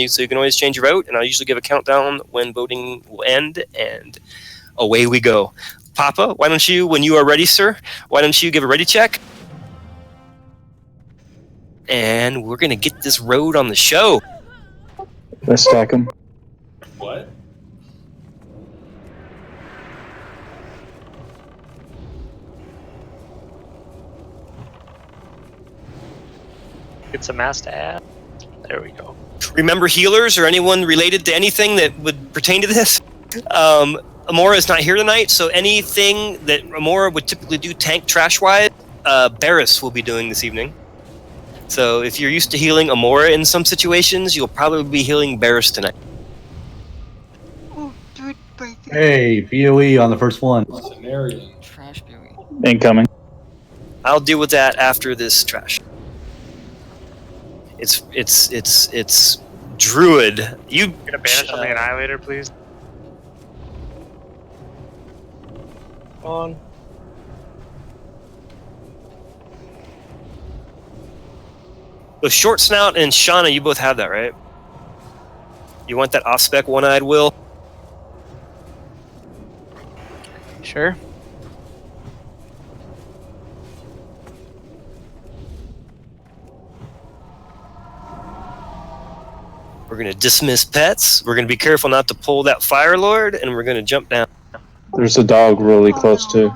so you can always change your vote, and I'll usually give a countdown when voting will end, and away we go. Papa, why don't you, when you are ready, sir, why don't you give a ready check? And we're going to get this road on the show. Let's stack them. What? Get some mass to add. There we go. Remember healers or anyone related to anything that would pertain to this? Amora is not here tonight, so anything that Amora would typically do tank trash-wise, Barris will be doing this evening. So if you're used to healing Amora in some situations, you'll probably be healing Barris tonight. Oh, do it, baby. Hey, PoE on the first one. Scenarian. Trash beauty. Incoming. I'll deal with that after this trash. It's Druid. You Gonna banish on the Annihilator, please. On. with Short Snout and Shauna, you both have that, right? You want that off-spec one-eyed Will? Sure. We're going to dismiss pets. We're going to be careful not to pull that Fire Lord, and we're going to jump down. There's a dog really close too.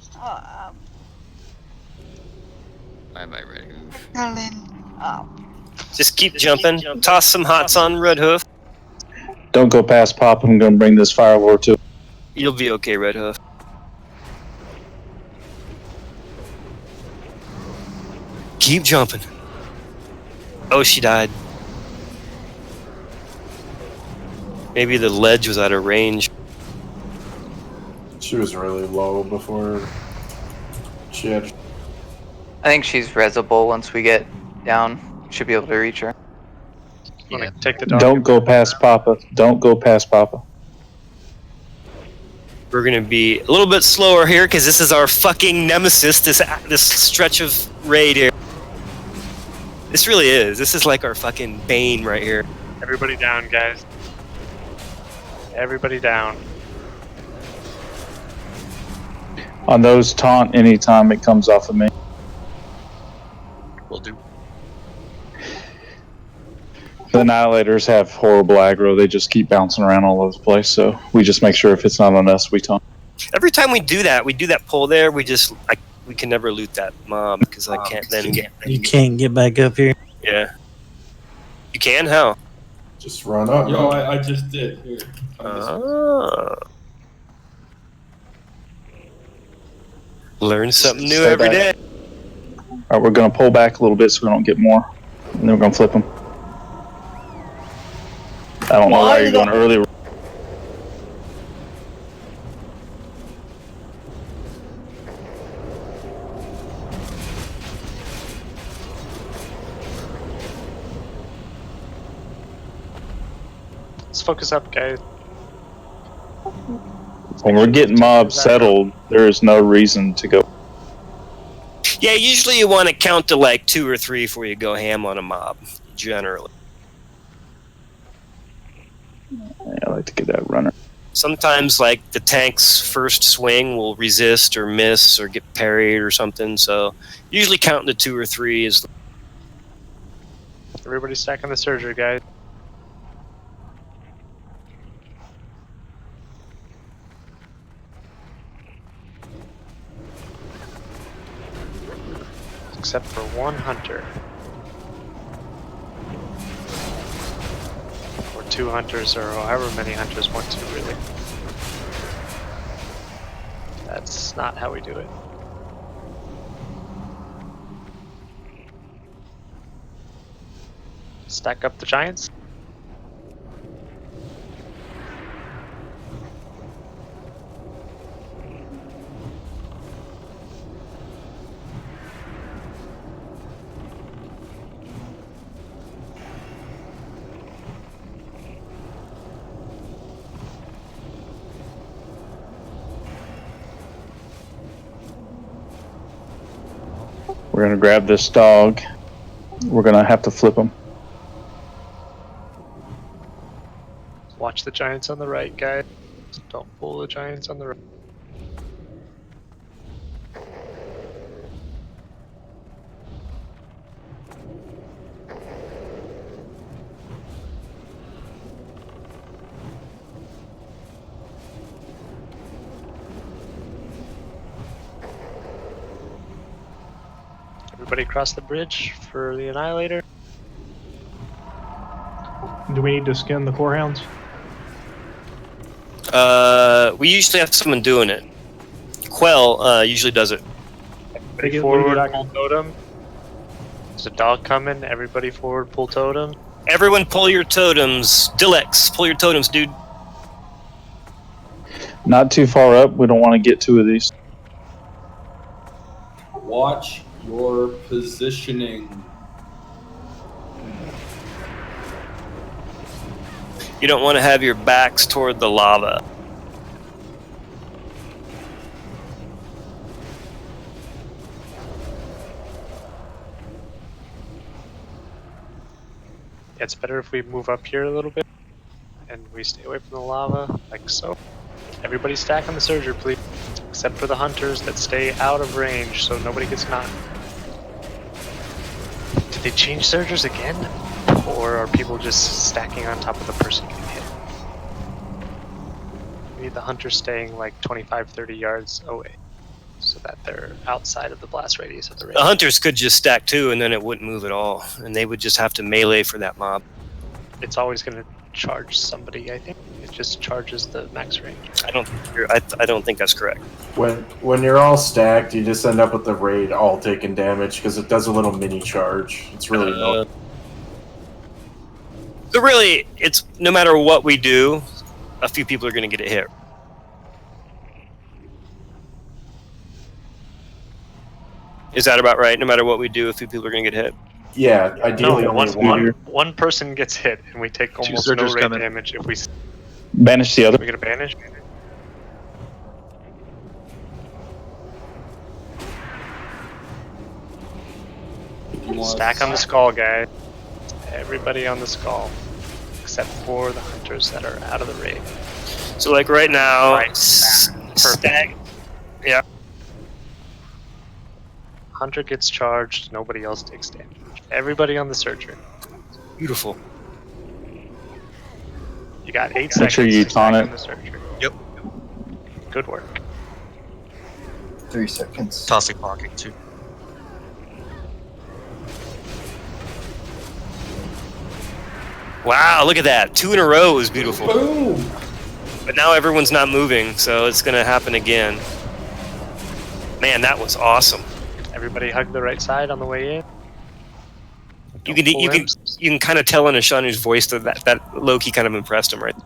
Bye-bye, Red Hoof. Just keep jumping. Toss some hots on Red Hoof. Don't go past Pop. I'm going to bring this Fire Lord too. You'll be okay, Red Hoof. Keep jumping. Oh, she died. Maybe the ledge was out of range. She was really low before she had. I think she's resable once we get down. Should be able to reach her. Yeah. Take the dog. Don't go past Papa. Don't go past Papa. We're gonna be a little bit slower here because this is our fucking nemesis. This stretch of raid here. This really is. This is like our fucking bane right here. Everybody down, guys. Everybody down. On those, taunt anytime it comes off of me. Will do. The Annihilators have horrible aggro. They just keep bouncing around all over the place. So we just make sure if it's not on us, we taunt. Every time we do that pull there. We can never loot that mob because I can't then get. You can't get back up here. Yeah. You can? How? Just run up. Yo, I just did. Here. Learn something new Stay every back. day. All right, we're going to pull back a little bit so we don't get more. And then we're going to flip them. I don't know why you're going early. Let's focus up, guys. When we're getting mobs settled, there is no reason to go. Yeah, usually you want to count to like 2 or 3 before you go ham on a mob, generally. Yeah, I like to get that runner. Sometimes, like, the tank's first swing will resist or miss or get parried or something, so usually counting to 2 or 3 is... Everybody stacking the surgery, guys. Except for one hunter. Or 2 hunters, or however many hunters want to, really. That's not how we do it. Stack up the giants. We're going to grab this dog. We're going to have to flip him. Watch the giants on the right, guys. Don't pull the giants on the right. Everybody cross the bridge for the Annihilator. Do we need to skin the core hounds? We usually have someone doing it. Quell usually does it. Everybody Get forward, looted. pull totem. There's a dog coming. Everybody forward, pull totem. Everyone pull your totems. Dilex, pull your totems, dude. Not too far up. We don't want to get two of these. Watch your positioning. You don't want to have your backs toward the lava. Yeah, it's better if we move up here a little bit and we stay away from the lava, like so. Everybody stack on the Surger, please. Except for the hunters that stay out of range so nobody gets knocked. Did they change Surgers again? Or are people just stacking on top of the person getting hit? We need the hunters staying like 25-30 yards away so that they're outside of the blast radius of the range. The hunters could just stack too, and then it wouldn't move at all, and they would just have to melee for that mob. It's always going to charge somebody, I think. It just charges the max range. I don't think that's correct. When you're all stacked, you just end up with the raid all taking damage because it does a little mini charge. It's really no. So really, it's no matter what we do, a few people are going to get hit. Is that about right? No matter what we do, a few people are going to get hit. Yeah, ideally No, only one. one person gets hit and we take almost no surgers raid coming. damage if we Banish the other. get a banish. Stack on the skull, guys. Everybody on the skull. Except for the hunters that are out of the raid. So like right now, Right. stack. Yeah. Hunter gets charged, nobody else takes damage. Everybody on the Surger. Beautiful. You got 8 Make seconds sure you to stack taunt on it. the Surger. Yep. Good work. 3 seconds. Tossing pocket too. Wow, look at that. 2 in a row is beautiful. Boom! But now everyone's not moving, so it's going to happen again. Man, that was awesome. Everybody hug the right side on the way in. You Don't pull can imps. you can kind of tell in Ashanu's voice that Loki kind of impressed him, right?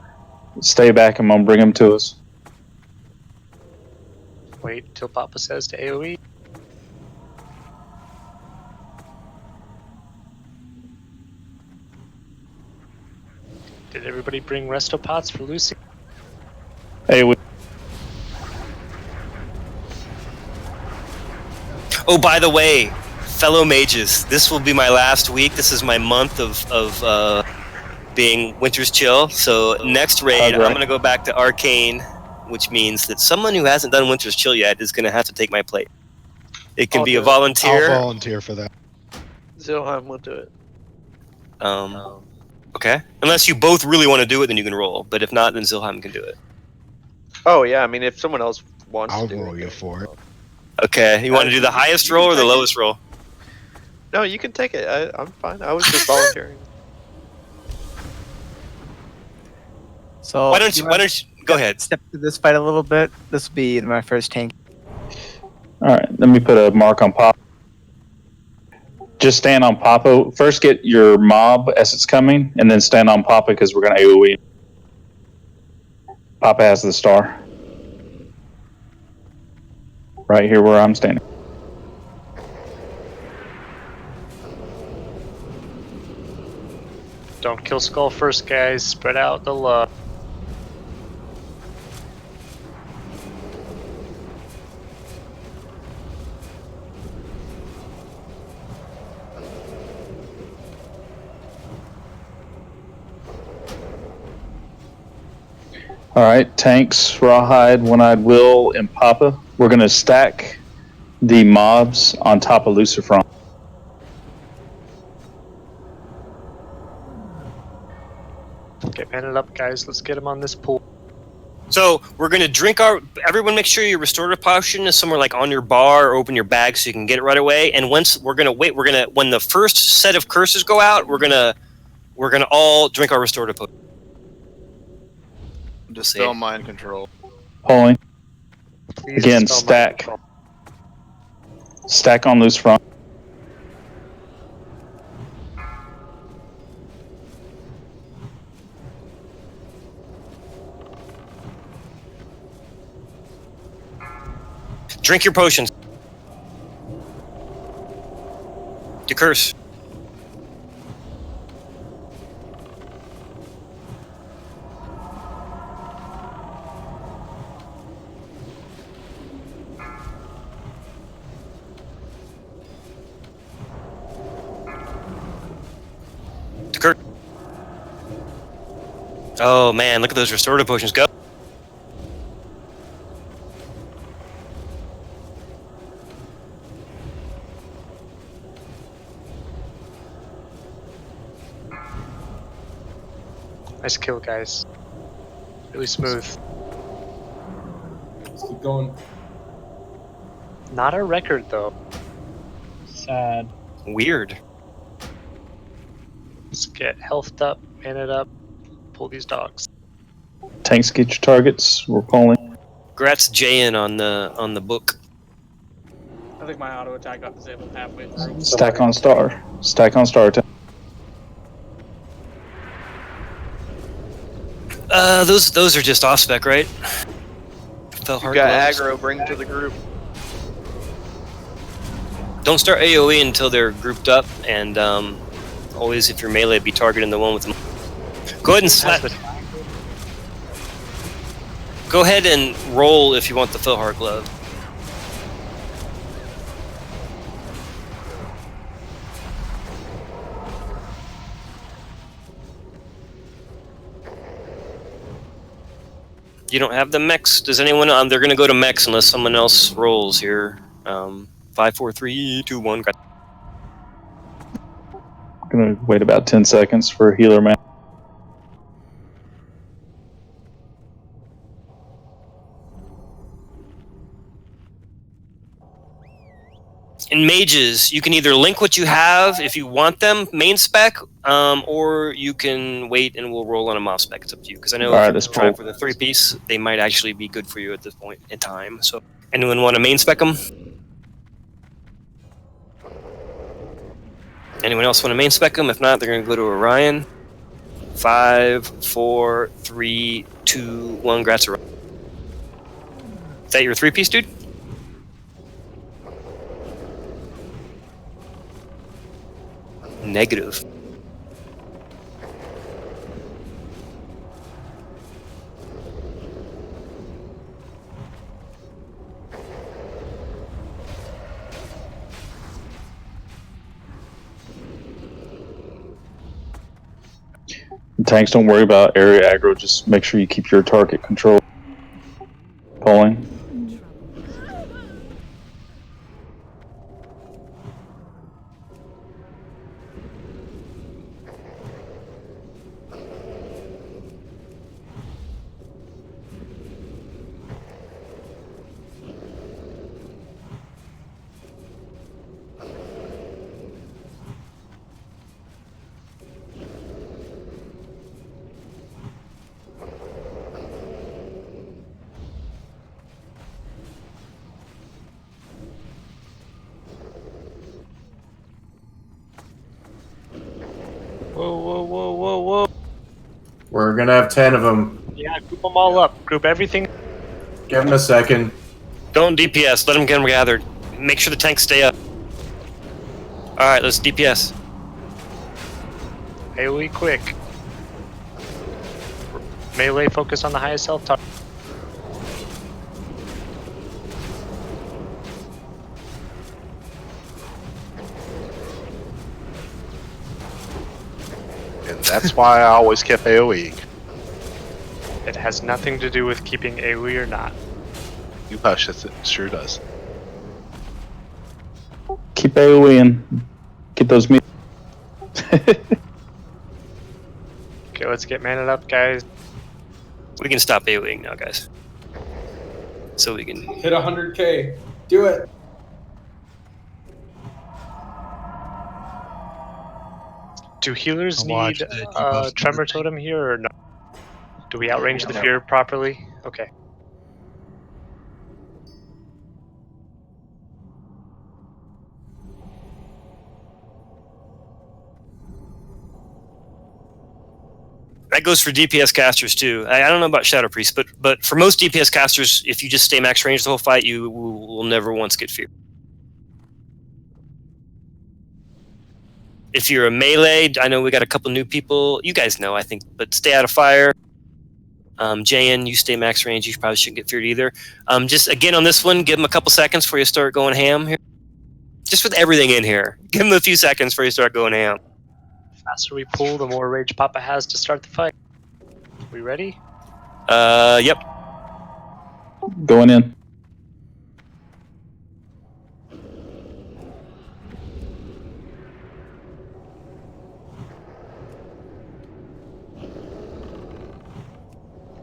Stay back. I'm gonna bring him to us. Wait till Papa says to AoE. Did everybody bring resto pots for Lucy? Hey, we Oh, by the way, fellow mages, this will be my last week. This is my month of being Winter's Chill. So next raid, I'm going to go back to Arcane, which means that someone who hasn't done Winter's Chill yet is going to have to take my plate. It can be a volunteer. I'll volunteer for that. Zilheim will do it. Okay. Unless you both really want to do it, then you can roll. But if not, then Zilheim can do it. Oh yeah, I mean if someone else wants I'll to do roll it. you for it. Okay. You want to do the highest roll or the lowest roll? No, you can take it. I'm fine. I was just volunteering. So Why don't you go ahead. step to this fight a little bit? This will be my first tank. All right, let me put a mark on Pop. Just stand on Papa. First, get your mob as it's coming, and then stand on Papa because we're going to AoE. Papa has the star. Right here where I'm standing. Don't kill Skull first, guys. Spread out the love. All right, tanks, Rawhide, One-Eyed Will, and Papa. We're going to stack the mobs on top of Lucifer. Get painted up, guys. Let's get him on this pool. So we're gonna drink our. Everyone, make sure your restorative potion is somewhere like on your bar or open your bag so you can get it right away. And once we're gonna wait, when the first set of curses go out, we're gonna all drink our restorative potion. Dispel mind control. Pulling. Please Again, dispel mind stack. control. Stack on Lucifer. Drink your potions. To curse. To curse. Oh man, look at those restorative potions go. Nice kill, guys. Really smooth. Let's keep going. Not a record, though. Sad. Weird. Let's get healthed up, maned up, pull these dogs. Tanks, get your targets. We're pulling. Congrats, Jayan, on the book. I think my auto attack got disabled halfway through. Stack on star. Stack on star. Those are just off spec, right? Fell You hard got gloves. aggro, bring them to the group. Don't start AoE until they're grouped up, and always, if you're melee, be targeting the one with them. Go ahead and slap it. Go ahead and roll if you want the Philhart glove. You don't have the mechs? Does anyone? They're going to go to mechs unless someone else rolls here. 5, 4, 3, 2, 1. I'm going to wait about 10 seconds for a healer man. In mages, you can either link what you have if you want them, main spec, or you can wait and we'll roll on a mob spec. It's up to you. Because I know if you're trying for the 3-piece, they might actually be good for you at this point in time. So, anyone want to main spec them? Anyone else want to main spec them? If not, they're going to go to Orion. 5, 4, 3, 2, 1. Grats Orion. Is that your 3-piece, dude? Negative. Tanks, don't worry about area aggro. Just make sure you keep your target control. Pulling. Whoa, whoa, whoa, whoa, whoa. We're gonna have 10 of them. Yeah, group them all up. Group everything. Give them a second. Don't DPS. Let them get them gathered. Make sure the tanks stay up. Alright, let's DPS. AoE quick. Melee focus on the highest health target. And that's why I always kept AoE. It has nothing to do with keeping AoE or not. You hush, it sure does. Keep AoE in. Get those meat. Okay, let's get maned up, guys. We can stop AoEing now, guys. So we can Hit 100k. Do it. Do healers I'll watch need the a debuff tremor number thing. totem here or no? Do we outrange the fear properly? Okay. That goes for DPS casters too. I don't know about Shadow Priest, but for most DPS casters, if you just stay max range the whole fight, you will never once get fear. If you're a melee, I know we got a couple new people. You guys know, I think, but stay out of fire. JN, you stay max range. You probably shouldn't get feared either. Just again on this one, give them a couple seconds before you start going ham here. Just with everything in here, give them a few seconds before you start going ham. The faster we pull, the more rage Papa has to start the fight. We ready? Yep. Going in.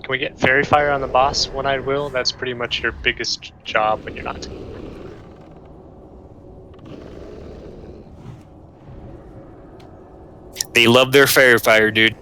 Can we get Fairy Fire on the boss, One-Eyed Will? That's pretty much your biggest job when you're not. They love their Fairy Fire, dude.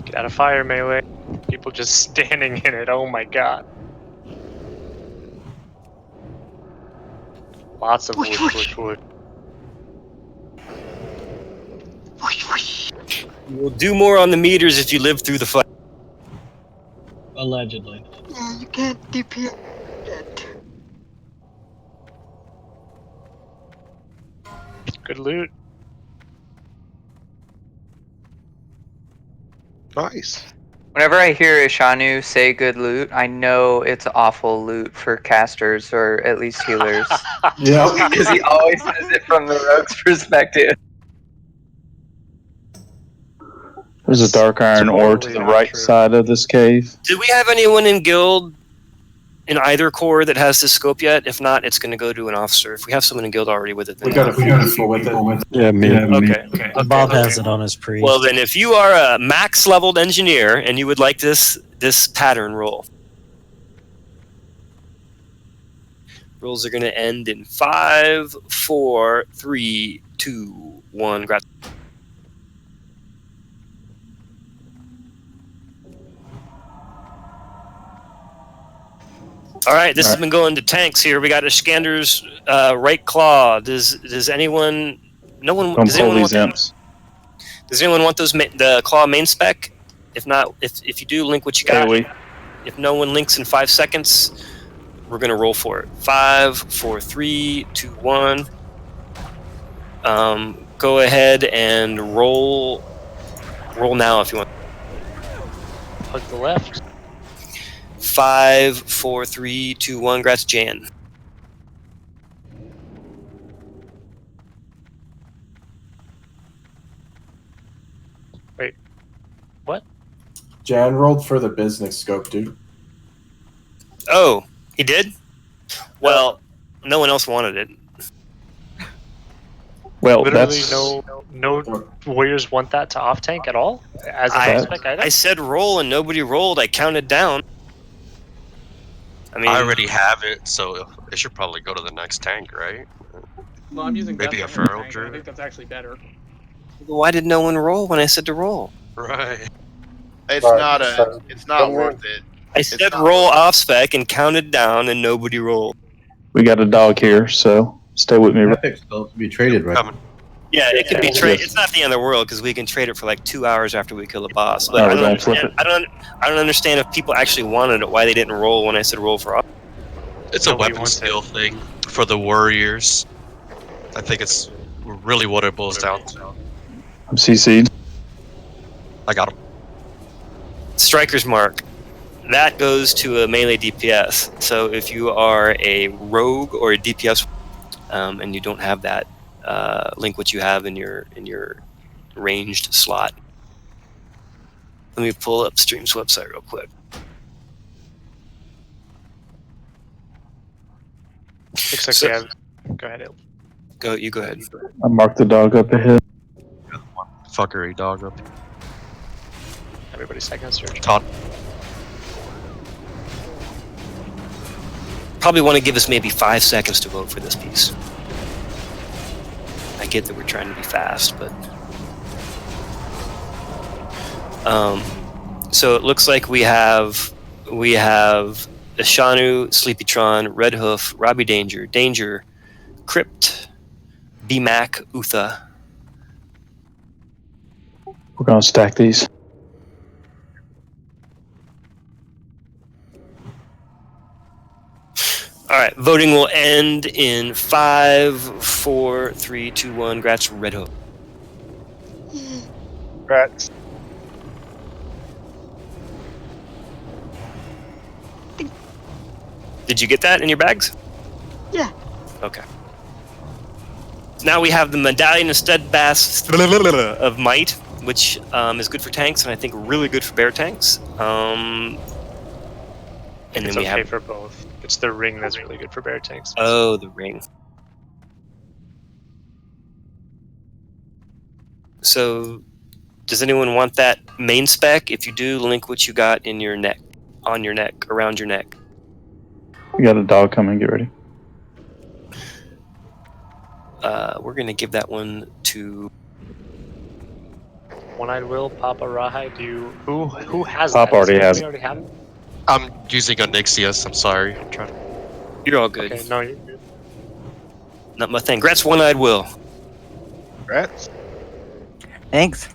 Get out of fire, melee. People just standing in it. Oh my god. Lots of whoosh, whoosh, whoosh. We'll do more on the meters if you live through the fight. Allegedly. Yeah, you can't DP it. Good loot. Nice. Whenever I hear Ishanu say good loot, I know it's awful loot for casters or at least healers. Yep. Because he always says it from the rogue's perspective. There's a dark iron ore to Totally the not right true. side of this cave. Did we have anyone in guild in either core that has this scope yet? If not, it's going to go to an officer. If we have someone in guild already with it, then We got a few people with it. Yeah, me. okay. Bob has it on his priest. Well, then, if you are a max leveled engineer and you would like this pattern roll, rolls are going to end in 5, 4, 3, 2, 1. All right, this has been going to tanks here. We got Iskander's right claw. Does anyone? No one. Don't Does pull anyone these want? imps. Does anyone want those the claw main spec? If not, if you do, link what you got. AoE. If no one links in 5 seconds, we're gonna roll for it. 5, 4, 3, 2, 1. Go ahead and roll. Roll now if you want. Hug the left. 5, 4, 3, 2, 1. Grats, Jan. Wait. What? Jan rolled for the business scope, dude. Oh, he did? Well, no one else wanted it. Well, Literally that's no warriors want that to off tank at all? As an I- aspect item? I said roll and nobody rolled. I counted down. I mean, I already have it, so it should probably go to the next tank, right? Well, I'm using Maybe Death a Knight feral tank, and I druid? think that's actually better. why did no one roll when I said to roll? Right. It's Right, not so- it's not worth it. I said not roll off spec and counted down and nobody rolled. we got a dog here, so stay with me. Epic supposed to be traded, right? Coming. Yeah, it can be trade. It's not the end of the world because we can trade it for like 2 hours after we kill the boss. But Oh, I we're don't gonna flip understand. I don't understand if people actually wanted it. Why they didn't roll when I said roll for. It's a Nobody weapon wants skill thing for the warriors. I think it's really what it boils down to. I'm CC'd. I got him. Striker's Mark. That goes to a melee DPS. So if you are a rogue or a DPS, and you don't have that, link what you have in your ranged slot. Let me pull up Stream's website real quick. Looks like we have. Go ahead, Il. Go ahead. I marked the dog up ahead. Fuckery dog up. Everybody's second search. Todd. Probably want to give us maybe 5 seconds to vote for this piece. I get that we're trying to be fast, but so it looks like we have Ashanu, Sleepytron, Red Hoof, Robbie Danger, Crypt, Ips Utha. We're gonna stack these. All right, voting will end in 5, 4, 3, 2, 1. Grats, Red Hoof. Rats. Did you get that in your bags? Yeah. Okay. Now we have the Medallion of Steadfast of Might, which is good for tanks, and I think really good for bear tanks. And It's then we okay have for both. It's the ring that's really good for bear tanks. oh, the ring. So, does anyone want that main spec? If you do, link what you got in your neck, on your neck, around your neck. We got a dog coming. Get ready. We're gonna give that one to One-eyed Will, Papa Rahai. Do you who has Papa that? already Does has anybody already have it? I'm using a Nixius. I'm sorry. I'm trying to. You're all good. Okay, no, you're good. Not my thing. Grats, one-eyed Will. Rats. Thanks.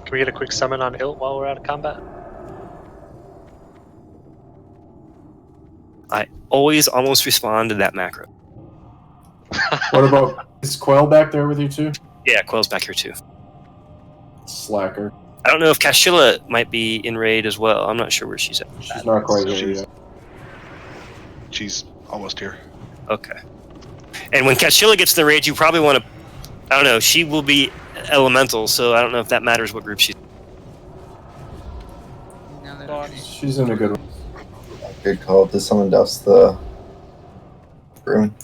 Can we get a quick summon on Ilt while we're out of combat? I always almost respond to that macro. What about, is Quell back there with you too? Yeah, Quell's back here too. Slacker. I don't know if Kashilla might be in raid as well. I'm not sure where she's at. She's not quite here yet. She's almost here. Okay. And when Kashilla gets in the raid, you probably want to. I don't know. She will be elemental, so I don't know if that matters what group she's. She's in a good one. Good call. Did someone douse the rune?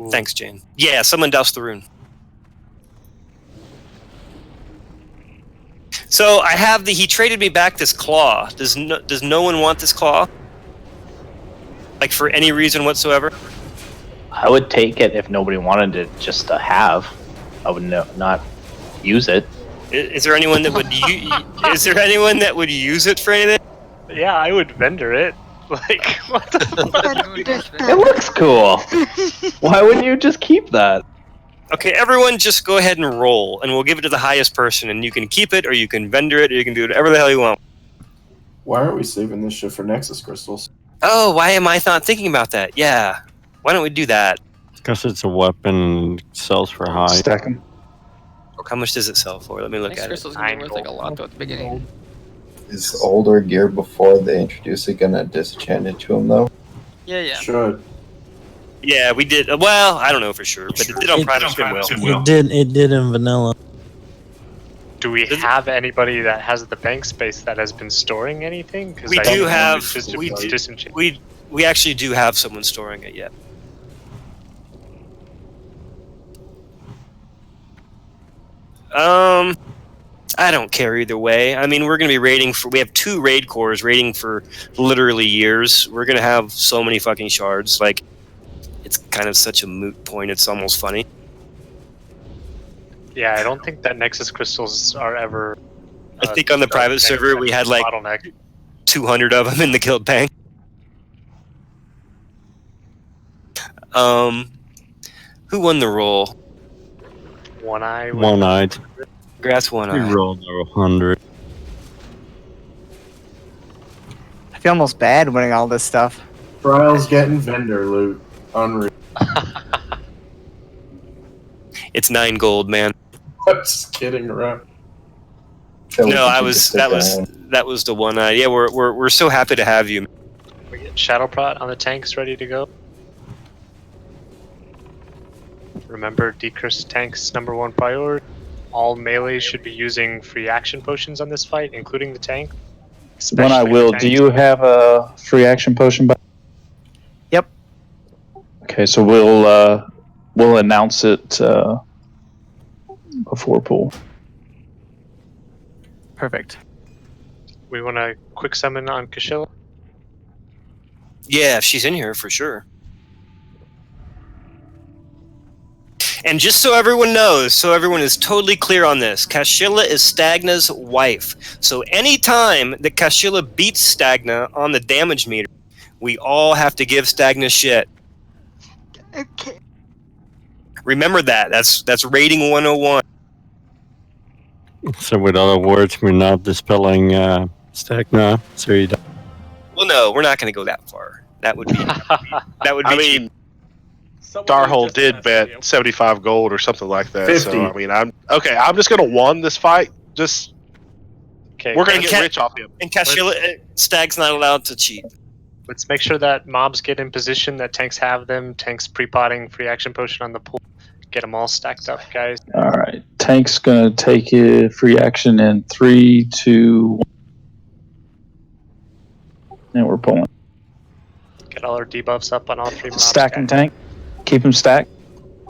Thanks, Jane. Yeah, someone doused the rune. So I have he traded me back this claw. Does no one want this claw? Like for any reason whatsoever? I would take it if nobody wanted it just to have. I would not use it. Is there anyone that would is there anyone that would use it for anything? Yeah, I would vendor it. Like, what the fuck? It looks cool. Why wouldn't you just keep that? Okay, everyone just go ahead and roll, and we'll give it to the highest person, and you can keep it, or you can vendor it, or you can do whatever the hell you want. Why aren't we saving this shit for Nexus crystals? Oh, why am I not thinking about that? Yeah. Why don't we do that? Because it's a weapon and sells for high. Stack them. How much does it sell for? Let me look at it. Crystal's gonna be worth like a lot at the beginning. Is older gear before they introduce it gonna disenchant it to him though? Yeah, yeah. Should. Yeah, we did. Well, I don't know for sure, but it did on Private Goodwill. It did in vanilla. Do we have anybody that has the bank space that has been storing anything? We do have. Disenchant. We actually do have someone storing it. Yeah. I don't care either way. I mean, we're going to be raiding for. We have 2 raid cores raiding for literally years. We're going to have so many fucking shards. Like, it's kind of such a moot point. It's almost funny. Yeah, I don't think that Nexus crystals are ever. I think on the private server we had like bottleneck. 200 of them in the guild bank. Who won the roll? One-Eye. One-eyed. Grass We One-Eye. rolled a 100. I feel almost bad winning all this stuff. Trial's getting vendor loot. Unreal. It's 9 gold, man. I'm just kidding around. No, that was the One-Eye. Yeah, we're so happy to have you. We get Shadow Prot on the tanks ready to go. Remember, decurse tanks #1 priority. All melee should be using free action potions on this fight, including the tank. When I will, do you have a free action potion? Yep. Okay, so we'll announce it before pool. Perfect. We want to quick summon on Kashilla? Yeah, she's in here for sure. And just so everyone knows, so everyone is totally clear on this, Kashilla is Stagna's wife. So anytime that Kashilla beats Stagna on the damage meter, we all have to give Stagna shit. Okay. Remember that. That's rating 101. So with other words, we're not dispelling Stagna. So you don't. Well, no, we're not going to go that far. That would be. That would be. I mean, Starhole did bet 75 gold or something like that. 50. So I mean, I'm just gonna won this fight. Just we're gonna get rich off him. And Kashilla, Stag's not allowed to cheat. Let's make sure that mobs get in position, that tanks have them, tanks pre-potting, free action potion on the pool. Get them all stacked up, guys. All right, tank's gonna take it free action in 3, 2, 1. And we're pulling. Get all our debuffs up on all 3 mobs. Stacking tank. Keep them stacked.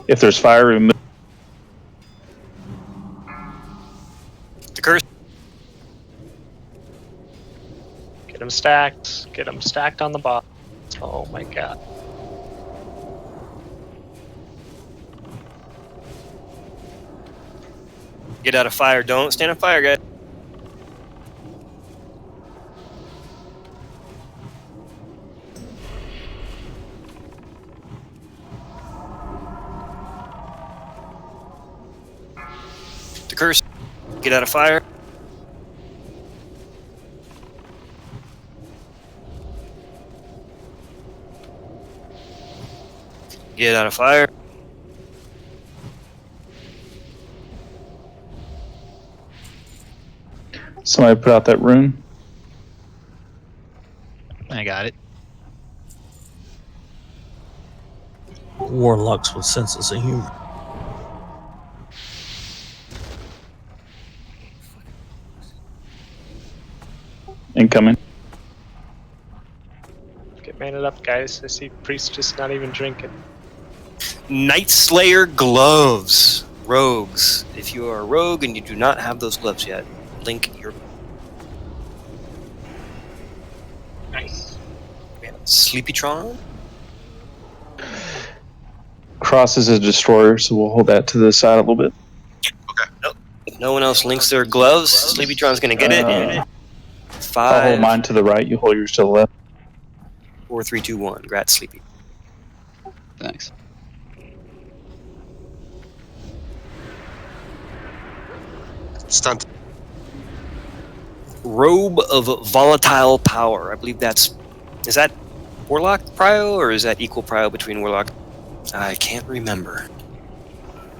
If there's fire, remove. The curse. Get them stacked. Get them stacked on the box. Oh my god. Get out of fire. Don't stand on fire, guys. The curse. Get out of fire. Get out of fire. Somebody put out that rune. I got it. Warlocks with senses of humor. Incoming. Get maned up, guys. I see Priest just not even drinking. Night Slayer gloves. Rogues. If you are a rogue and you do not have those gloves yet, link your. Nice. We have Sleepytron. Cross is a destroyer, so we'll hold that to the side a little bit. If no one else links their gloves, Sleepytron's gonna get it. I'll 5, hold mine to the right. You hold yours to the left. 4, 3, 2, 1. Grat Sleepy. Thanks. Stunt. Robe of Volatile Power. I believe that's. Is that Warlock Prio or is that equal Prio between Warlock? I can't remember.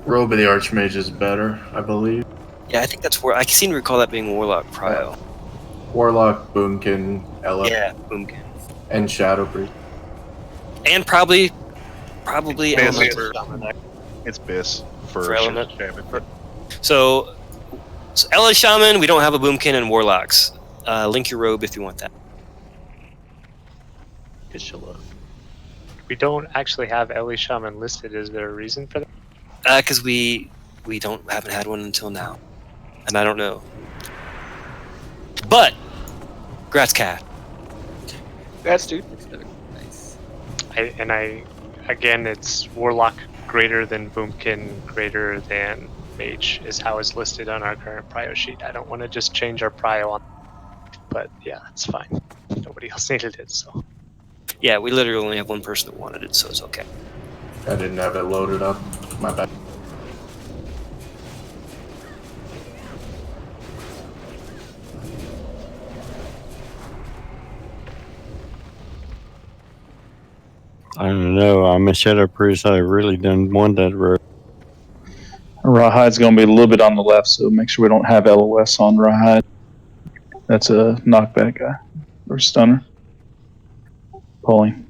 Robe of the Archmage is better, I believe. Yeah, I think that's where. I seem to recall that being Warlock Prio. Warlock, Boomkin, Ella. Yeah, Boomkin. And Shadow Priest. And probably Biss Elemental. It's Biss for Element. Shaman. So Ella Shaman, we don't have a Boomkin and Warlocks. Link your robe if you want that. We don't actually have Ellie Shaman listed. Is there a reason for that? Because we haven't had one until now, and I don't know. But Grats Cat. That's dude. Nice. Again, it's Warlock greater than Boomkin greater than Mage is how it's listed on our current prio sheet. I don't want to just change our prio on, but yeah, it's fine. Nobody else needed it, so. Yeah, we literally only have one person that wanted it, so it's okay. I didn't have it loaded up. My bad. I don't know. I'm a Shadow Priest. I really didn't want that road. Rawhide's going to be a little bit on the left, so make sure we don't have LOS on Rawhide. That's a knockback guy or stunner. Pulling.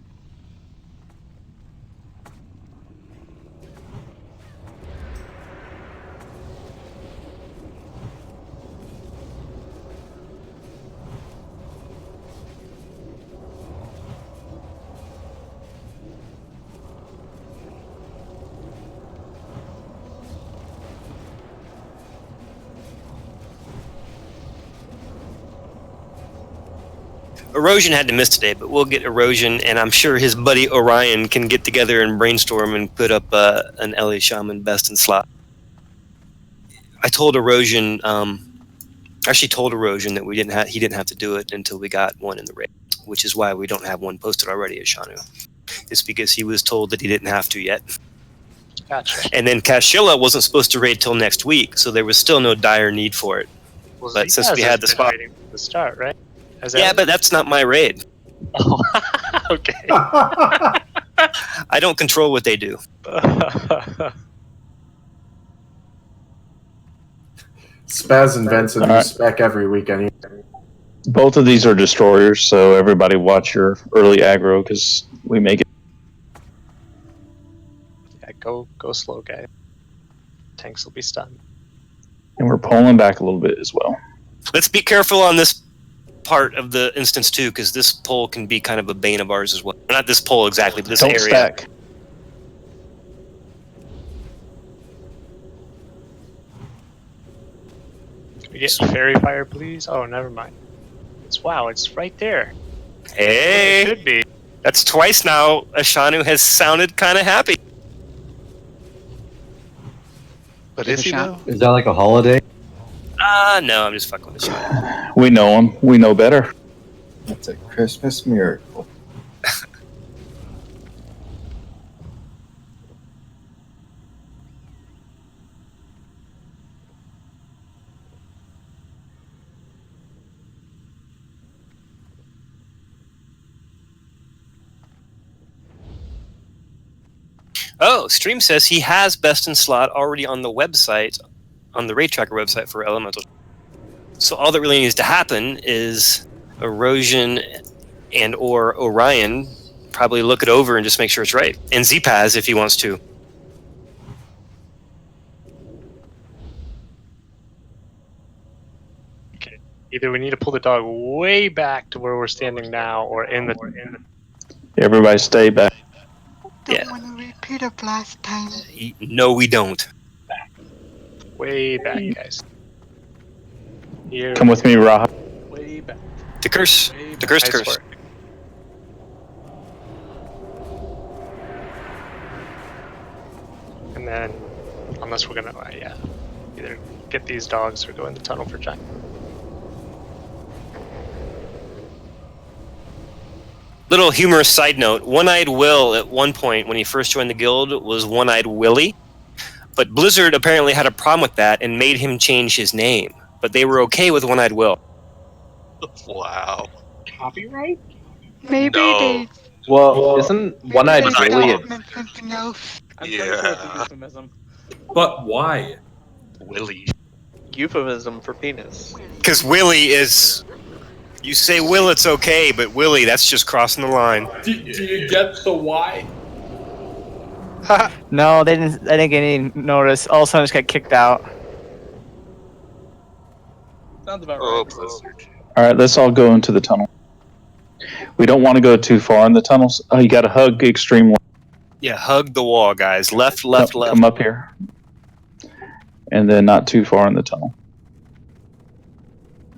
Erosion had to miss today, but we'll get Erosion, and I'm sure his buddy Orion can get together and brainstorm and put up an LA Shaman best in slot. I told Erosion, actually told Erosion that he didn't have to do it until we got one in the raid, which is why we don't have one posted already at Shanu. It's because he was told that he didn't have to yet. Gotcha. And then Kashilla wasn't supposed to raid till next week, so there was still no dire need for it. Well, But since we had the spot, waiting for the start, right? yeah, but that's not my raid. Oh, okay. I don't control what they do. Spaz invents a new spec every week anyway. Both of these are destroyers, so everybody watch your early aggro because we make it. Yeah, go slow, guy. Tanks will be stunned. And we're pulling back a little bit as well. Let's be careful on this part of the instance too, because this pole can be kind of a bane of ours as well. Not this pole exactly, but this Don't area. stack. Can we get fairy fire, please? Oh, never mind. It's right there. Hey, It should be. That's twice now. Ashanu has sounded kind of happy. But is he though? Is that like a holiday? No, I'm just fucking with Ashanu. We know him. We know better. It's a Christmas miracle. Oh, Stream says he has best in slot already on the website, on the raid tracker website for Elemental. So all that really needs to happen is Erosion and or Orion probably look it over and just make sure it's right. And Zpaz if he wants to. Okay. Either we need to pull the dog way back to where we're standing now, or in the. Everybody stay back. Yeah. Want to repeat of last time. No, we don't. Way back, guys. Here. Come with me, Raha. Way back. To curse. To curse, to Nice curse. work. And then, unless we're gonna, yeah, either get these dogs or go in the tunnel for giant. Little humorous side note, One-Eyed Will at one point when he first joined the guild was One-Eyed Willie, but Blizzard apparently had a problem with that and made him change his name, but they were okay with One-Eyed Will. Wow. Copyright? Maybe No. they. Well, isn't One-Eyed maybe they Willie thought it meant something else. I'm pretty sure it's a euphemism. But why? Willie. Euphemism for penis. Because Willie is... You say Will, it's okay, but Willie, that's just crossing the line. Do you get the why? No, they didn't get any notice. All of a sudden, just got kicked out. Sounds about Oh, right. Blizzard. All right, let's all go into the tunnel. We don't want to go too far in the tunnels. Oh, you got to hug extreme left. Yeah, hug the wall, guys. Left, left, Come- left. Come up here. And then not too far in the tunnel.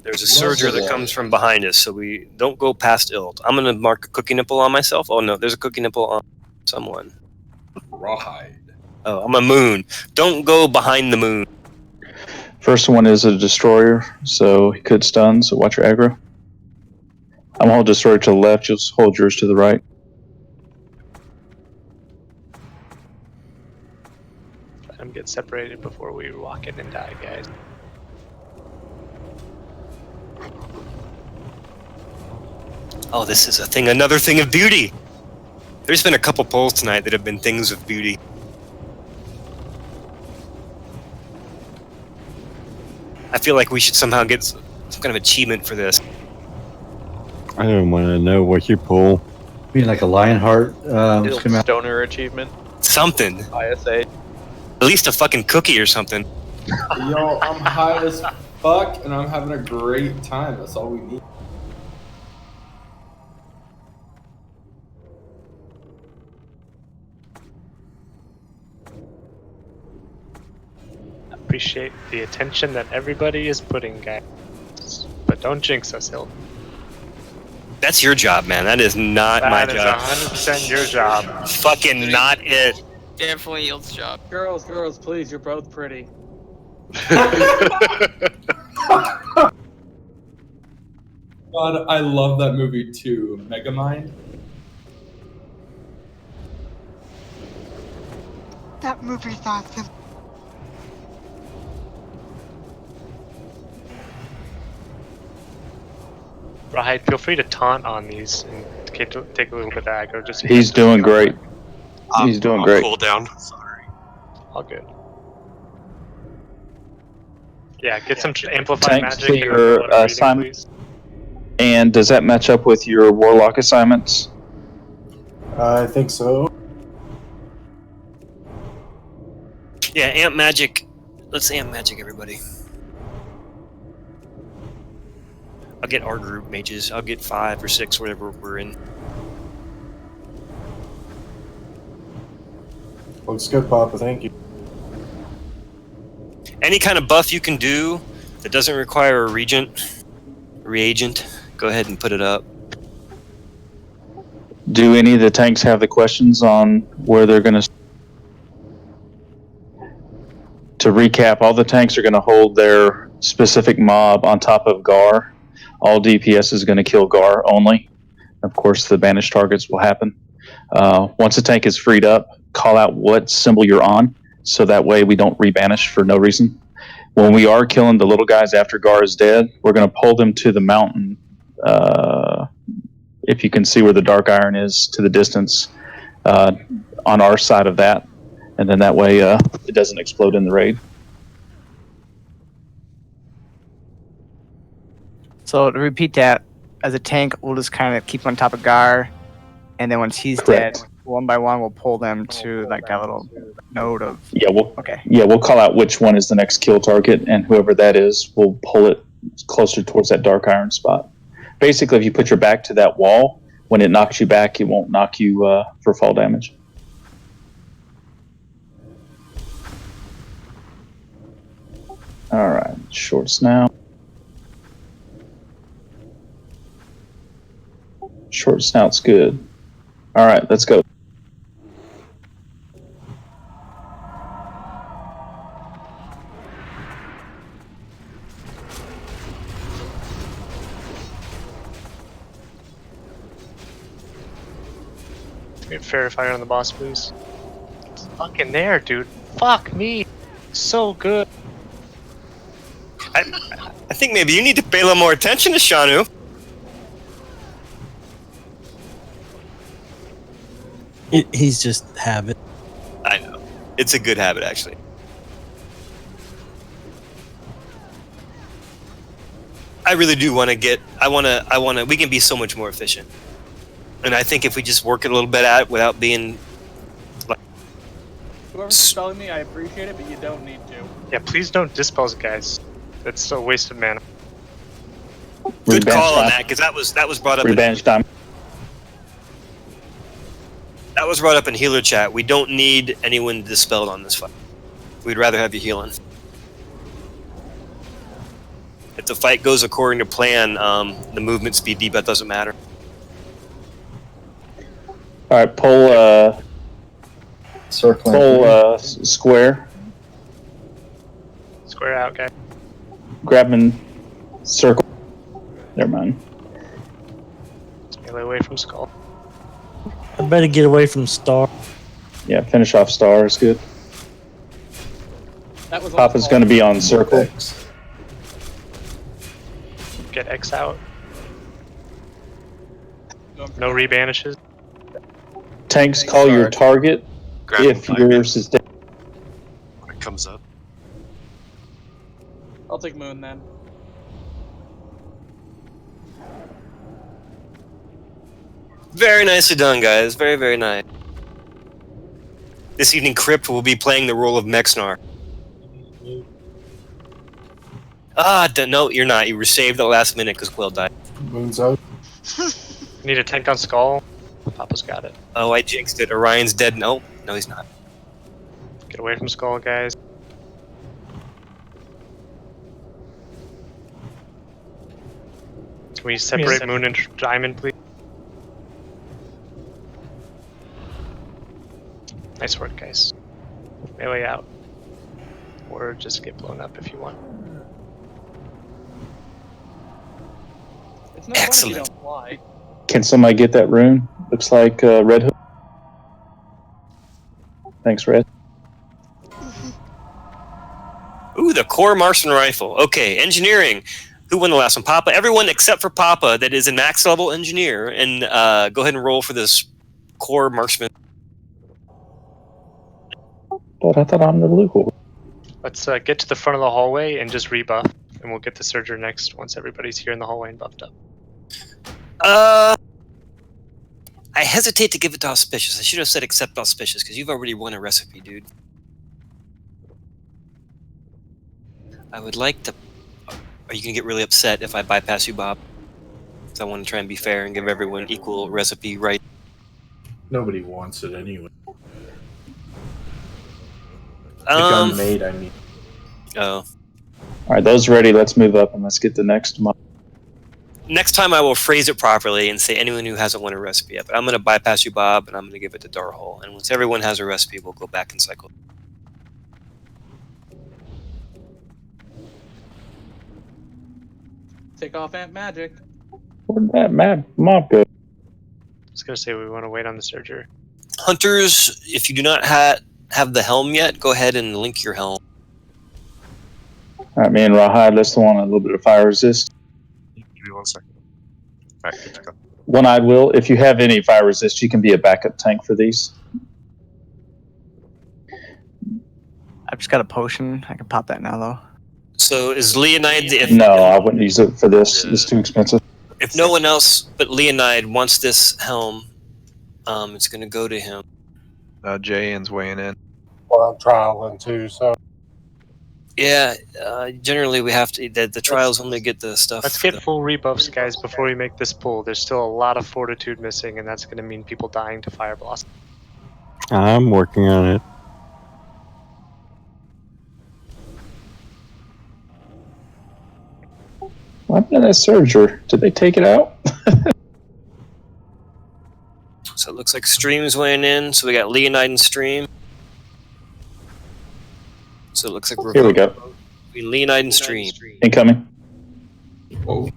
There's a surger that comes from behind us, so we don't go past Ild. I'm going to mark a cookie nipple on myself. Oh, no, there's a cookie nipple on someone. Rawhide. Oh, I'm a moon. Don't go behind the moon. First one is a destroyer, so he could stun, so watch your aggro. I'm going to hold destroyer to the left, just hold yours to the right. get separated before we walk in and die, guys. Oh, this is a thing. Another thing of beauty. There's been a couple polls tonight that have been things of beauty. I feel like we should somehow get some kind of achievement for this. I don't want to know what you pull. Being like a Lionheart schematic. Stoner achievement. Something. ISA. At least a fucking cookie or something. Yo, I'm high as fuck and I'm having a great time. That's all we need. Appreciate the attention that everybody is putting, guys. But don't jinx us, Hill. That's your job, man. That is not my job. That is 100% your job. Fucking not it. Definitely Yield's job. Girls, please, you're both pretty. God, I love that movie too. Megamind. That movie's awesome. Rawhide, feel free to taunt on these and take a little bit of aggro. Just He's doing great. He's doing great. Cool down. Sorry. All good. Yeah, get some amplified Thanks magic. to and your reading, assignment. please. And does that match up with your Warlock assignments? I think so. Yeah, amp magic. Let's amp magic, everybody. I'll get our group mages. I'll get 5 or 6, whatever we're in. Looks good, Papa. Thank you. Any kind of buff you can do that doesn't require a reagent, go ahead and put it up. Do any of the tanks have the questions on where they're going to... To recap, all the tanks are going to hold their specific mob on top of Gar. All DPS is going to kill Gar only. Of course, the banished targets will happen. Once a tank is freed up, call out what symbol you're on, so that way we don't rebanish for no reason. When we are killing the little guys after Gar is dead, we're going to pull them to the mountain. If you can see where the dark iron is to the distance, on our side of that, and then that way it doesn't explode in the raid. So to repeat that, as a tank, we'll just kind of keep on top of Gar, and then once he's Correct. dead, one by one, we'll pull them to like that little node of. Yeah, Okay. we'll call out which one is the next kill target, and whoever that is, we'll pull it closer towards that dark iron spot. Basically, if you put your back to that wall, when it knocks you back, it won't knock you for fall damage. All right, short snout. Short snout's good. All right, let's go. Get fair fire on the boss, please. It's fucking there, dude. Fuck me. So good. I think maybe you need to pay a little more attention to Shanu. He's just habit. I know. It's a good habit, actually. I really do want to get... we can be so much more efficient. And I think if we just work it a little bit at it without being... Whoever's spelling me, I appreciate it, but you don't need to. Yeah, please don't dispels, guys. That's still a waste of mana. Good call on that, because that was brought up. Revenge time. That was brought up in healer chat. We don't need anyone dispelled on this fight. We'd rather have you healing. If the fight goes according to plan, the movement speed debuff doesn't matter. All right, pull circling. Pull square. Square out, guy. Grab and circle. Never mind. Melee away from skull. I better get away from Star. Yeah, finish off star is good. That was Papa's going to be on circle. Get X out. No rebanishes. Tanks, call your target if yours is dead. When it comes up. I'll take Moon then. Very nicely done, guys. Very, very nice. This evening, Crypt will be playing the role of Mexnar. No, you're not. You were saved at the last minute because Quill died. Moon's out. Need a tank on Skull. Papa's got it. Oh, I jinxed it. Orion's dead. No, he's not. Get away from Skull, guys. Can we separate Moon and Diamond, please? Nice work, guys. Melee out. Or just get blown up if you want. It's not fun if you Excellent. don't fly. Can somebody get that rune? Looks like Red Hood. Thanks, Red. Ooh, the core Martian rifle. Okay, engineering. Who won the last one? Papa. Everyone except for Papa that is a max level engineer, and go ahead and roll for this core marksman. But I thought I'm the blue hole. Let's get to the front of the hallway and just rebuff, and we'll get the Surger next once everybody's here in the hallway and buffed up. I hesitate to give it to Auspicious. I should have said accept Auspicious, because you've already won a recipe, dude. I would like to... Are you going to get really upset if I bypass you, Bob? Because I want to try and be fair and give everyone equal recipe right. Nobody wants it anyway. The gun made, I mean. Oh. Alright, those ready. Let's move up and let's get the next mob. Next time I will phrase it properly and say anyone who hasn't won a recipe yet. But I'm going to bypass you, Bob, and I'm going to give it to Darhole. And once everyone has a recipe, we'll go back and cycle. Take off Ant Magic. Where'd that mob go? I was going to say we want to wait on the Surger. Hunters, if you do not have the helm yet, go ahead and link your helm. Alright, me and Rahad, let's want a little bit of fire resist. Give me 1 second. Alright, good to go. One-eyed will, if you have any fire resist, you can be a backup tank for these. I've just got a potion. I can pop that now, though. So is Leonide... No, I wouldn't use it for this. It's too expensive. If no one else but Leonide wants this helm, it's going to go to him. Jay-Ann's weighing in. Well, I'm trialing too, so. Yeah, generally we have to... The trials only get the stuff... Let's get full rebuffs, guys, before we make this pull. There's still a lot of fortitude missing, and that's going to mean people dying to Fire Blossom. I'm working on it. What happened to that Surger? Did they take it out? So it looks like Stream's weighing in. So we got Leonide and Stream. So it looks like we're Here we go. Leonide and Stream. Incoming. Whoa.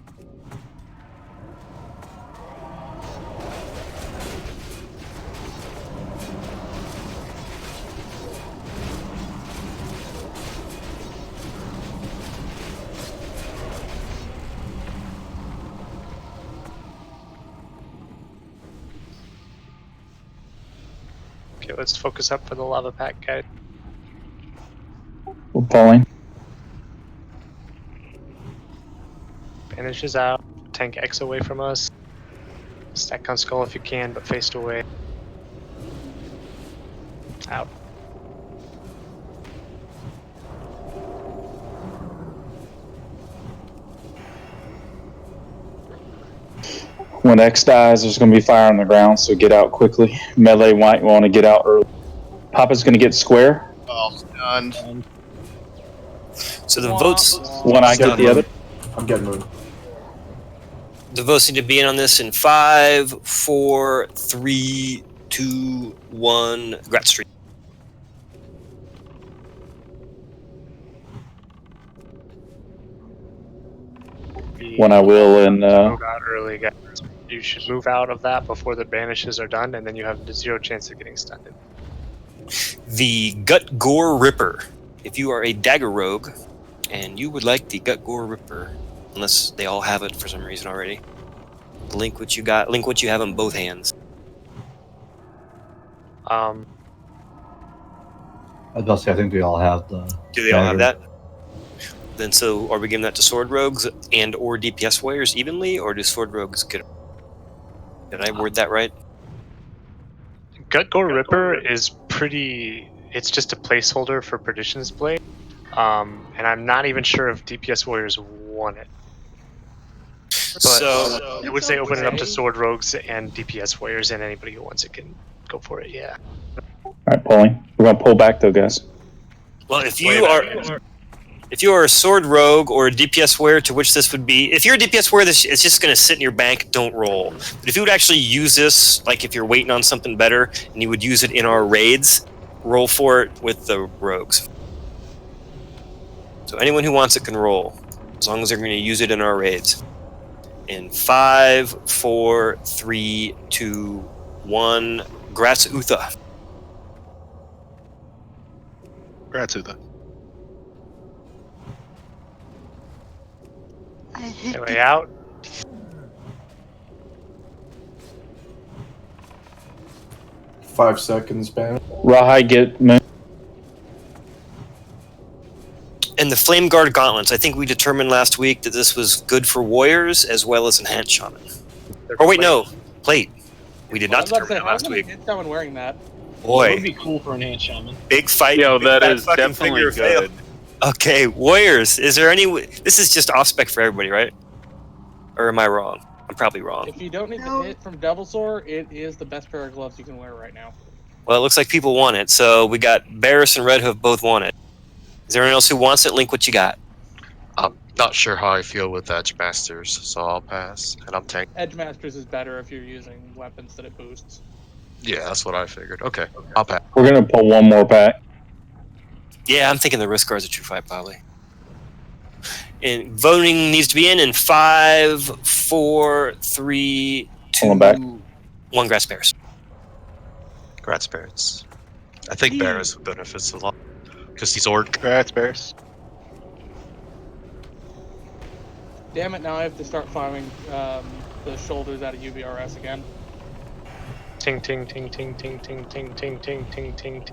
Okay, let's focus up for the lava pack, guys. We're pulling. Banish is out. Tank X away from us. Stack on Skull if you can, but faced away. Out. When X dies, there's going to be fire on the ground, so get out quickly. Melee might want to get out early. Papa's going to get square. Oh, done. So the votes... One eye get the other. I'm getting Moon. The votes need to be in on this in 5, 4, 3, 2, 1. Congrats, Stream. When I will, and Move out early, guys. You should move out of that before the banishes are done, and then you have 0 chance of getting stunned. The Gut Gore Ripper. if you are a dagger rogue and you would like the Gut Gore Ripper, unless they all have it for some reason already, link what you have in both hands. I was about to say, I think we all have the. Do they all have that? Then so are we giving that to sword rogues and or DPS warriors evenly, or do sword rogues get? Did I word that right? Gut Gore Ripper is pretty. It's just a placeholder for Perdition's Blade, and I'm not even sure if DPS warriors want it. But So I would say open it up to sword rogues and DPS warriors, and anybody who wants it can go for it. Yeah. All right, pulling. We're gonna pull back though, guys. Well, if you are a sword rogue or a DPS warrior, to which this would be, if you're a DPS warrior, it's just going to sit in your bank. Don't roll. But if you would actually use this, like if you're waiting on something better, and you would use it in our raids, roll for it with the rogues. So anyone who wants it can roll, as long as they're going to use it in our raids. In 5, 4, 3, 2, 1, Gratz Utha. Gratz Utha. I hate Way out. Five seconds, man. Rawhide, get moon. And the Flame Guard Gauntlets, I think we determined last week that this was good for warriors as well as enhanced shaman. Or wait, no, plate. We did not determine that last week. Someone wearing that. Boy, It would be cool for enhanced shaman. big fight. Yo, big that fat is fucking definitely figure fail. good. Okay, warriors. Is there any? This is just off spec for everybody, right? Or am I wrong? I'm probably wrong. If you don't need the hit from Devil Sword, it is the best pair of gloves you can wear right now. Well, it looks like people want it. So we got Barris and Red Hoof both want it. Is there anyone else who wants it? Link what you got. I'm not sure how I feel with Edge Masters, so I'll pass. And I'm tank. Edge Masters is better if you're using weapons that it boosts. Yeah, that's what I figured. Okay, I'll pass. We're gonna pull one more pack. Yeah, I'm thinking the risk guard's a true fight, probably. And voting needs to be in 5, 4, 3, 2, back. 1. Grass Bears. Gratz Barretts. I think Barretts benefits a lot because he's orc. Gratz Bears. Damn it! Now I have to start firing the shoulders out of UBRS again. Ting ting ting ting ting ting ting ting ting ting ting.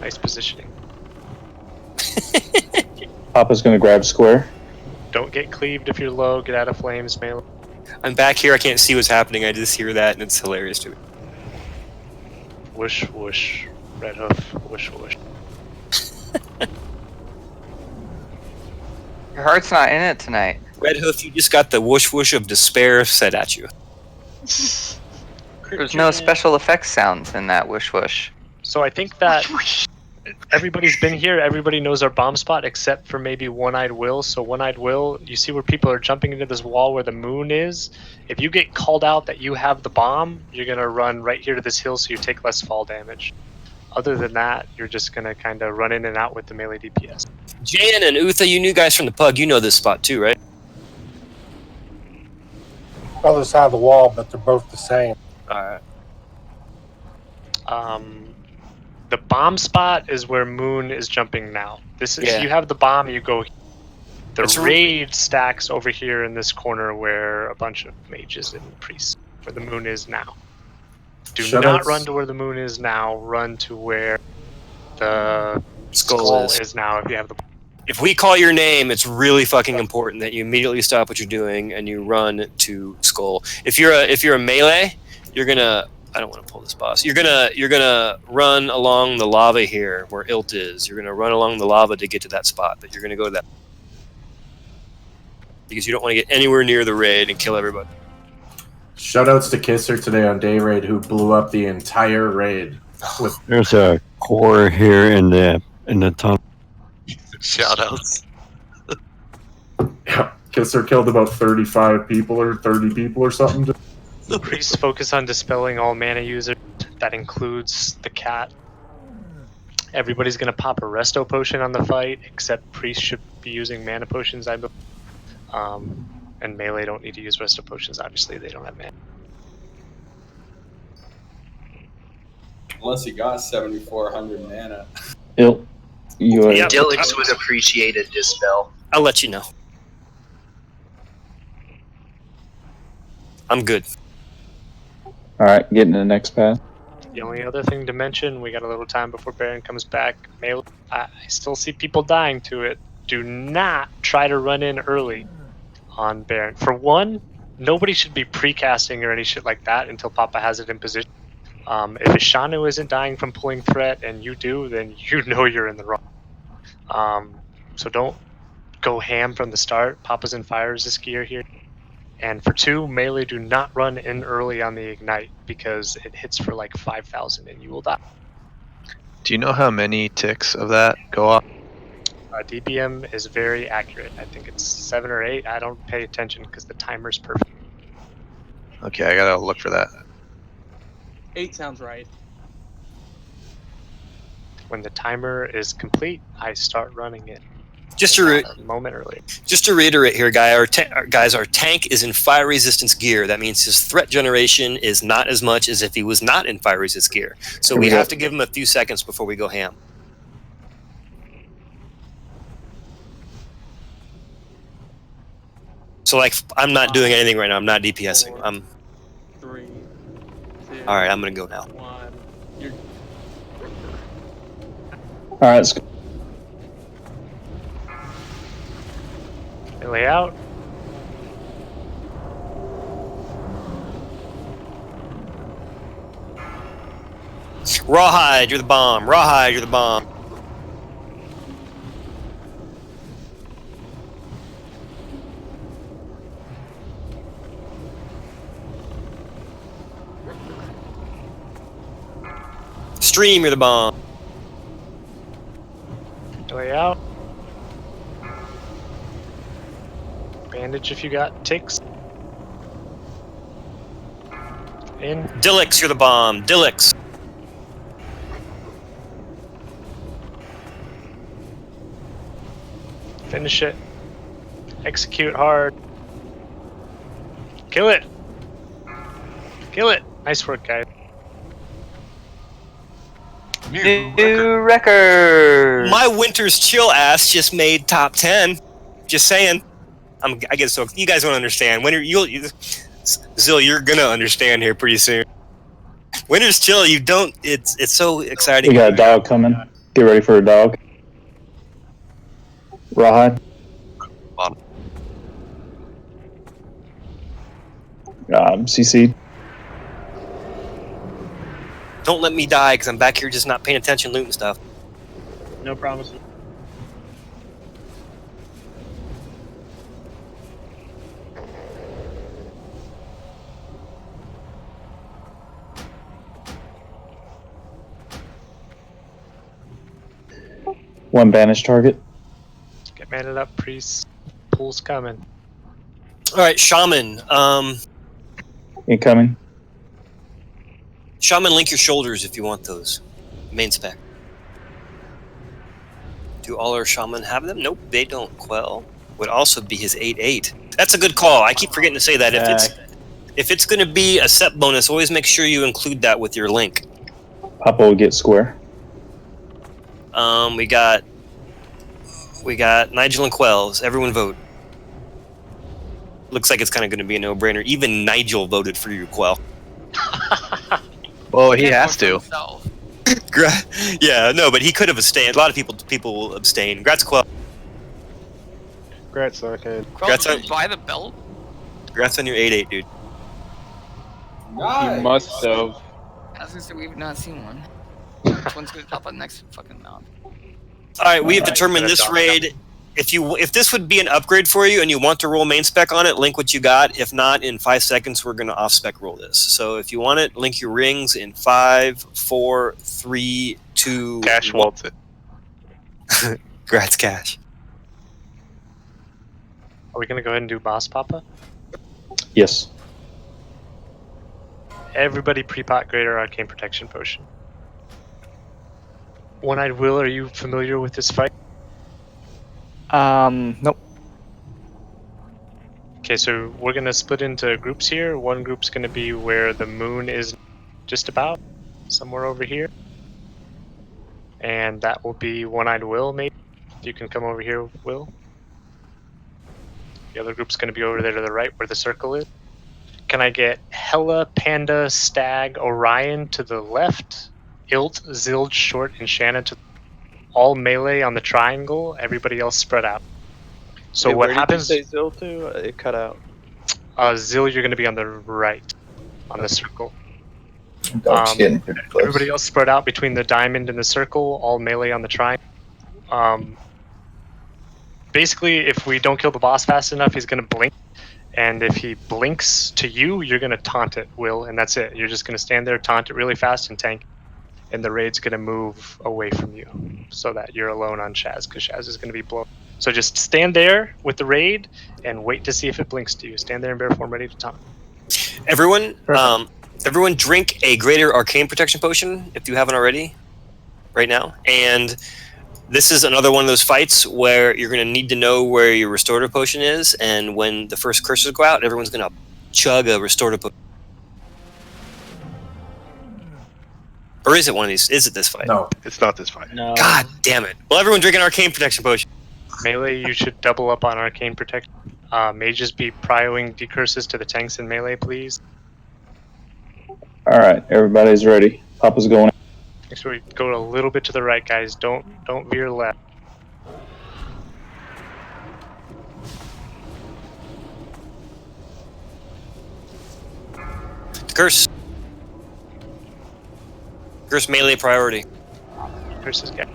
Nice positioning. Papa's gonna grab square. Don't get cleaved if you're low. Get out of flames, melee. I'm back here. I can't see what's happening. I just hear that, and it's hilarious to me. Whoosh whoosh. Red Hoof. Whoosh whoosh. Your heart's not in it tonight. Red Hoof, you just got the whoosh whoosh of despair said at you. There's no special effects sounds in that whoosh whoosh. So I think that everybody's been here. Everybody knows our bomb spot except for maybe One-Eyed Will. So One-Eyed Will, you see where people are jumping into this wall where the moon is? If you get called out that you have the bomb, you're going to run right here to this hill so you take less fall damage. Other than that, you're just going to kind of run in and out with the melee DPS. Jan and Utha, you new guys from the Pug, you know this spot too, right? Other side of the wall, but they're both the same. Alright. The bomb spot is where Moon is jumping now. This is Yeah. You have the bomb, you go. The It's raid stacks over here in this corner where a bunch of mages and priests, where the Moon is now. Do not run to where the Moon is now. Run to where the skull is now. If you have the. If we call your name, it's really fucking important that you immediately stop what you're doing and you run to skull. If you're a melee, you're gonna. I don't want to pull this boss. You're gonna run along the lava here where Ilt is. You're gonna run along the lava to get to that spot, but you're gonna go to that because you don't want to get anywhere near the raid and kill everybody. Shoutouts to Kisser today on Day Raid who blew up the entire raid. With There's a core here in the tunnel. Shoutouts. Yeah, Kisser killed about 35 people or 30 people or something. Priests focus on dispelling all mana users. That includes the cat. Everybody's gonna pop a resto potion on the fight, except priests should be using mana potions, I believe. And melee don't need to use resto potions. Obviously, they don't have mana. Unless you got 7,400 mana. Ilt Yep. Dillix would appreciate a dispel. I'll let you know. I'm good. All right, getting to the next pass. The only other thing to mention, we got a little time before Baron comes back. I still see people dying to it. Do not try to run in early on Baron. For one, nobody should be precasting or any shit like that until Papa has it in position. If Ishanu isn't dying from pulling threat and you do, then you know you're in the wrong. So don't go ham from the start. Papa's in fire resist gear here. And for two, melee, do not run in early on the ignite because it hits for like 5,000 and you will die. Do you know how many ticks of that go off? DPM is very accurate. I think it's 7 or 8. I don't pay attention because the timer's perfect. Okay, I gotta look for that. 8 sounds right. When the timer is complete, I start running it. Just a moment earlier. Just to reiterate here, guys, our tank is in fire resistance gear. That means his threat generation is not as much as if he was not in fire resist gear. So we have to give him a few seconds before we go ham. So, like, I'm not doing anything right now. I'm not DPSing. 4, 3, 2, all right, I'm going to go now. 1. All right, let's go. Lay out. Rawhide, you're the bomb. Rawhide, you're the bomb. Stream, you're the bomb. Lay out. Bandage if you got ticks. In. Dillix, you're the bomb. Dillix. Finish it. Execute hard. Kill it. Kill it. Nice work, guys. New record. My Winter's Chill ass just made top 10. Just saying. I guess so. You guys won't understand. Zill, you're gonna understand here pretty soon. Winter's Chill, you don't. It's so exciting. We got a dog coming. Get ready for a dog. Rawhide. CC. Don't let me die because I'm back here just not paying attention, looting stuff. No promises. One banish target. Get maned up, priest. Pool's coming. All right, Shaman. Incoming. Shaman, link your shoulders if you want those. Main spec. Do all our Shaman have them? Nope, they don't. Quell would also be his 8/8. That's a good call. I keep forgetting to say that. If it's going to be a set bonus, always make sure you include that with your link. Papa will get square. We got Nigel and Quells. Everyone vote. Looks like it's kind of going to be a no-brainer. Even Nigel voted for you, Quell. Well, he has to. Yeah, no, but he could have abstained. A lot of people will abstain. Congrats, Quell. Congrats, Arcane. Congrats on, buy the belt? congrats on your 8/8, dude. Nice. You must have. I was gonna say we've not seen one. Which one's gonna pop up next fucking mount? All right, we have determined this raid. If this would be an upgrade for you and you want to roll main spec on it, link what you got. If not, in 5 seconds we're going to off spec roll this. So if you want it, link your rings in 5, 4, 3, 2. Cash wants it. Congrats, Cash. Are we gonna go ahead and do boss, Papa? Yes. Everybody pre-pot greater arcane protection potion. One-Eyed Will, are you familiar with this fight? Nope. Okay, so we're gonna split into groups here. One group's gonna be where the moon is just about, somewhere over here. And that will be One-Eyed Will, maybe. You can come over here, Will. The other group's going to be over there to the right where the circle is. Can I get Hella, Panda, Stag, Orion to the left? Ilt, Zilge, Short, and Shanna to all melee on the triangle. Everybody else spread out. So Wait, what where happens? did you say Zil to? It cut out. Zil, you're going to be on the right, on the circle. Dog's getting pretty close. Everybody else spread out between the diamond and the circle, all melee on the triangle. Basically, if we don't kill the boss fast enough, he's going to blink. And if he blinks to you, you're going to taunt it, Will, and that's it. You're just going to stand there, taunt it really fast, and tank. And the raid's going to move away from you so that you're alone on Shaz, because Shaz is going to be blown. So just stand there with the raid and wait to see if it blinks to you. Stand there in bear form, ready to taunt. Everyone, everyone drink a greater arcane protection potion if you haven't already right now. And this is another one of those fights where you're going to need to know where your restorative potion is, and when the first curses go out, everyone's going to chug a restorative potion. Or is it one of these? Is it this fight? No, it's not this fight. No. God damn it. Well, everyone drink an arcane protection potion. Melee, you should double up on arcane protection. Mages be prioing decurses to the tanks in melee, please. All right, everybody's ready. Papa's going. Make sure we go a little bit to the right, guys. Don't veer left. Curse. Curse melee priority. Curses get.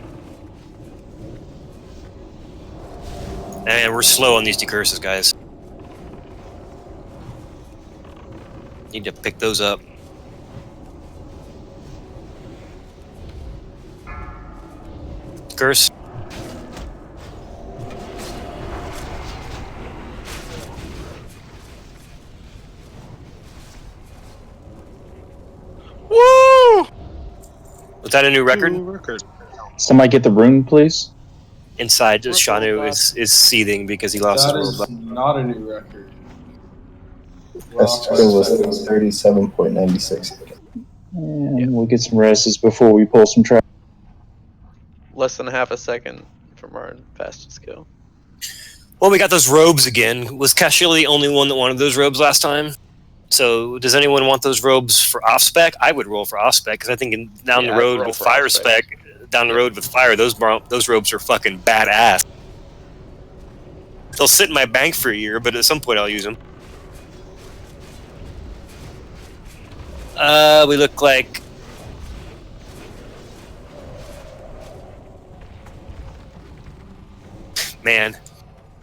And we're slow on these decurses, guys. Need to pick those up. Curse. Woo! Was that a new record? New record. Somebody get the rune, please. Inside, just Shanu is seething because he lost That his world. is not a new record. Best skill was 37.96. And we'll get some rests before we pull some track. Less than half a second from our fastest kill. Well, we got those robes again. Was Cashilla the only one that wanted those robes last time? So, does anyone want those robes for off spec? I would roll for off spec because I think down the road with fire spec, down the road with fire, those robes are fucking badass. They'll sit in my bank for a year, but at some point I'll use them. We look like. Man,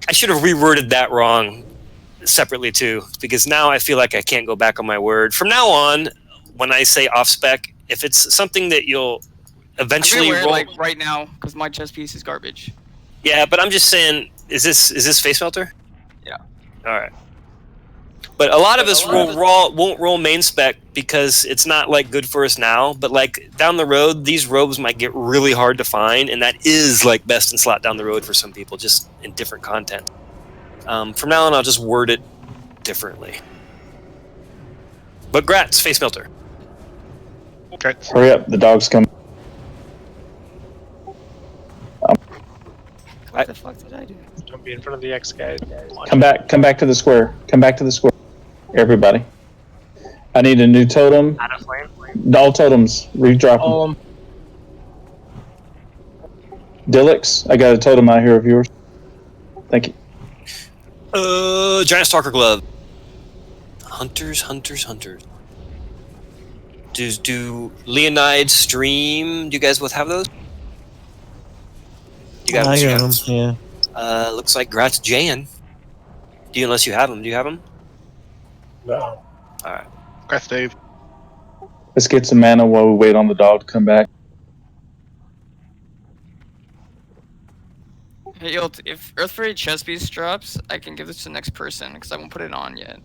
I should have reworded that wrong separately too, because now I feel like I can't go back on my word. From now on, when I say off spec, if it's something that you'll eventually I'm roll, like right now because my chess piece is garbage. yeah, but I'm just saying, is this face melter? Yeah. All right. But a lot of us won't roll main spec because it's not like good for us now. But like down the road, these robes might get really hard to find, and that is like best in slot down the road for some people, just in different content. From now on, I'll just word it differently. But Gratz, face melter. Okay. Hurry up, the dog's coming. What the fuck did I do? Don't be in front of the X guys. Come back to the square. Come back to the square. Everybody. I need a new totem. Out of flame. All totems. Redrop them. Dillix, I got a totem out here of yours. Thank you. Giant Stalker Glove. Hunters. Do Leonide stream? Do you guys both have those? You got I got them. them, yeah. Looks like Gratz Jan. Unless you have them. Do you have them? No. All right. Congrats, Dave. Let's get some mana while we wait on the dog to come back. Hey, yo, if Earth Fairy chest piece drops, I can give this to the next person because I won't put it on yet.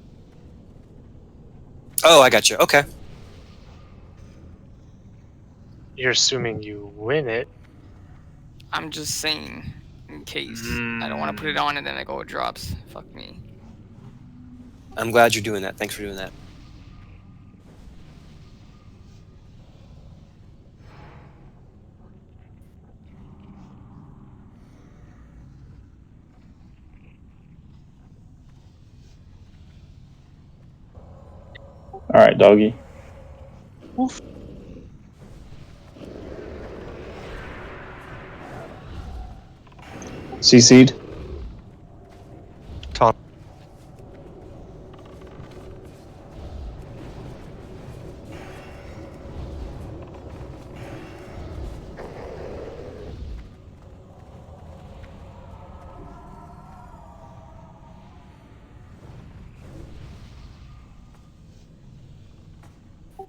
Oh, I got you. Okay. You're assuming you win it. I'm just saying, in case. I don't want to put it on and then it drops. Fuck me. I'm glad you're doing that. Thanks for doing that. All right, doggy. CC'd. Tom.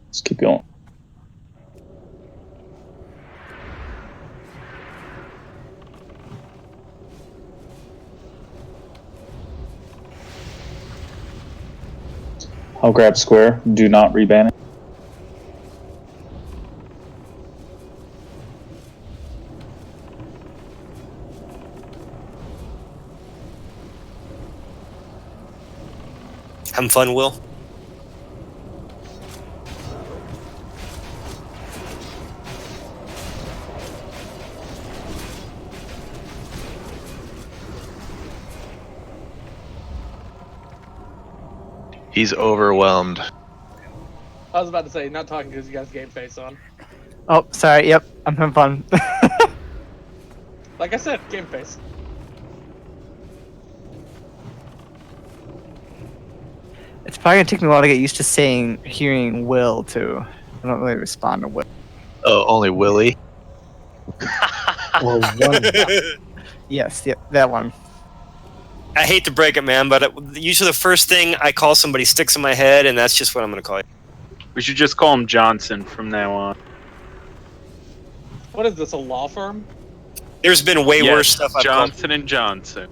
Let's keep going. I'll grab square. Do not reban it. Having fun, Will? He's overwhelmed. I was about to say, not talking because you guys game face on. Oh, sorry. Yep, I'm having fun. Like I said, game face. It's probably gonna take me a while to get used to hearing Will too. I don't really respond to Will. Oh, only Willie. Well, one. Yes, yep, that one. I hate to break it, man, but usually the first thing I call somebody sticks in my head, and that's just what I'm going to call you. We should just call him Johnson from now on. What is this, a law firm? There's been way worse stuff I've called. Johnson and Johnson.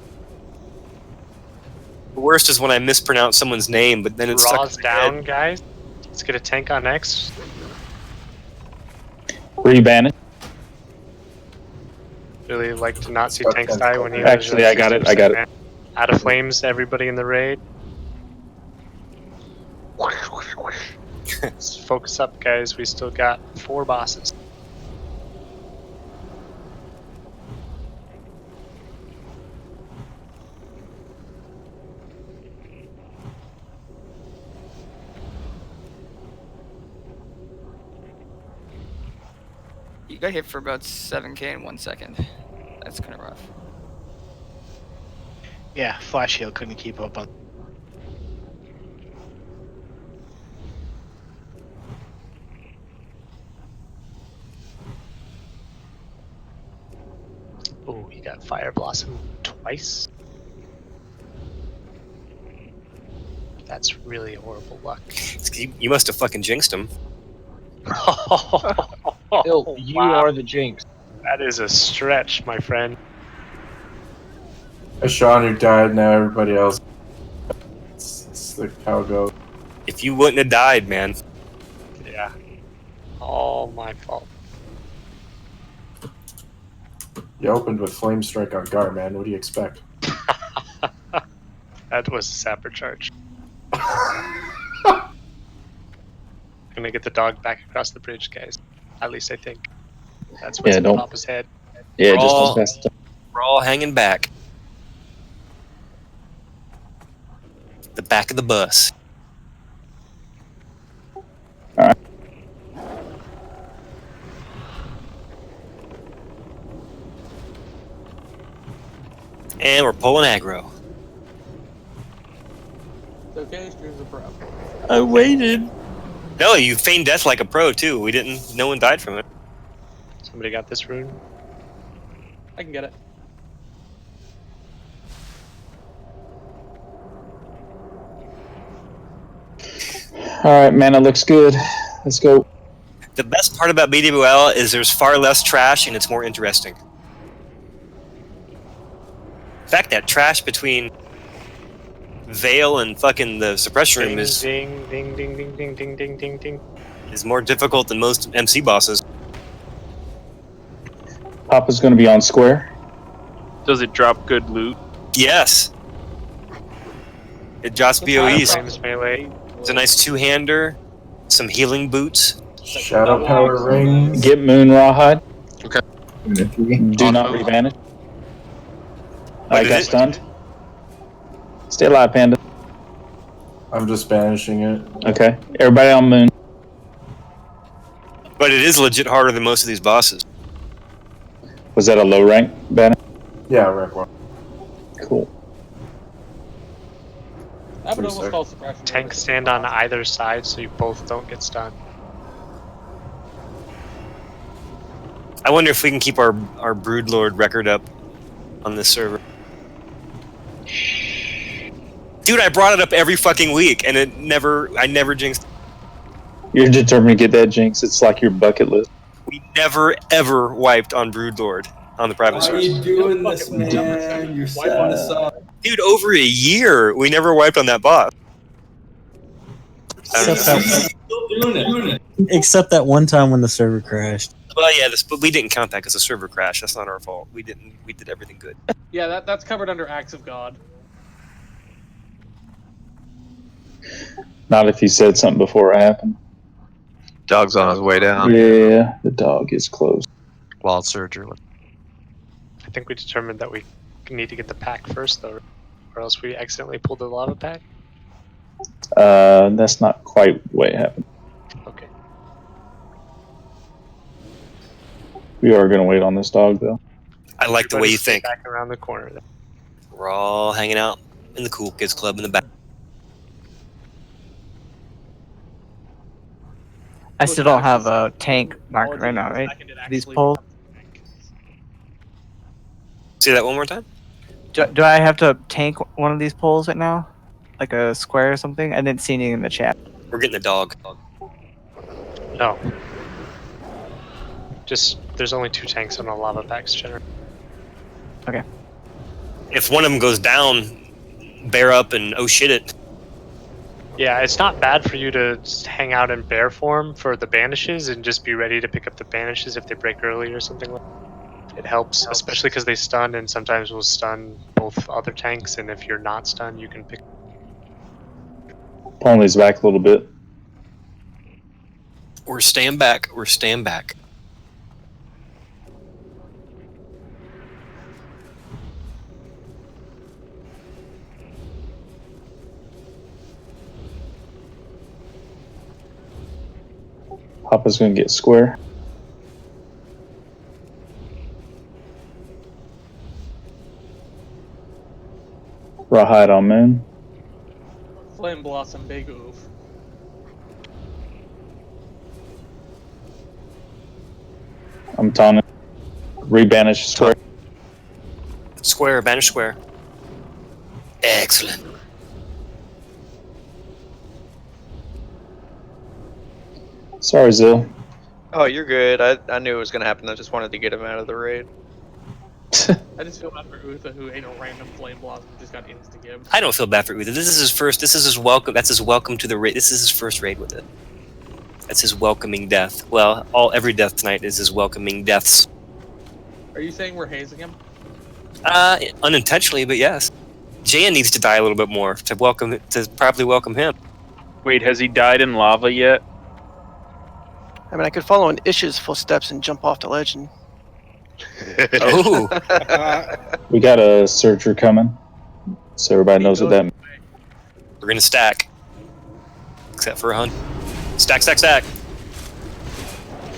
The worst is when I mispronounce someone's name, but then it's Raw's stuck in my down, head. guys. Let's get a tank on X. Reban it. Really like to not see tanks die when you Actually, I got it. I got it. Out of flames, everybody in the raid. Let's focus up, guys. We still got 4 bosses. You got hit for about 7k in 1 second. That's kind of rough. Yeah, Flash Heal couldn't keep up on. Oh, he got Fire Blossom twice. That's really horrible luck. You must have fucking jinxed him. Bill, you are the jinx. That is a stretch, my friend. Sean who died, now everybody else. It's the how it goes. If you wouldn't have died, man. Yeah. All my fault. You opened with Flame Strike on Gar, man. What do you expect? That was a sapper charge. Gonna get the dog back across the bridge, guys. At least I think. That's what's gonna pop his head. Yeah, We're just all, don't pass it. we're all hanging back. The back of the bus. Alright. And we're pulling aggro. It's okay, streams are pro. I waited. No, you feigned death like a pro too. We didn't. No one died from it. Somebody got this rune? I can get it. Alright, man, it looks good. Let's go. The best part about BWL is there's far less trash and it's more interesting. In fact, that trash between Veil and fucking the suppression room is Ding, ding, ding, ding, ding, ding, ding, ding, ding. is more difficult than most MC bosses. Papa's going to be on square. Does it drop good loot? Yes. It drops BOEs. Flames melee. It's a nice two-hander, some healing boots. Shadow Power Rings. Get Moon Rawhide. Okay. Do not reban it. I did got it? stunned. Stay alive, Panda. I'm just banishing it. Okay. Everybody on moon. But it is legit harder than most of these bosses. Was that a low rank banner? Yeah, rank 1. Cool. I would almost call suppression. Tanks stand on either side so you both don't get stunned. I wonder if we can keep our Broodlord record up on this server. Dude, I brought it up every fucking week, and I never jinxed. You're determined to get that jinx. It's like your bucket list. We never ever wiped on Broodlord on the private Why are server. you doing this, man? You're setting this up. Dude, over a year, we never wiped on that boss. I don't know. Still doing it. Except that one time when the server crashed. Well, yeah, but we didn't count that because the server crashed. That's not our fault. We did everything good. Yeah, that's covered under acts of God. Not if you said something before it happened. Dog's on his way down. Yeah, the dog is close. Wild Surger. I think we determined that we need to get the pack first, though, or else we accidentally pulled the lava pack. That's not quite the way it happened. Okay. We are going to wait on this dog, though. I like the way you Everybody's think. Back around the corner. We're all hanging out in the Cool Kids Club in the back. I still don't have a tank marked right now, right? These poles. Say that one more time. Do I have to tank one of these poles right now? Like a square or something? I didn't see anything in the chat. We're getting the dog. No. Just, there's only 2 tanks on the lava packs, generally. Okay. If one of them goes down, bear up and oh shit it. Yeah, it's not bad for you to just hang out in bear form for the banishes and just be ready to pick up the banishes if they break early or something like that. It helps, especially because they stun and sometimes will stun both other tanks, and if you're not stunned, you can pick. Pulling these back a little bit. We're staying back. We're staying back. Papa's going to get square. Rawhide on moon. Flame Blossom, big oof. I'm taunting. Rebanish square. Square, banish square. Excellent. Sorry, Zill. Oh, you're good. I knew it was gonna happen. I just wanted to get him out of the raid. I just feel bad for Uther, who ain't a random Flame Blossom, just got insta-gibbed. I don't feel bad for Uther. This is his first. This is his welcome. That's his welcome to the raid. This is his first raid with it. That's his welcoming death. Well, every death tonight is his welcoming deaths. Are you saying we're hazing him? Unintentionally, but yes. Jan needs to die a little bit more to properly welcome him. Wait, has he died in lava yet? I mean, I could follow in Ish's footsteps and jump off the ledge. And... Oh. We got a searcher coming, so everybody knows what that means. We're gonna stack, except for a hunt. Stack, stack, stack.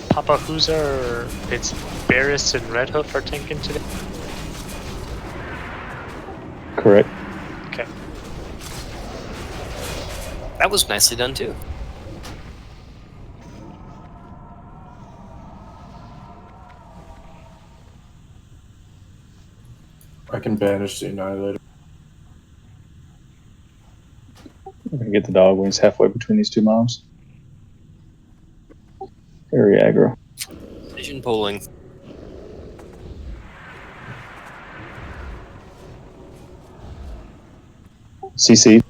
Papa, who's our... It's Barris and Red Hoof are tanking today? Correct. Okay. That was nicely done, too. I can banish the Annihilator. We're going to get the dog when he's halfway between these two mobs. Very aggro. Vision pulling. CC.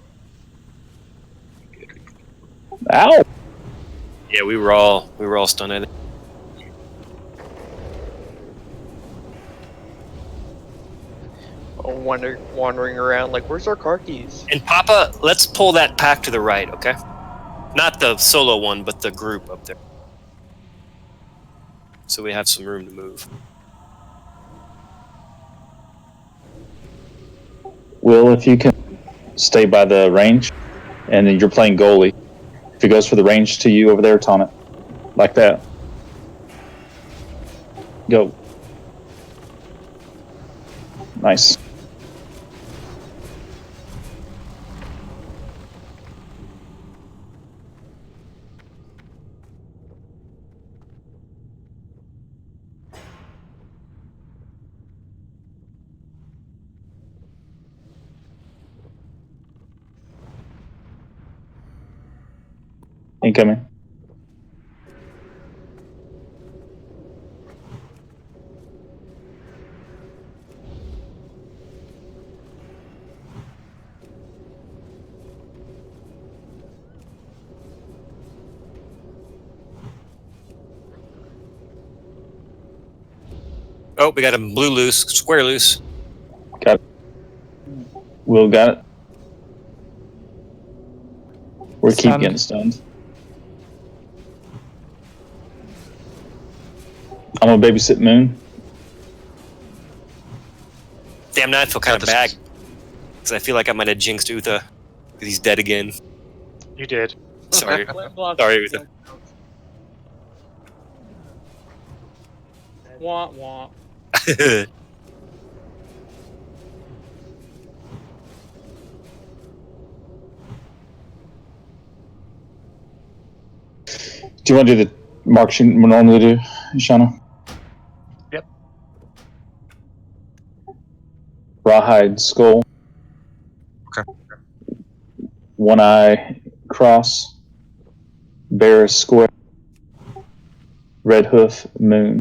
Ow! Yeah, we were all stunned. I think. Oh, wandering around like, where's our car keys? And Papa, let's pull that pack to the right, okay? Not the solo one, but the group up there. So we have some room to move. Will, if you can stay by the range and then you're playing goalie. If it goes for the range to you over there, taunt it. Like that. Go. Nice. Incoming. Oh, we got a blue loose, square loose. Got it. Will got it. We keep getting stunned. I'm gonna babysit Moon. Damn, now I feel kind of bad because I feel like I might have jinxed Uther because he's dead again. You did. Sorry, Block. sorry, Uther. Wah wah. Do you want to do the marks you normally do, Shauna? Yep. Rawhide skull. Okay. One eye cross. Bear square. Red hoof moon.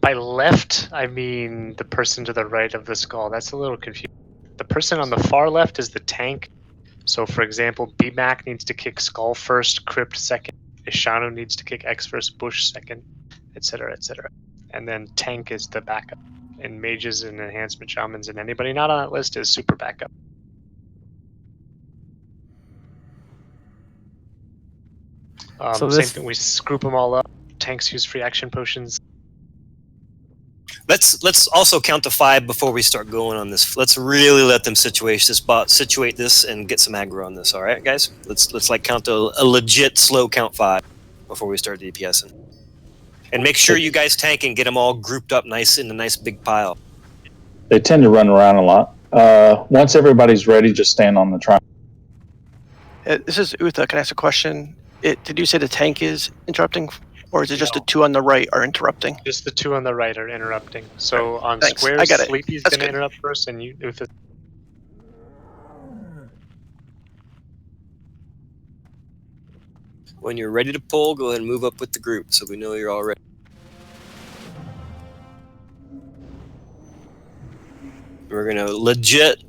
By left, I mean the person to the right of the skull. That's a little confusing. The person on the far left is the tank. So, for example, BMAC needs to kick skull first, crypt second. Ishano needs to kick X first, bush second, etc., etc. And then tank is the backup. And mages and enhancement shamans and anybody not on that list is super backup. So Same this- thing, we group them all up. Tanks use free action potions. Let's also count to 5 before we start going on this. Let's really let them situate this and get some aggro on this. All right, guys. Let's like count to a legit slow count 5 before we start DPSing. And make sure you guys tank and get them all grouped up nice in a nice big pile. They tend to run around a lot. Once everybody's ready, just stand on the triangle. This is Utha. Can I ask a question? Did you say the tank is interrupting, or is it just the two on the right are interrupting? Just the two on the right are interrupting. So on Thanks. squares, I get it. Sleepy's That's going to good. interrupt first, and you, Uther. When you're ready to pull, go ahead and move up with the group so we know you're all ready. We're going to legit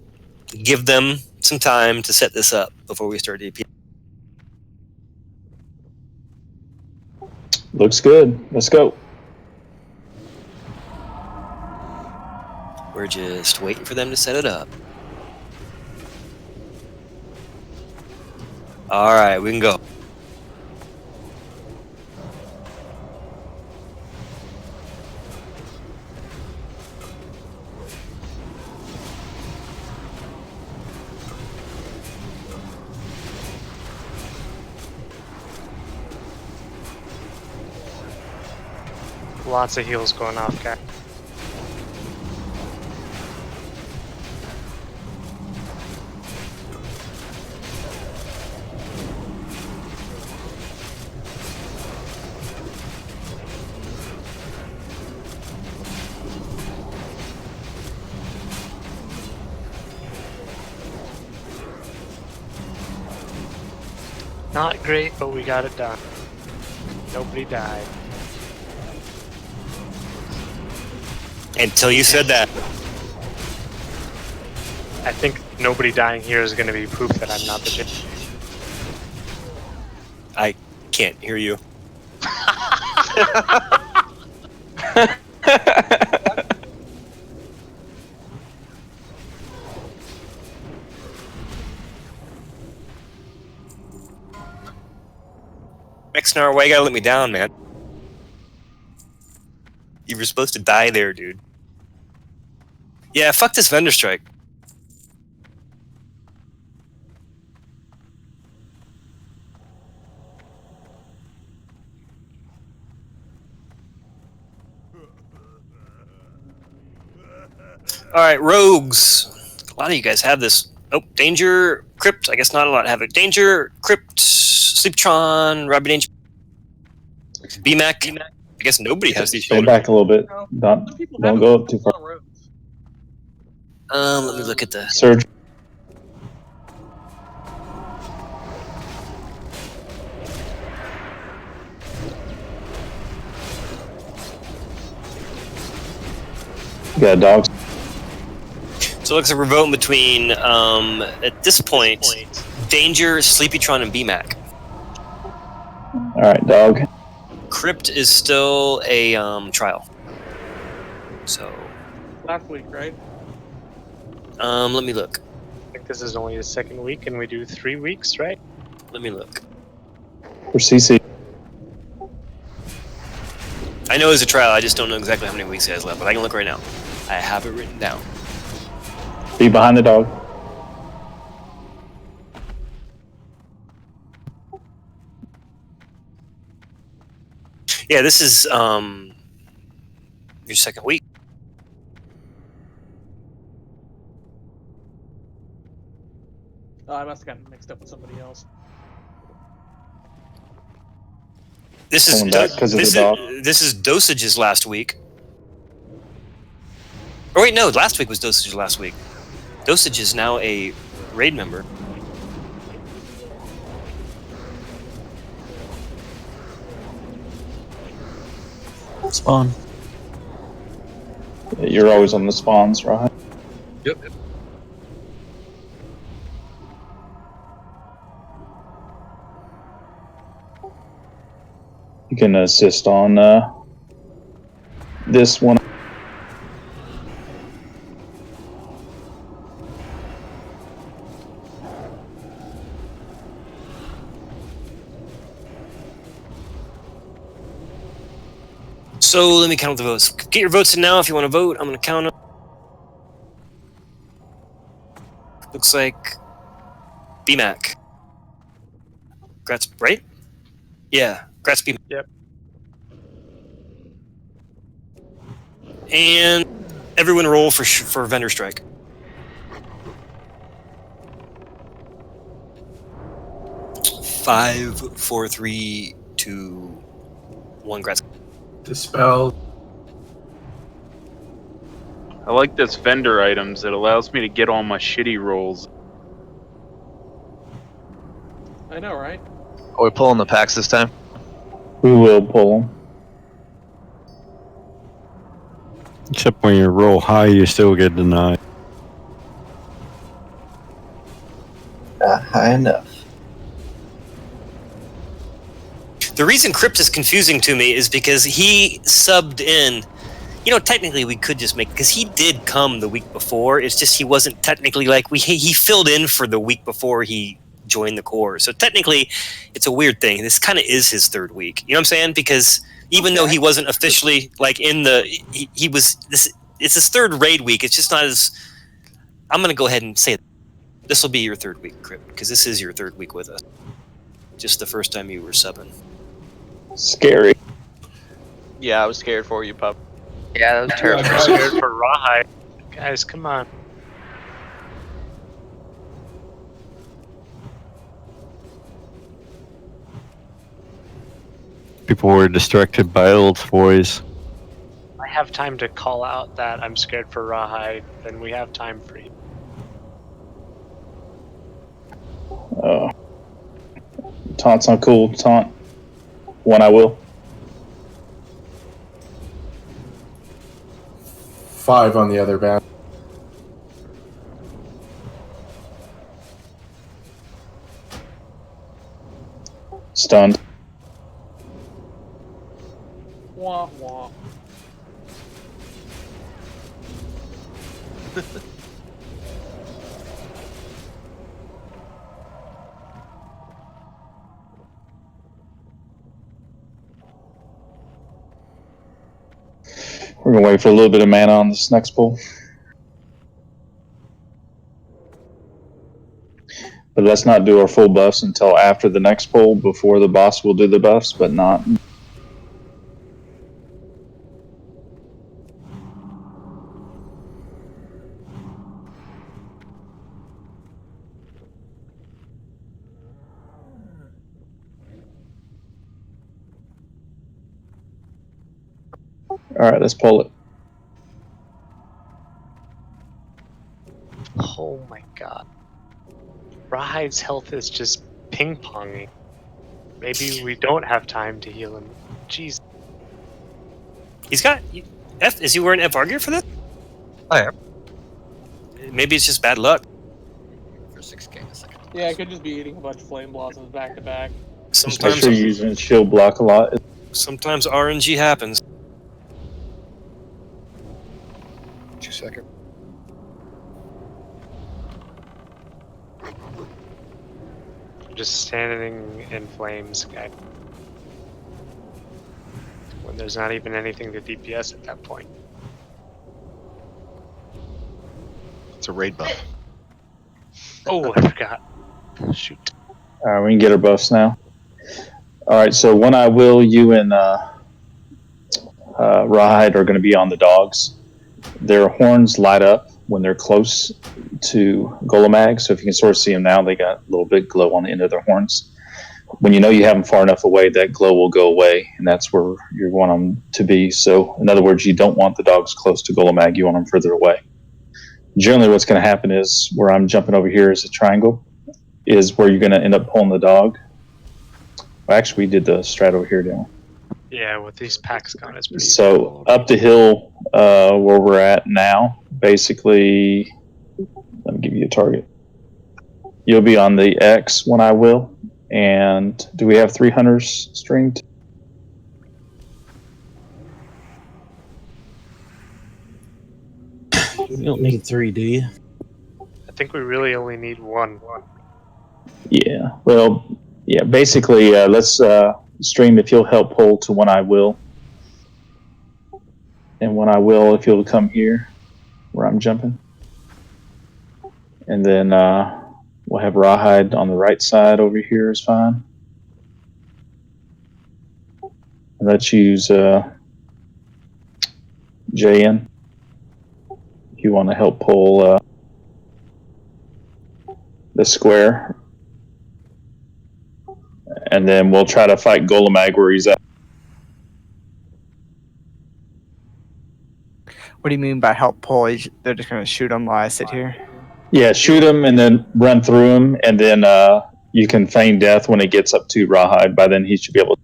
give them some time to set this up before we start DP. Looks good. Let's go. We're just waiting for them to set it up. All right, we can go. Lots of heals going off, guys. Not great, but we got it done. Nobody died. Until you said that. I think nobody dying here is going to be proof that I'm not the bitch. I can't hear you. Mexnar, why you gotta let me down, man? You were supposed to die there, dude. Yeah, fuck this vendor strike. All right, rogues. A lot of you guys have this. Oh, danger, crypt. I guess not a lot have it. Danger, crypt, sleeptron, Robbie Danger, BMAC. I guess nobody has these Stay shoulders. back a little bit. Don't go up too far. Let me look at the Surge. Yeah, dogs. So it looks like we're voting between, at this point, Danger, Sleepytron, and BMAC. All right, dog. Crypt is still a trial. So, Last week, right? let me look. I think this is only the second week, and we do 3 weeks, right? Let me look. For CC. I know it's a trial. I just don't know exactly how many weeks he has left, but I can look right now. I have it written down. Be behind the dog. Yeah, this is your second week. Oh, I must have gotten mixed up with somebody else. This is Pulling back 'cause of the dog. this is Dosage's last week. Oh wait, no, last week was Dosage's last week. Dosage is now a raid member. Spawn. You're always on the spawns, right? Yep. You can assist on this one. So let me count the votes. Get your votes in now if you want to vote. I'm going to count them. Looks like BMAC. Gratz, right? Yeah, Gratz BMAC. Yep. And everyone roll for vendor strike. Five, four, three, two, one. Gratz. Dispel. I like this vendor items. It allows me to get all my shitty rolls. I know, right? Are we pulling the packs this time? We will pull them. Except when you roll high, you still get denied. Not high enough. The reason Crypt is confusing to me is because he subbed in. You know, technically we could just make, because he did come the week before. It's just he wasn't technically like he filled in for the week before he joined the Corps. So technically, it's a weird thing. This kind of is his third week. You know what I'm saying? Because even though he wasn't officially like in the, he was this. It's his third raid week. It's just not as. I'm gonna go ahead and say this will be your third week, Crypt, because this is your third week with us. Just the first time you were subbing. Scary. Yeah, I was scared for you, pup. Yeah, that was terrible. I'm scared for Rawhide. Guys, come on. People were distracted by old boys. I have time to call out that I'm scared for Rawhide, then we have time for you. Taunt's not cool. Taunt. One I will. 5 on the other band. Stunned. Wah wah. We're gonna wait for a little bit of mana on this next pull. But let's not do our full buffs until after the next pull. Before the boss will do the buffs, but not. All right, let's pull it. Oh my god. Rahide's health is just ping-ponging. Maybe we don't have time to heal him. Jeez. He's got F. Is he wearing FR gear for this? I am. Maybe it's just bad luck. For 6k a second. Yeah, I could just be eating a bunch of flame blossoms back to back. Just make Sometimes, sure you're using shield block a lot. sometimes RNG happens. 2 seconds. I'm just standing in flames, guy. When there's not even anything to DPS at that point. It's a raid buff. Oh, I forgot. Shoot. All right, we can get our buffs now. All right, so when I will, you and Rawhide are going to be on the dogs. Their horns light up when they're close to Golemag, so if you can sort of see them now, they got a little bit glow on the end of their horns. When you know you have them far enough away, that glow will go away, and that's where you want them to be. So, in other words, you don't want the dogs close to Golemag, you want them further away. Generally, what's going to happen is where I'm jumping over here is a triangle, is where you're going to end up pulling the dog. Well, actually, we did the strat over here, didn't we? Yeah, with these packs gone, it's pretty So up the hill where we're at now, basically, let me give you a target. You'll be on the X when I will. And do we have 3 hunters streamed? You don't need 3, do you? I think we really only need 1. Yeah. Well, yeah. Basically, let's stream if you'll help pull to when I will. And when I will, if you'll come here where I'm jumping. And then we'll have Rawhide on the right side over here is fine. And let's use JN if you want to help pull the square. And then we'll try to fight Golemag where he's at. What do you mean by help pull? They're just going to shoot them while I sit here? Yeah, shoot him and then run through him, and then you can feign death when it gets up to Rawhide. By then he should be able to.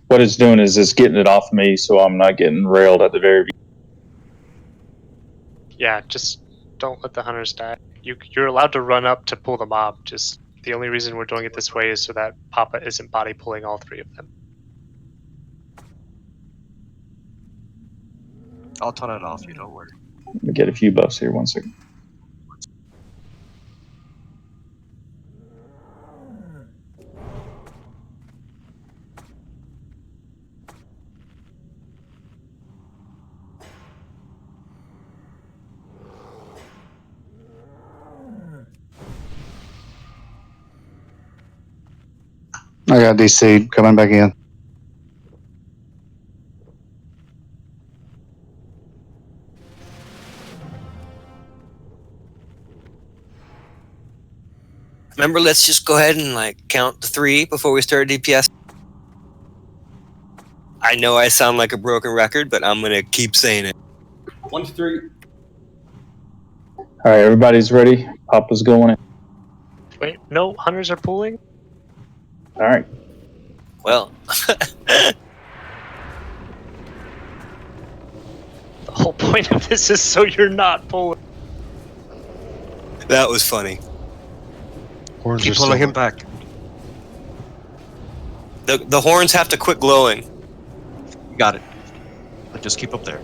What it's doing is it's getting it off me so I'm not getting railed at the very beginning. Yeah, just don't let the hunters die. You're allowed to run up to pull the mob. Just the only reason we're doing it this way is so that Papa isn't body pulling all 3 of them. I'll turn it off, you don't worry. Let me get a few buffs here, 1 second. I got DC coming back in. Remember, let's just go ahead and count to 3 before we start DPS. I know I sound like a broken record, but I'm gonna keep saying it. 1, 2, 3. All right, everybody's ready. Papa's going in. Wait, no, hunters are pulling? All right. Well, the whole point of this is so you're not pulling. that was funny. Horns Keep pulling him back. The horns have to quit glowing. You got it. But just keep up there.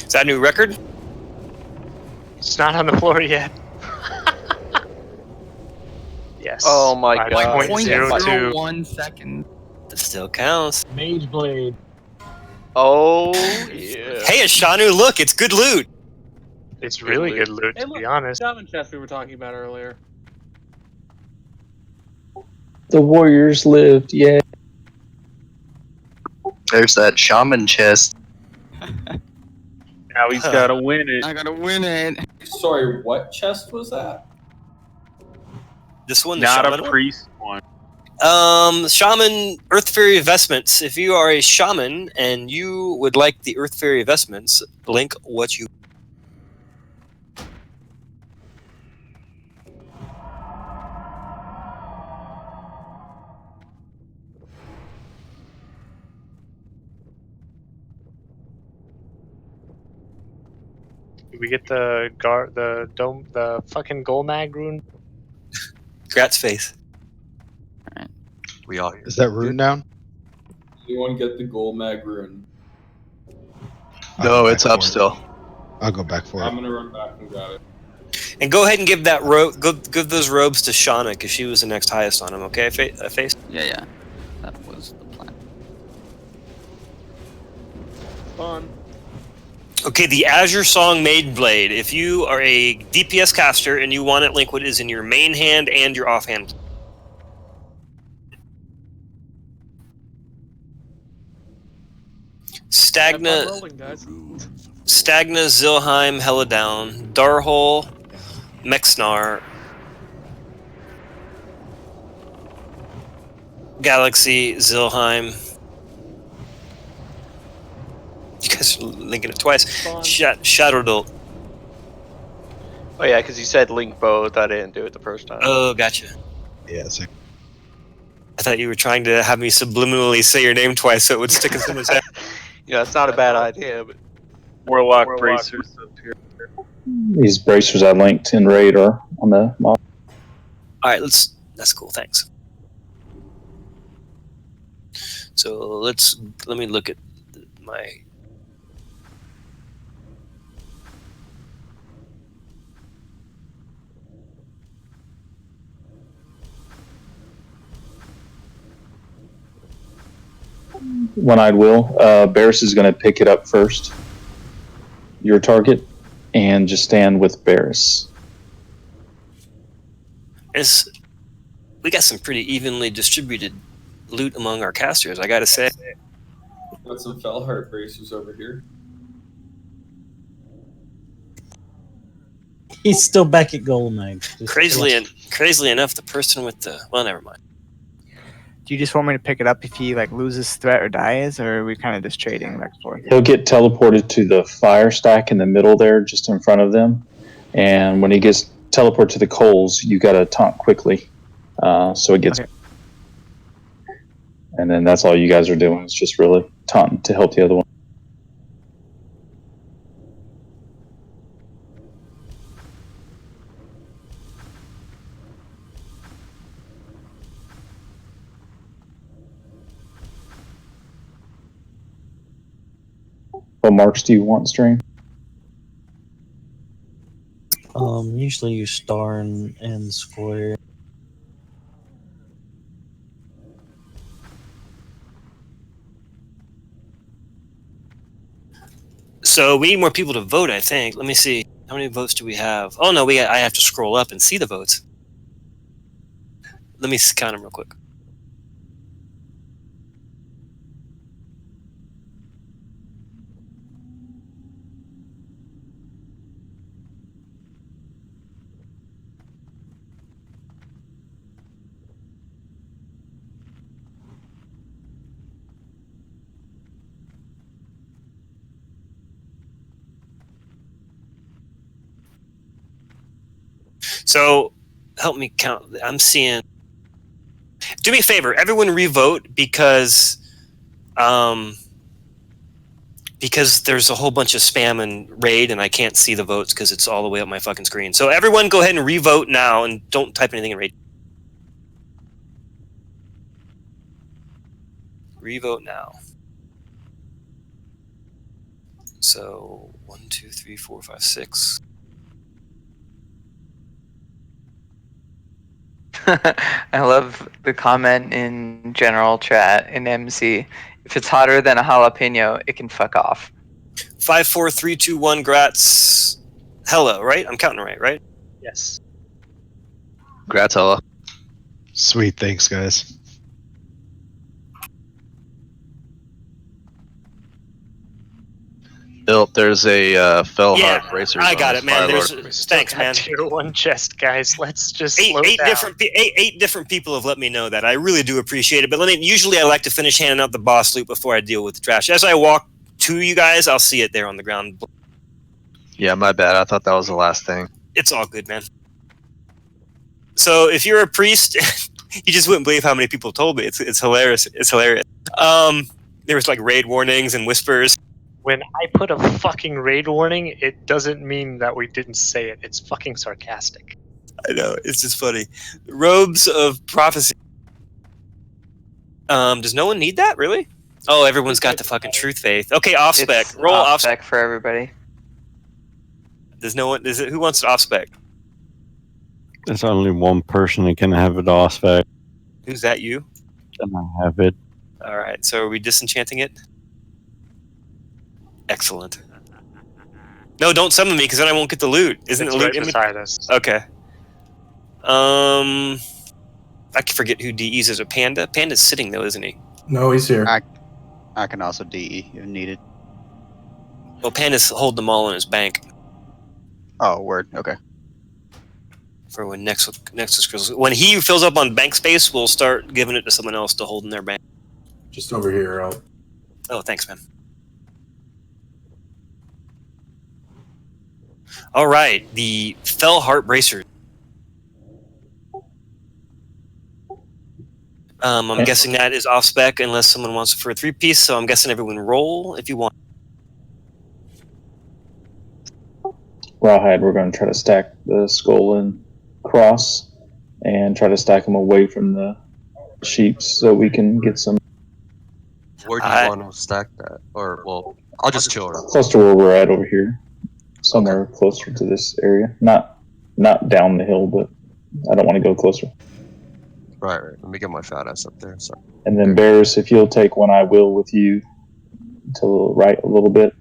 Is that a new record? It's not on the floor yet. Yes. Oh my Like god. 0.02. 0.01 seconds. That still counts. Mage Blade. Oh yeah. Hey, Ashanu, look, it's good loot. It's really good loot, Hey, to look, be honest. shaman chest we were talking about earlier. The warriors lived, yeah. There's that shaman chest. Now he's got to win it. I gotta win it. Sorry, what chest was that? This one, the Not shaman a one? priest one. Shaman Earth Fairy Vestments. If you are a shaman and you would like the Earth Fairy Vestments, link what you. Did we get the dome, the fucking Golmag rune? Grat's face. We all Is that rune down? Anyone get the gold mag rune? No, it's up still. I'll go back for I'm it. gonna run back and grab it. And go ahead and give that give those robes to Shauna because she was the next highest on him. Okay, face. Yeah. That was the plan. Fun. Okay, the Azure Song Maid Blade. If you are a DPS caster and you want it, link what is in your main hand and your offhand. Stagna, Rolling, guys. Stagna, Zilheim, Heladown, Darhole, Mexnar, Galaxy, Zilheim. You guys are linking it twice. Shadow Dolt. Oh yeah, because you said link both. I didn't do it the first time. Oh, gotcha. Yeah, it's like, I thought you were trying to have me subliminally say your name twice so it would stick in someone's head. Yeah, it's not a bad idea, but Warlock bracers up here. These bracers I linked in raid are on the mob. All right, that's cool. Thanks. So let me look at my. One-eyed Will. Barris is going to pick it up first. Your target, and just stand with Barris. We got some pretty evenly distributed loot among our casters, I gotta say. Got some Fellheart bracers over here. He's still back at Golden. Crazily enough, the person with the never mind. Do you just want me to pick it up if he like loses threat or dies, or are we kind of just trading back and forth? He'll get teleported to the fire stack in the middle there, just in front of them. And when he gets teleported to the coals, you got to taunt quickly. So it gets... Okay. And then that's all you guys are doing. It's just really taunting to help the other one. What marks do you want, Stream? Usually use star and square. So we need more people to vote, I think. Let me see. How many votes do we have? Oh, no, I have to scroll up and see the votes. Let me count them real quick. So, help me count. I'm seeing... Do me a favor. Everyone re-vote because there's a whole bunch of spam and raid, and I can't see the votes because it's all the way up my fucking screen. So everyone go ahead and re-vote now, and don't type anything in raid. Re-vote now. So 1, 2, 3, 4, 5, 6. I love the comment in general chat in MC. If it's hotter than a jalapeno, it can fuck off. 5, 4, 3, 2, 1. Grats. Hello, right? I'm counting right? Yes. Gratella. Sweet, thanks, guys. Ilp, there's a fell Yeah, heart bracers. I on got this it, man. Fire There's Lord. thanks, man. Tier 1 chest, guys. Let's just Eight slow down. different people have let me know that. I really do appreciate it. But usually I like to finish handing out the boss loot before I deal with the trash. As I walk to you guys, I'll see it there on the ground. Yeah, my bad. I thought that was the last thing. It's all good, man. So if you're a priest, you just wouldn't believe how many people told me. It's hilarious. It's hilarious. There was like raid warnings and whispers. When I put a fucking raid warning, it doesn't mean that we didn't say it. It's fucking sarcastic. I know, it's just funny. Robes of prophecy. Does no one need that, really? Oh, everyone's got the fucking truth faith. Okay, off spec. It's Roll off spec for everybody. Does no one? Is it? Who wants it off spec? There's only one person that can have it off spec. Who's that? You? And I have it. All right. So are we disenchanting it? Excellent. No, don't summon me because then I won't get the loot. Isn't It's the loot right beside us? Okay. I can forget who DEs is. A Panda. Panda's sitting though, isn't he? No, he's here. I can also DE if needed. Well, Panda's holding them all in his bank Oh, word. Okay. for when Nexus when he fills up on bank space, we'll start giving it to someone else to hold in their bank. Just over here, Al. Oh, thanks, man. All right, the Fell Heart Bracers. I'm guessing that is off spec unless someone wants it for a 3-piece. So I'm guessing everyone roll if you want. Rawhide, we're going to try to stack the skull and cross and try to stack them away from the sheep so we can get some Where do you want to stack that? Or, well, I'll just chill around. close to where we're at over here. Somewhere closer to this area. Not down the hill, but I don't want to go closer. Right. Let me get my fat ass up there. Sorry. And then Barris, if you'll take one, I will with you to the right a little bit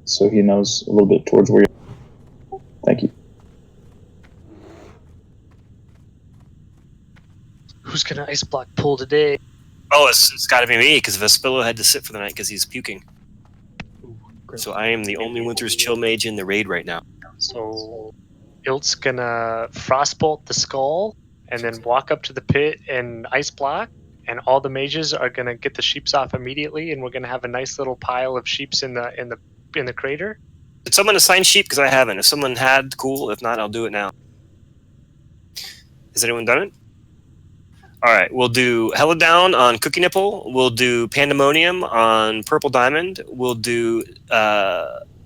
so he knows a little bit towards where you're. Thank you. Who's gonna ice block pull today? Oh, it's got to be me because Vespillo had to sit for the night because he's puking. So I am the only Winter's Chill Mage in the raid right now. So Ilt's gonna frostbolt the skull and then walk up to the pit and ice block, and all the mages are gonna get the sheeps off immediately, and we're gonna have a nice little pile of sheeps in the crater. Did someone assign sheep? Because I haven't. If someone had, cool. If not, I'll do it now. Has anyone done it? All right, we'll do Hella Down on Cookie Nipple. We'll do Pandemonium on Purple Diamond. We'll do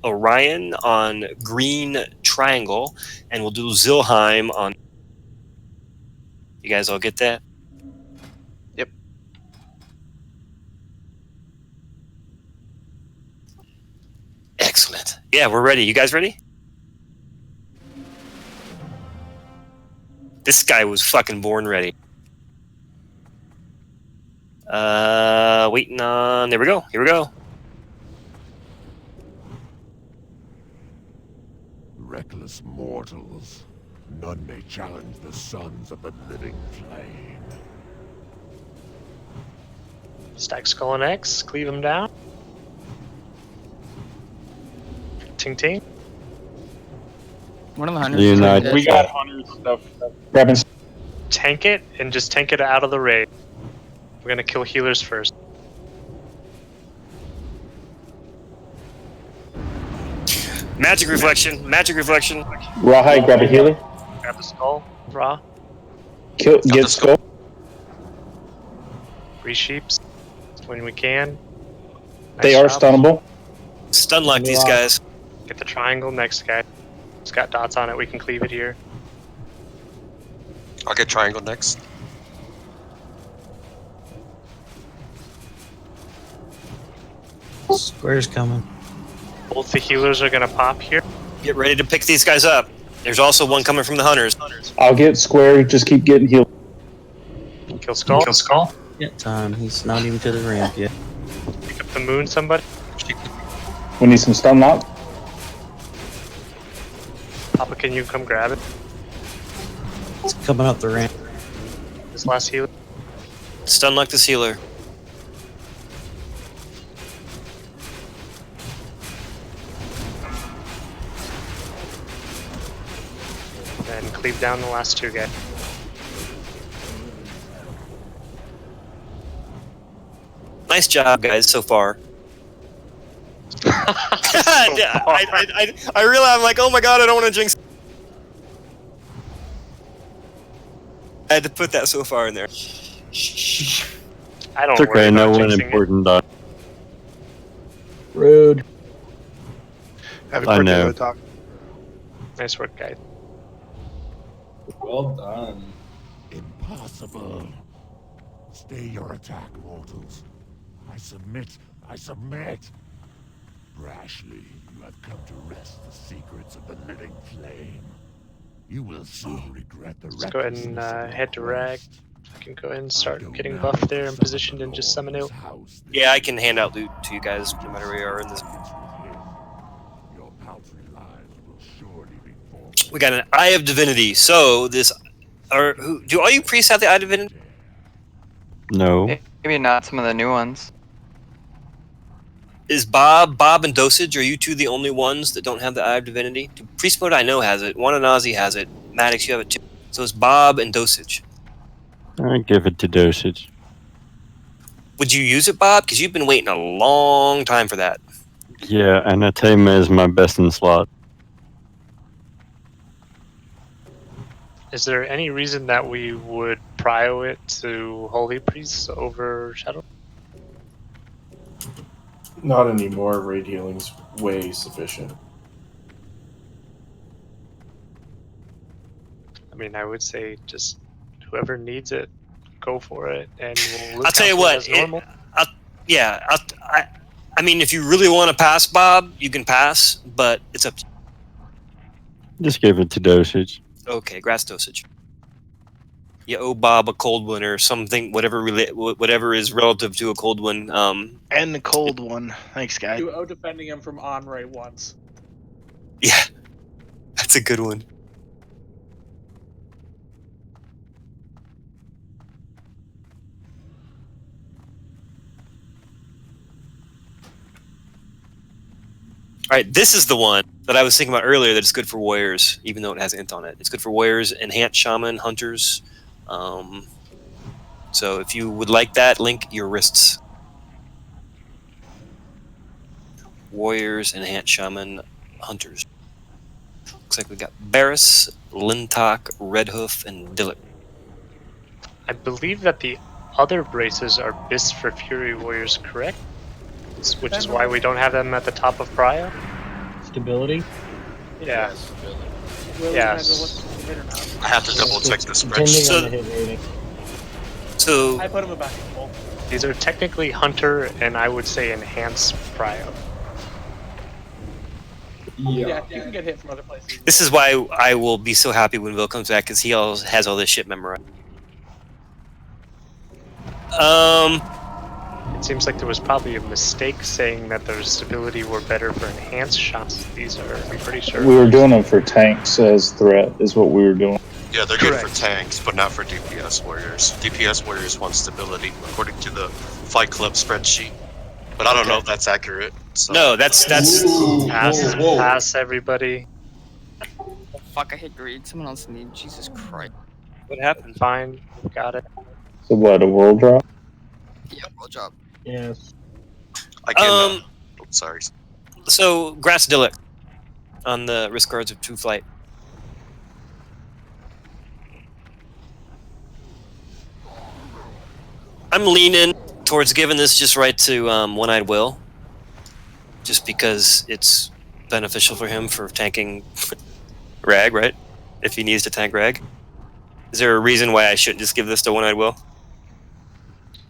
Orion on Green Triangle. And we'll do Zilheim on... You guys all get that? Yep. Excellent. Yeah, we're ready. You guys ready? This guy was fucking born ready. Waiting on... There we go. Here we go. Reckless mortals. None may challenge the sons of the living flame. Stack skull and X, cleave them down. Ting ting. One of the hunters. United. We got hunter stuff. Grabbing. Tank it and just tank it out of the raid. We're gonna kill healers first. Magic Reflection. Magic Reflection. Rawhide, grab a healer. Grab the skull, raw. Get skull. Free sheeps when we can. They Nice are job. stunnable. Stun lock these guys. Get the triangle next guy. It's got dots on it. We can cleave it here. I'll get triangle next. Square's coming. Both the healers are gonna pop here. Get ready to pick these guys up. There's also one coming from the hunters. I'll get square. Just keep getting healed. Kill Skull. Kill Skull. Yeah, time. He's not even to the ramp yet. Pick up the moon, somebody. We need some stun lock. Papa, can you come grab it? It's coming up the ramp. This last healer. Stun like this healer. And cleave down the last two guys. Nice job, guys, so far. I realize I'm like, oh my god, I don't want to jinx. I had to put that so far in there. I don't It's worry okay, no about one jinxing important died. Rude. Have I know. talk. Nice work, guys. Well done. Impossible. Stay your attack, mortals. I submit. I submit. Brashly, you have come to wrest the secrets of the living flame. You will soon regret the Let's go ahead and head to Rag. quest. I can go ahead and start getting buffed there and positioned and just summon out. Yeah, I can hand out loot to you guys no matter where you are in this. Your paltry lives will surely be forfeit. We got an Eye of Divinity. So this, or who? Do all you priests have the Eye of Divinity? No. Maybe not some of the new ones. Is Bob and Dosage? Are you two the only ones that don't have the Eye of Divinity? Priest Mode I know has it. One and Ozzy has it. Maddox, you have it too. So it's Bob and Dosage. I give it to Dosage. Would you use it, Bob? Because you've been waiting a long time for that. Yeah, Anatema is my best in slot. Is there any reason that we would prio it to Holy Priests over Shadow? Not anymore. Raid healing's way sufficient. I mean, I would say just whoever needs it, go for it, and we'll I'll tell you what. as normal. I mean, if you really want to pass, Bob, you can pass, but it's up to you. Just give it to Dosage. Okay, grass Dosage. You owe Bob a cold one or something, whatever is relative to a cold one. And the cold one. Thanks, guys. You owe defending him from Onray once. Yeah, that's a good one. All right, this is the one that I was thinking about earlier that is good for warriors, even though it has int on it. It's good for warriors, enhanced shaman, hunters. So if you would like that, link your wrists. Warriors, enhanced shaman, hunters. Looks like we got Barris, Lintok, Redhoof, and Dillick. I believe that the other braces are Bis for Fury Warriors, correct? Which is why we don't have them at the top of Prio? Stability? Yeah. Will Yes. I have to double check the Depending spreadsheet. on the hit rating. So I put him back in full. These are technically Hunter and I would say Enhanced Prio. Yeah, you can get hit from other places. this is why I will be so happy when Will comes back, because he has all this shit memorized. It seems like there was probably a mistake saying that their stability were better for enhanced shots. These are, I'm pretty sure. We were doing them for tanks as threat, is what we were doing. Yeah, they're good for tanks, but not for DPS warriors. DPS warriors want stability, according to the Fight Club spreadsheet. But I don't know if that's accurate. So. No, that's Pass everybody. Oh, fuck, I hit greed. Someone else need. Jesus Christ. What happened? Fine, got it. So what, a world drop? Yeah, well job. Yes. I can. Sorry. So grass Dillick on the risk guards of 2 flight. I'm leaning towards giving this just right to One-Eyed Will, just because it's beneficial for him for tanking Rag, right? If he needs to tank Rag. Is there a reason why I shouldn't just give this to One-Eyed Will?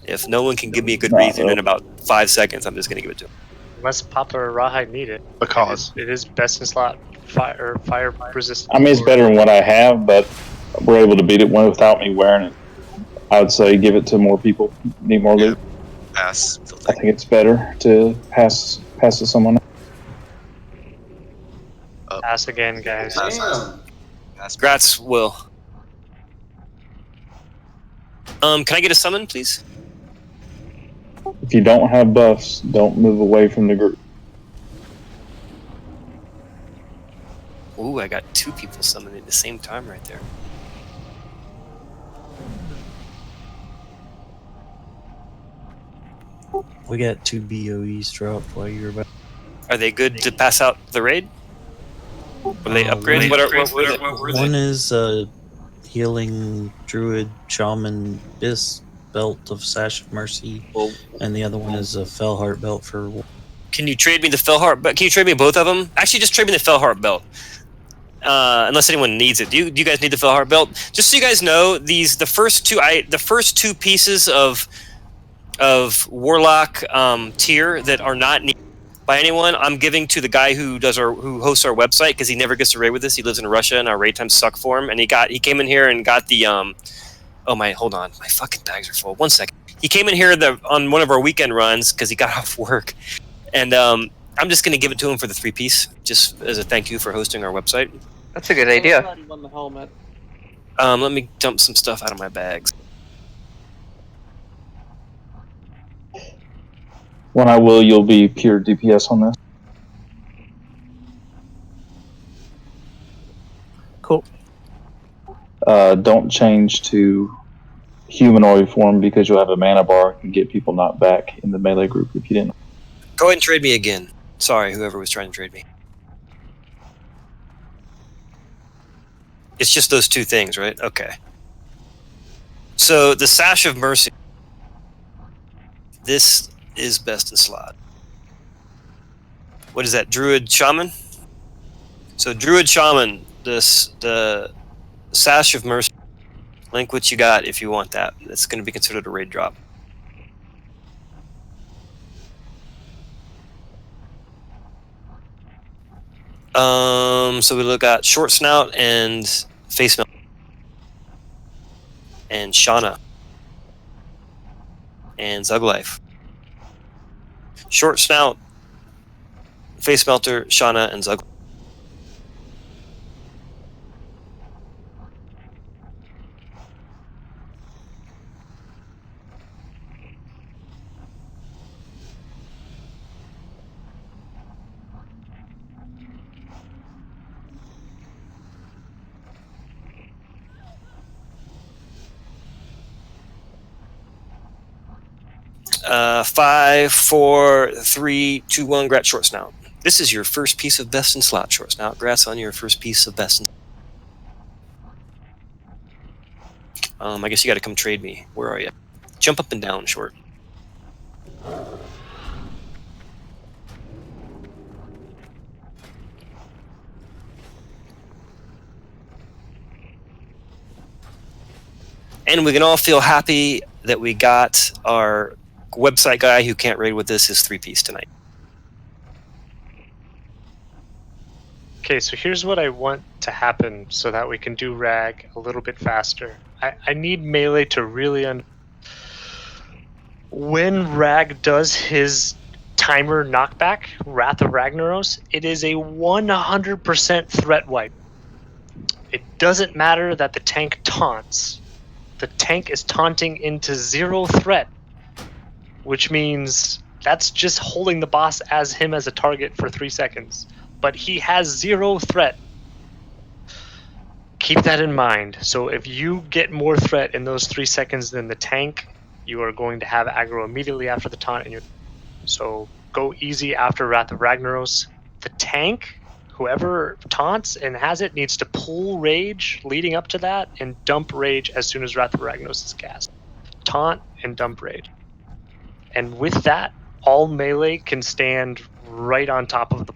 If no one can give me a good reason in about 5 seconds, I'm just going to give it to him. Unless Papa or Rawhide need it. Because it is best in slot fire resistant. I mean, it's better than what I have, but we're able to beat it without me wearing it. I would say give it to more people. Need more loot. Pass. I think it's better to pass to someone else. Pass again, guys. Damn. Congrats, Will. Can I get a summon, please? If you don't have buffs, don't move away from the group. Ooh, I got 2 people summoning at the same time right there. We got 2 BOEs dropped while you were back. Are they good to pass out the raid? Were they upgrades? What were they? One is healing druid shaman bis belt of Sash of Mercy, and the other one is a Fellheart belt for. Can you trade me the Fellheart? But can you trade me both of them? Actually, just trade me the Fellheart belt. Unless anyone needs it. Do you guys need the Fellheart belt? Just so you guys know, the first two pieces of Warlock tier that are not needed by anyone, I'm giving to the guy who hosts our website, because he never gets to raid with us. He lives in Russia, and our raid times suck for him. And he came in here and got the hold on, my fucking bags are full. 1 second. He came in here on one of our weekend runs because he got off work, and I'm just gonna give it to him for the 3-piece, just as a thank you for hosting our website. That's a good idea. On the helmet. Let me dump some stuff out of my bags. When I will, you'll be pure DPS on this. Cool. Don't change to humanoid form because you'll have a mana bar and get people knocked back in the melee group if you didn't. Go ahead and trade me again. Sorry, whoever was trying to trade me. It's just those 2 things, right? Okay. So the Sash of Mercy. This is best in slot. What is that? Druid Shaman? So Druid Shaman, the Sash of Mercy. Link what you got if you want that. It's going to be considered a raid drop. So we look at Short Snout and Face Melt. And Shauna. And Zuglife. Short Snout, Face Melter, Shauna, and Zug. Five, 4, 3, 2, 1. Grat Short Snout. This is your first piece of best in slot, Short Snout. Grats on your first piece of best in. I guess you got to come trade me. Where are you? Jump up and down, Short. And we can all feel happy that we got our website guy who can't raid with us his 3-piece tonight. Okay, so here's what I want to happen so that we can do Rag a little bit faster. I need Melee to really when Rag does his timer knockback, Wrath of Ragnaros, it is a 100% threat wipe. It doesn't matter that the tank taunts. The tank is taunting into 0 threat, which means that's just holding the boss as him as a target for 3 seconds. But he has 0 threat. Keep that in mind. So if you get more threat in those 3 seconds than the tank, you are going to have aggro immediately after the taunt. So go easy after Wrath of Ragnaros. The tank, whoever taunts and has it, needs to pull Rage leading up to that and dump Rage as soon as Wrath of Ragnaros is cast. Taunt and dump Rage. And with that, all melee can stand right on top of the...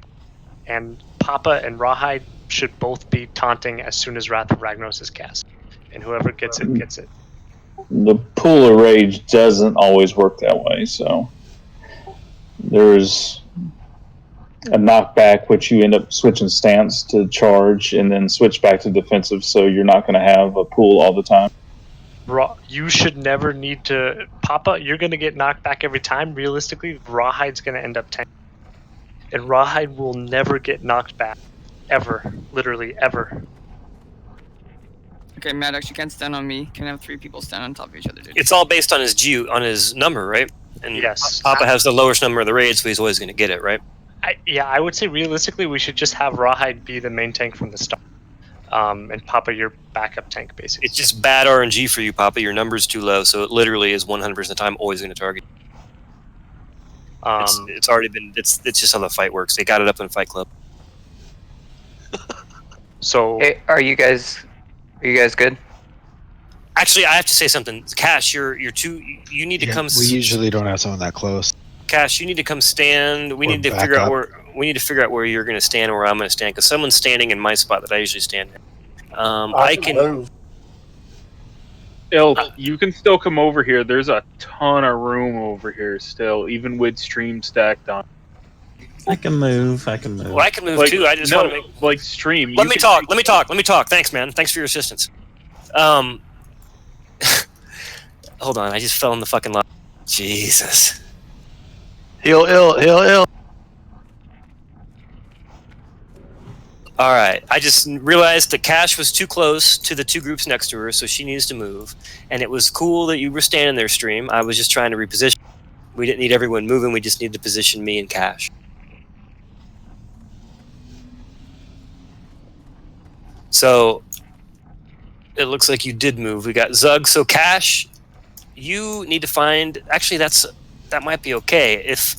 And Papa and Rawhide should both be taunting as soon as Wrath of Ragnaros is cast. And whoever gets it, gets it. The pool of rage doesn't always work that way, so there's a knockback, which you end up switching stance to charge and then switch back to defensive, so you're not going to have a pool all the time. You should never need to Papa. You're gonna get knocked back every time. Realistically, Rawhide's gonna end up tanking, and Rawhide will never get knocked back, ever. Literally ever. Okay, Maddox, you can't stand on me. Can have 3 people stand on top of each other, dude. It's all based on his number, right? And yes, Papa has the lowest number of the raid, so he's always going to get it, right? I would say realistically, we should just have Rawhide be the main tank from the start. And Papa, your backup tank, basically. It's just bad RNG for you, Papa. Your number's too low, so it literally is 100% of the time always going to target. It's already been. It's just how the fight works. They got it up in Fight Club. So, Hey, are you guys good? Actually, I have to say something. Cash, you're too. You need to come. We usually don't have someone that close. Cash, you need to come stand. We need to figure out where you're going to stand and where I'm going to stand, because someone's standing in my spot that I usually stand in. I can move. Ilk, you can still come over here. There's a ton of room over here still, even with stream stacked on. I can move. Well, I can move too. I just want to make like stream. Let me talk. Thanks, man. Thanks for your assistance. Hold on. I just fell in the fucking line. Jesus. Heal. All right. I just realized that Cash was too close to the 2 groups next to her, so she needs to move. And it was cool that you were standing there, stream. I was just trying to reposition. We didn't need everyone moving. We just needed to position me and Cash. So it looks like you did move. We got Zug. So Cash, you need to find. Actually, that might be okay. If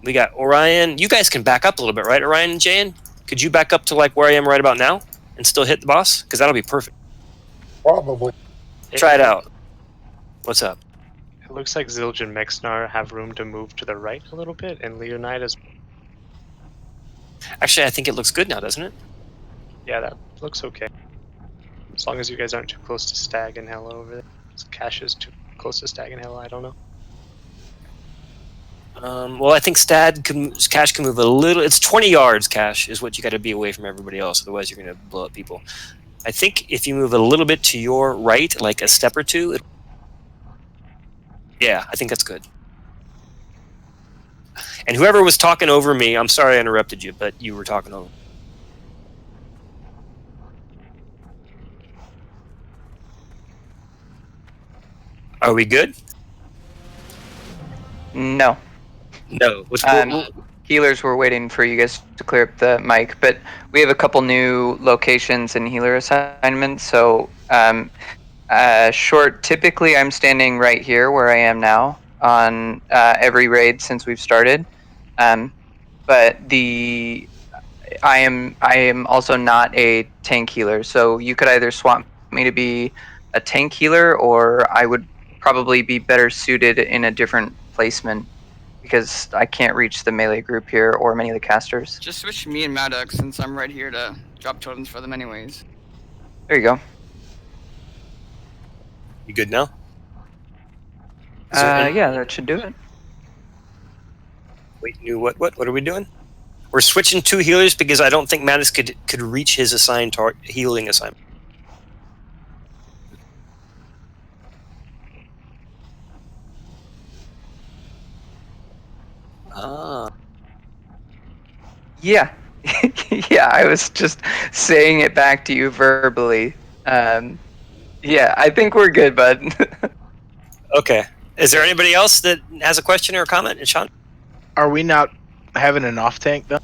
we got Orion, you guys can back up a little bit, right? Orion and Jayan, could you back up to like where I am right about now and still hit the boss? Because that'll be perfect. Probably. Try it out. What's up? It looks like Zilj and Mexnar have room to move to the right a little bit, and Leonidas. Actually, I think it looks good now, doesn't it? Yeah, that looks okay. As long as you guys aren't too close to Stag and Hell over there. Cash is too close to Stag and Hell, I don't know. Well, I think Cash can move a little. It's 20 yards, Cash, is what you got to be away from everybody else. Otherwise, you're going to blow up people. I think if you move a little bit to your right, like a step or two, yeah, I think that's good. And whoever was talking over me, I'm sorry I interrupted you, but you were talking over. Are we good? No. No. Healers were waiting for you guys to clear up the mic, but we have a couple new locations and healer assignments. So, typically I'm standing right here where I am now on every raid since we've started. But I am also not a tank healer, so you could either swap me to be a tank healer, or I would probably be better suited in a different placement because I can't reach the melee group here or many of the casters. Just switch me and Maddox since I'm right here to drop totems for them anyways. There you go. You good now? Yeah, that should do it. Wait, what are we doing? We're switching 2 healers because I don't think Maddox could reach his assigned healing assignment. Ah. Yeah. Yeah, I was just saying it back to you verbally. Yeah, I think we're good, bud. Okay. Is there anybody else that has a question or a comment? And Sean? Are we not having an off tank though?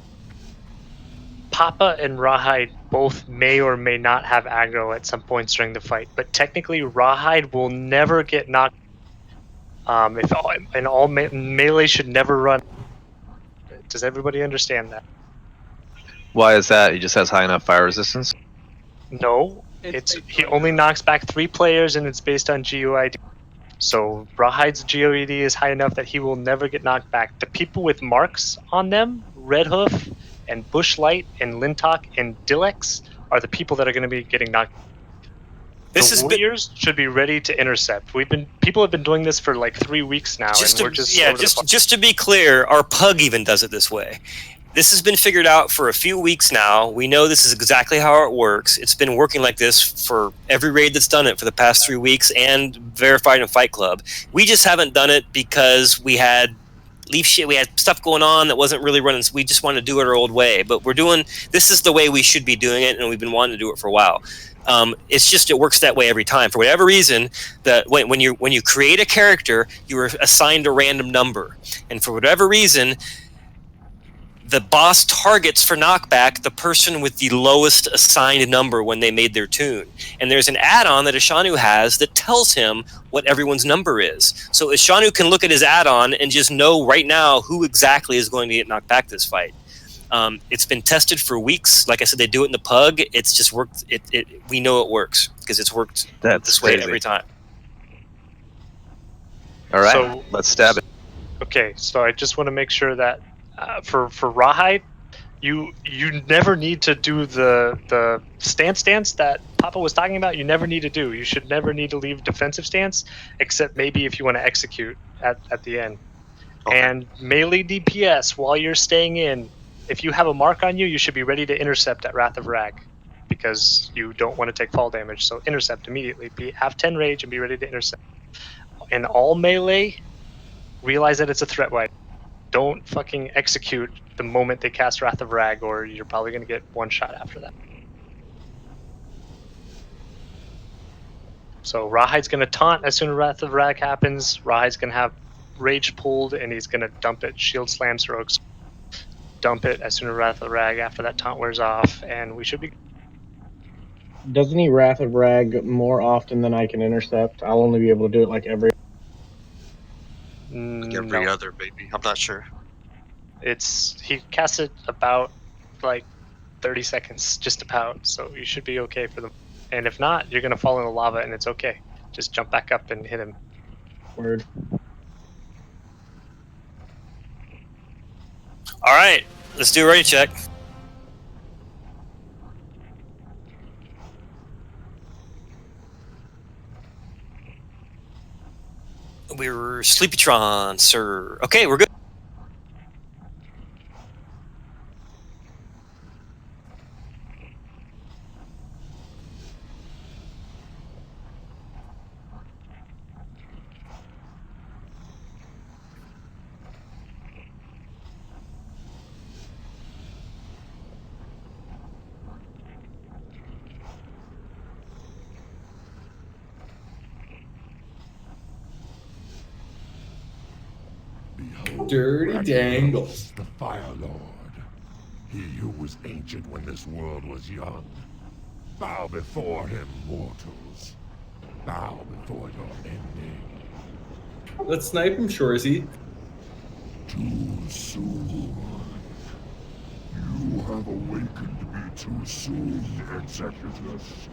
Papa and Rawhide both may or may not have aggro at some points during the fight, but technically Rawhide will never get knocked. Melee should never run. Does everybody understand that? Why is that? He just has high enough fire resistance? No, he only knocks back 3 players, and it's based on GUID. So Rawhide's GUID is high enough that he will never get knocked back. The people with marks on them, Red Hoof and Bushlight and Lintok and Dilex, are the people that are going to be getting knocked. The warriors should be ready to intercept. People have been doing this for like 3 weeks now, Just to be clear, our pug even does it this way. This has been figured out for a few weeks now. We know this is exactly how it works. It's been working like this for every raid that's done it for the past 3 weeks and verified in Fight Club. We just haven't done it because we had we had stuff going on that wasn't really running. So we just wanted to do it our old way. But this is the way we should be doing it, and we've been wanting to do it for a while. It's just it works that way every time. For whatever reason, when you create a character, you are assigned a random number, and for whatever reason, the boss targets for knockback the person with the lowest assigned number when they made their tune. And there's an add-on that Ishanu has that tells him what everyone's number is. So Ishanu can look at his add-on and just know right now who exactly is going to get knocked back this fight. It's been tested for weeks. Like I said, they do it in the pug. It's just worked. We know it works because it's worked this way every time. All right, So- let's stab it. Okay, so I just want to make sure that for Rawhide, you never need to do the stance that Papa was talking about. You never need to do. You should never need to leave defensive stance, except maybe if you want to execute at the end. Okay. And melee DPS, while you're staying in, if you have a mark on you, you should be ready to intercept at Wrath of Rag, because you don't want to take fall damage. So intercept immediately. Have 10 rage and be ready to intercept. And all melee, realize that it's a threat wipe. Don't fucking execute the moment they cast Wrath of Rag, or you're probably going to get one shot after that. So Rawhide's going to taunt as soon as Wrath of Rag happens. Rawhide's going to have Rage pulled, and he's going to dump it. Shield slams Rogues. Dump it as soon as Wrath of Rag after that taunt wears off, and we should be... Doesn't he Wrath of Rag more often than I can intercept? I'll only be able to do it like every... Every other, maybe. I'm not sure. He casts it about like 30 seconds, just about, so you should be okay for them. And if not, you're gonna fall in the lava, and it's okay. Just jump back up and hit him. Word. All right, let's do a ready check. We're Sleepytron, sir. Okay, we're good. Dirty dangles. The Fire Lord. He who was ancient when this world was young. Bow before him, mortals. Bow before your ending. Let's snipe him, Shorzy. Too soon. You have awakened me too soon, Executus.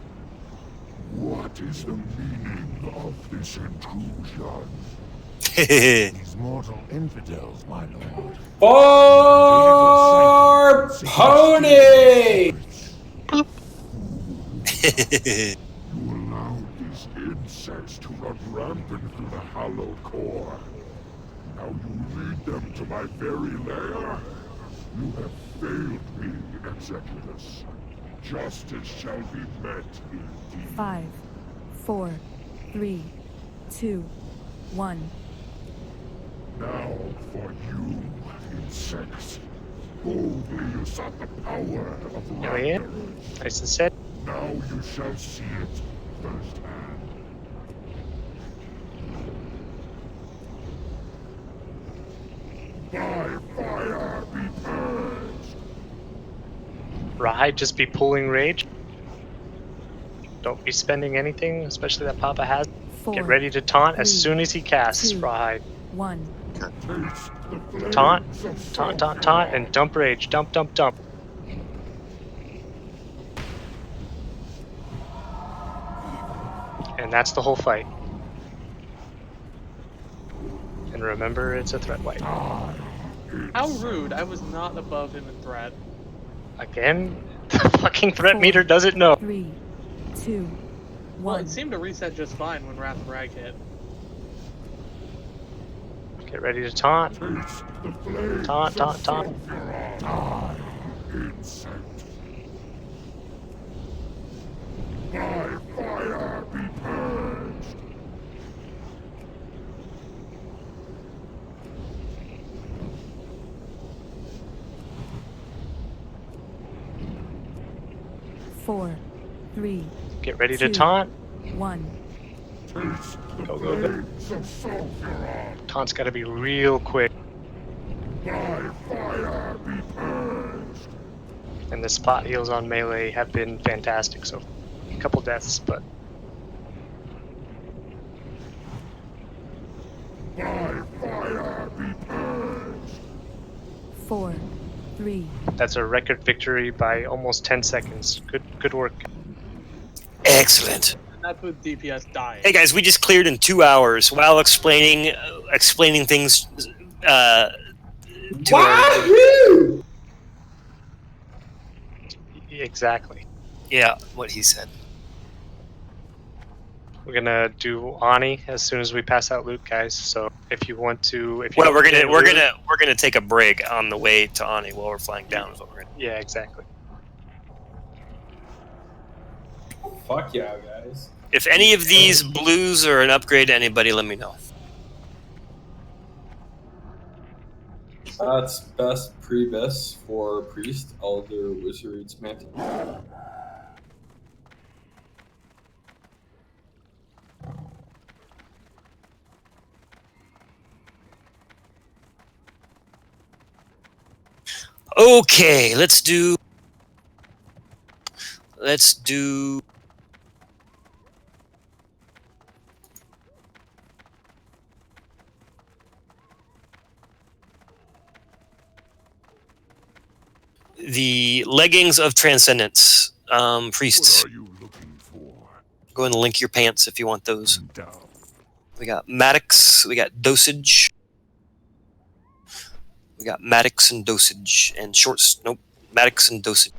What is the meaning of this intrusion? These mortal infidels, my lord. For pony! You allowed these insects to run rampant through the hollow core. Now you lead them to my very lair? You have failed me, Executus. Justice shall be met indeed. 5, 4, 3, 2, 1. Now for you, insects. Boldly you sought the power of raptors. Nice and set. Now you shall see it firsthand. By fire be purged. Rawhide, just be pulling rage. Don't be spending anything, especially that Papa has. 4, Get ready to taunt as 3, soon as he casts 2, Rawhide. 1. Taunt, and dump rage. Dump. And that's the whole fight. And remember, it's a threat wipe. How rude. I was not above him in threat. Again, the fucking threat meter doesn't know. 3, 2, Well, 1. it seemed to reset just fine when Wrath of Rag hit. Get ready to taunt. Taunt, taunt, taunt. By fire be purged. Four, three, Get ready to two, taunt. 1. Go, go, go. Taunt's got to be real quick. By fire be purged. And the spot heals on melee have been fantastic. So, a couple deaths, but By fire be purged. 4, 3. that's a record victory by almost 10 seconds. Good work. Excellent. And that's with DPS dying. Hey guys, we just cleared in 2 hours while explaining things. Wahoo! Exactly. Yeah, what he said. We're gonna do Ani as soon as we pass out loot, guys. So if you want to, if you Well, don't get any loot- we're gonna take a break on the way to Ani while we're flying down. Is what we're gonna. Yeah, exactly. Fuck yeah, guys. If any of these blues are an upgrade to anybody, let me know. That's best pre-best for priest, elder, wizard, smith. Okay, let's do. The leggings of transcendence, priests. What are you looking for? Go ahead and link your pants if you want those. We got Maddox, we got dosage. We got Maddox and dosage and shorts. Nope, Maddox and dosage.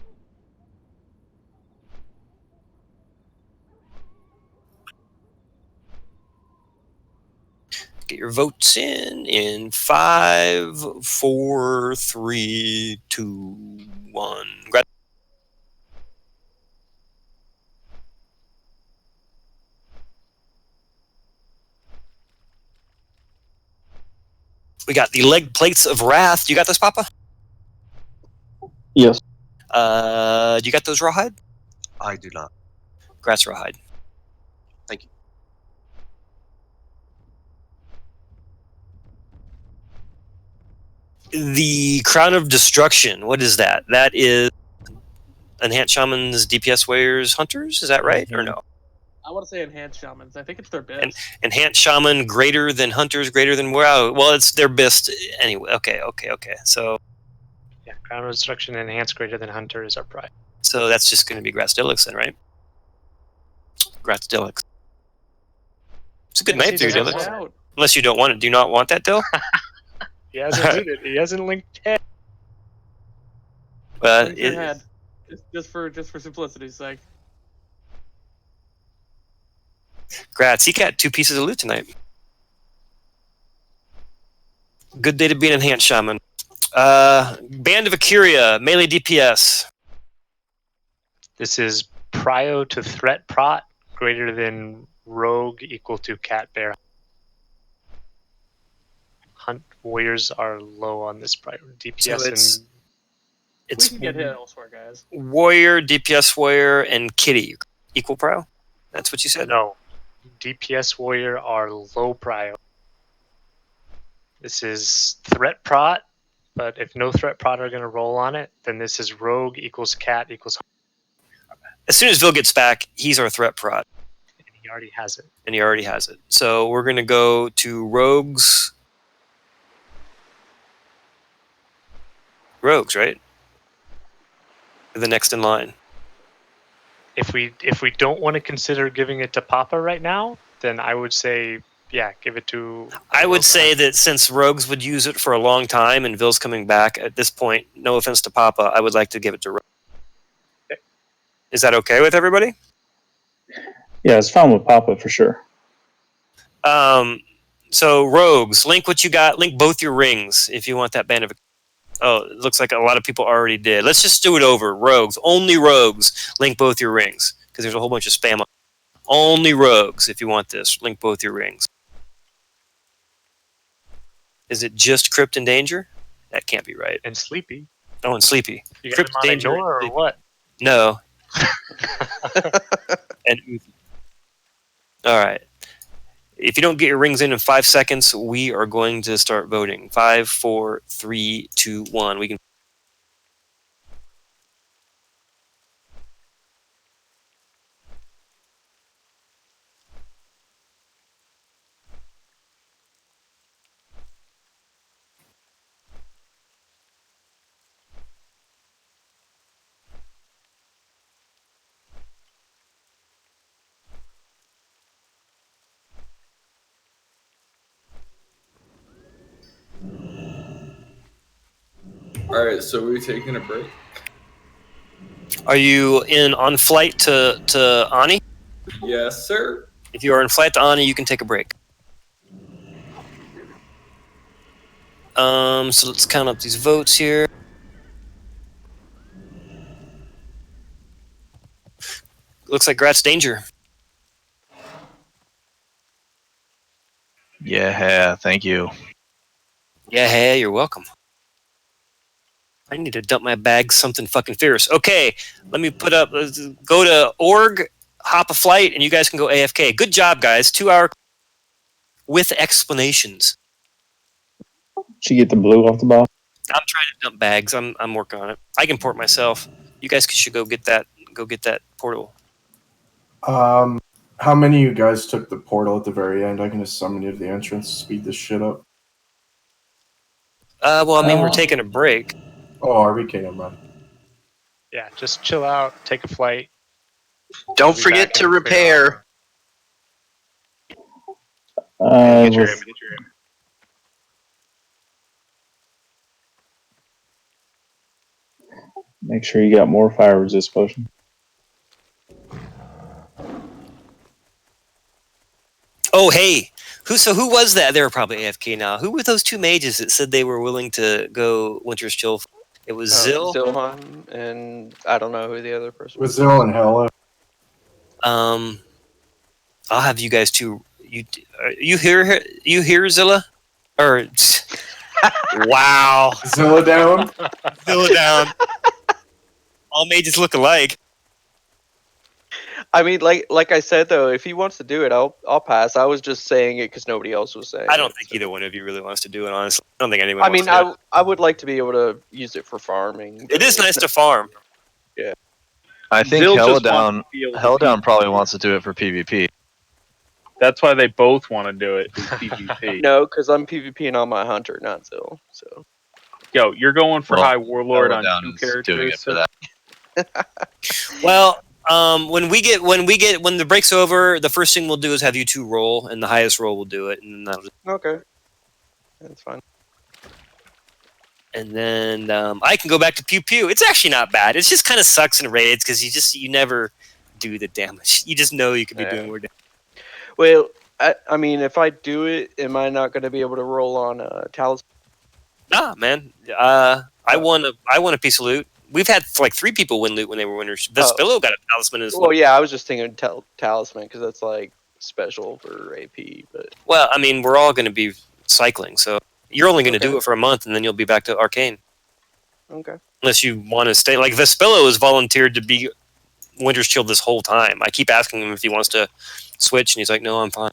Get your votes in 5, 4, 3, 2, 1. We got the leg plates of wrath. You got those, Papa? Yes. You got those, Rawhide? I do not. Grass Rawhide. Thank you. The Crown of Destruction. What is that? That is Enhanced Shamans, DPS Warriors, Hunters? Is that right? Or no? I want to say enhanced shamans. I think it's their best. Enhanced Shaman greater than Hunters, greater than... Well, it's their best anyway. Okay. So Yeah, Crown of Destruction enhanced greater than Hunter is our prize. so that's just going to be Grasdilix then, right? Grasdilix. It's a good night there, Dilix. Unless you don't want it. Do you not want that, Dill? He hasn't did it. He hasn't linked head. But Link your head. Just for simplicity's sake. Grats, he got 2 pieces of loot tonight. Good day to be an enhanced shaman. Band of Akuria, melee DPS. This is prio to threat prot greater than rogue equal to cat bear. Hunt warriors are low on this prio. DPS So it's We can get hit elsewhere, guys. warrior, DPS warrior, and kitty. Equal pro? That's what you said? No. DPS warrior are low prio. This is threat prot, but if no threat prot are going to roll on it, then this is rogue equals cat equals. As soon as Vil gets back, he's our threat prot. And he already has it. So we're going to go to rogues. Rogues, right? The next in line. If we don't want to consider giving it to Papa right now, then I would say, yeah, give it to... I would say that since rogues would use it for a long time and Vil's coming back, at this point, no offense to Papa, I would like to give it to rogues. Okay. Is that okay with everybody? Yeah, it's fine with Papa for sure. So rogues, link what you got. Link both your rings if you want that band of. Oh, it looks like a lot of people already did. Let's just do it over. Rogues, only rogues. Link both your rings because there's a whole bunch of spam. Only rogues if you want this. Link both your rings. Is it just Crypt and Danger? That can't be right. And Sleepy. Oh, and Sleepy. You got Crypt, him on Danger, ignore or Sleepy. what? No. And all right. If you don't get your rings in 5 seconds, we are going to start voting. 5, 4, 3, 2, 1. We can. All right, so we're taking a break. Are you on flight to Ani? Yes, sir. If you are in flight to Ani, you can take a break. So let's count up these votes here. Looks like Grat's Danger. Yeah, thank you. Yeah, hey, you're welcome. I need to dump my bag something fucking fierce. Okay, let me put up. Go to org, hop a flight, and you guys can go AFK. Good job, guys. 2 hour with explanations. Did you get the blue off the box? I'm trying to dump bags. I'm working on it. I can port myself. You guys should go get that. Go get that portal. How many of you guys took the portal at the very end? I can just summon you to the entrance. Speed this shit up. Well, I mean, we're taking a break. Oh, RVK, never mind. Yeah, just chill out, take a flight. Don't We'll be forget back to in clear repair. Uh, Get your let's- Make sure you got more fire resist potion. Oh, hey, who was that? They were probably AFK now. Who were those 2 mages that said they were willing to go Winter's Chill? It was Zill. Zilhan, and I don't know who the other person was. Zill and Hella. I'll have you guys two. You hear Zilla? Or wow, Zilla down. Zilla down. All mages look alike. I mean, like I said though, if he wants to do it, I'll pass. I was just saying it because nobody else was saying. I don't think either one of you really wants to do it. Honestly, I don't think anyone. I wants mean, to do it. I would like to be able to use it for farming. It is nice to farm. Yeah. I think Zill just Helldown wants to be able to Helldown probably wants to do it for PvP. That's why they both want to do it. Is PvP. No, because I'm PvPing on my hunter, not Zil. So. Yo, you're going for Well, High Warlord on Helldown 2 is characters. doing it for so- that. Well, when the break's over, the first thing we'll do is have you 2 roll, and the highest roll will do it, and then that'll just, Okay. That's fine. and then I can go back to pew pew. It's actually not bad. It just kind of sucks in raids because you never do the damage. You just know you could be doing more damage. Well, I mean, if I do it, am I not going to be able to roll on talisman? Nah, man. I won a piece of loot. We've had like 3 people win loot when they were winners. Vespillo got a talisman as well. Well, yeah, I was just thinking talisman because that's like special for AP. But Well, I mean, we're all going to be cycling, so you're only going to do it for a month, and then you'll be back to Arcane. okay. Unless you want to stay. Like, Vespillo has volunteered to be Winter's Chill this whole time. I keep asking him if he wants to switch, and he's like, no, I'm fine.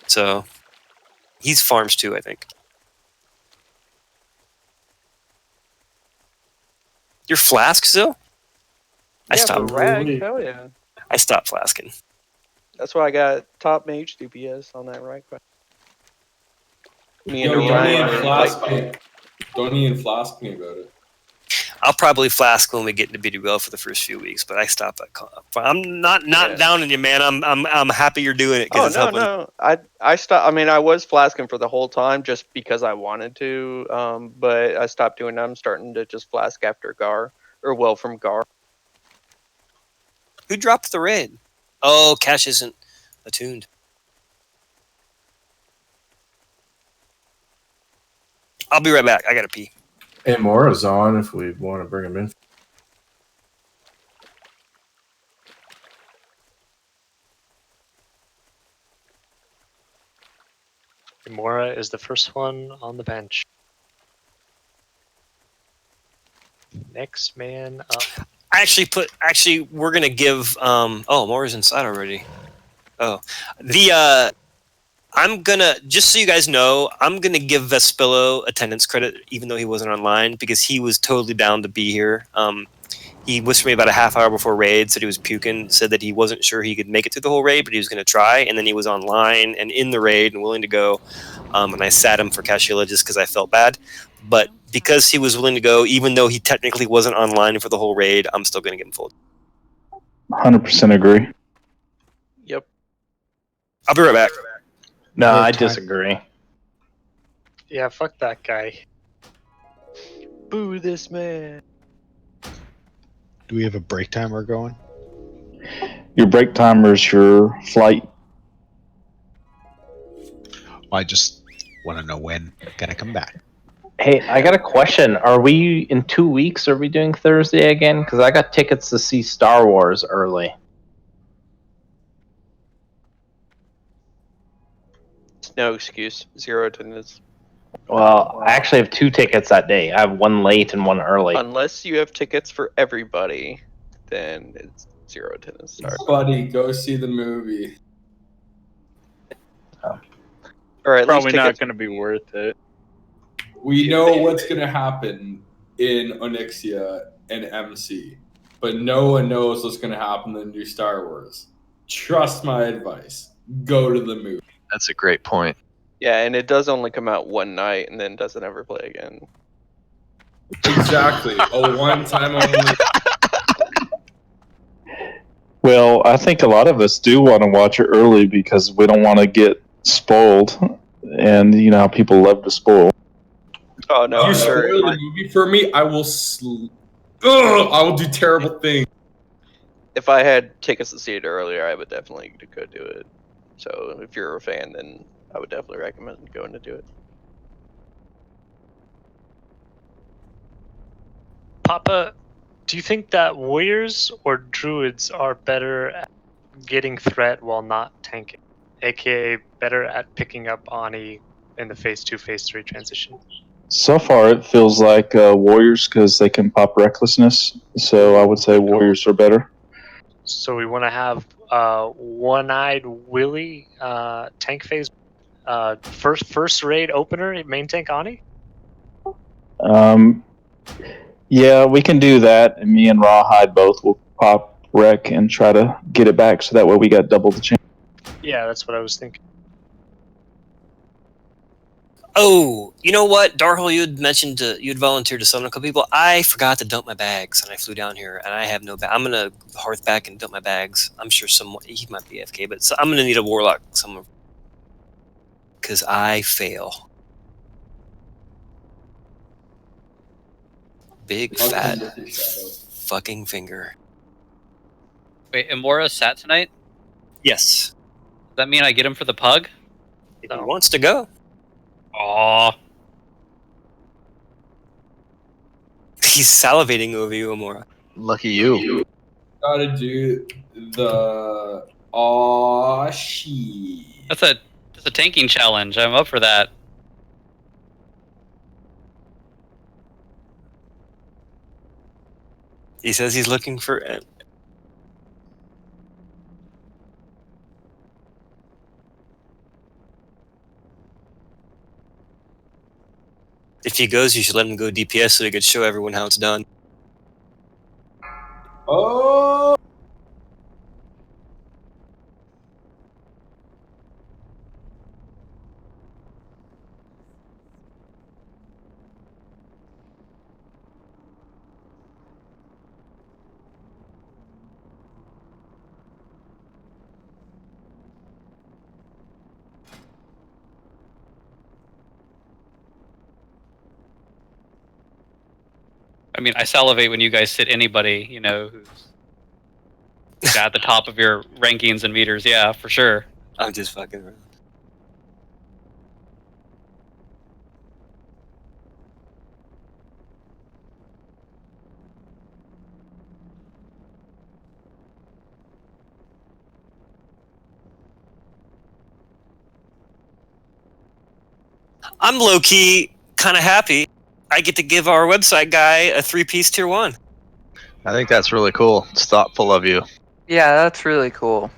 So, he's farms too, I think. Your flask still? I Yeah, stopped. but rag, hell yeah. I stopped flasking. That's why I got top mage DPS on that right. Me Yo, and don't Orion even are flask like, me. Don't even flask me about it. I'll probably flask when we get into BDWL for the first few weeks, but I stopped that. I'm not down on you, man. I'm happy you're doing it because it's helping. No. I stopped. I mean, I was flasking for the whole time just because I wanted to. But I stopped doing that. I'm starting to just flask after Gar from Gar. Who dropped the raid? Oh, Cash isn't attuned. I'll be right back. I gotta pee. And Mora's on if we want to bring him in. Imora is the first one on the bench. Next man up. Actually, we're gonna give. Mora's inside already. Oh, I'm gonna, just so you guys know, I'm gonna give Vespillo attendance credit, even though he wasn't online, because he was totally down to be here. He whispered me about a half hour before raid, said he was puking, said that he wasn't sure he could make it through the whole raid, but he was going to try, and then he was online and in the raid and willing to go, and I sat him for Cashula just because I felt bad. But because he was willing to go, even though he technically wasn't online for the whole raid, I'm still going to get him full. 100% agree. Yep. I'll be right back. No, I disagree. Yeah, fuck that guy. Boo this man. Do we have a break timer going? Your break timer is your flight. I just want to know when I'm gonna come back. Hey, I got a question. Are we in 2 weeks? Are we doing Thursday again? Because I got tickets to see Star Wars early. No excuse. 0 attendance. Well, I actually have 2 tickets that day. I have one late and one early. Unless you have tickets for everybody, then it's 0 attendance. Sorry. Buddy, go see the movie. Or at Probably least not going to be worth it. We know what's going to happen in Onyxia and MC, but no one knows what's going to happen in the new Star Wars. Trust my advice. Go to the movie. That's a great point. Yeah, and it does only come out one night and then doesn't ever play again. Exactly. A one-time only. Well, I think a lot of us do want to watch it early because we don't want to get spoiled. And you know how people love to spoil. Oh no! If you spoil the movie for me, I will. I will do terrible things. If I had tickets to see it earlier, I would definitely go do it. So if you're a fan, then I would definitely recommend going to do it. Papa, do you think that warriors or druids are better at getting threat while not tanking? AKA better at picking up Ani in the phase 2, phase 3 transition? So far, it feels like Warriors because they can pop Recklessness. So I would say Warriors are better. So we want to have One-Eyed Willie tank phase first raid opener main tank Ani? Yeah, we can do that. And me and Rawhide both will pop Wreck and try to get it back so that way we got double the chance. Yeah, that's what I was thinking. Oh, you know what, Darhole, you'd volunteered to summon a couple people. I forgot to dump my bags, and I flew down here, and I have no bag. I'm gonna hearth back and dump my bags. I'm sure he might be AFK, but I'm gonna need a warlock somewhere because I fail. Big fat fucking finger. Wait, Amora sat tonight? Yes. Does that mean I get him for the pug? If he wants to go. Aw. He's salivating over you, Amora. Lucky you. Gotta do the aw shit. That's a tanking challenge. I'm up for that. He says he's looking for it. If he goes, you should let him go DPS so he could show everyone how it's done. Oh! I mean, I salivate when you guys sit anybody, you know, who's at the top of your rankings and meters. Yeah, for sure. I'm just fucking around. I'm low key kind of happy. I get to give our website guy a 3-piece tier 1. I think that's really cool. It's thoughtful of you. Yeah, that's really cool.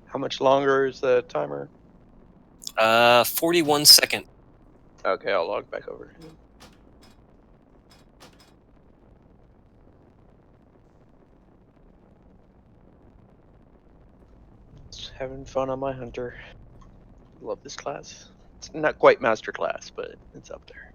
How much longer is the timer? 41 seconds. Okay, I'll log back over. Just having fun on my hunter. Love this class. It's not quite master class, but it's up there.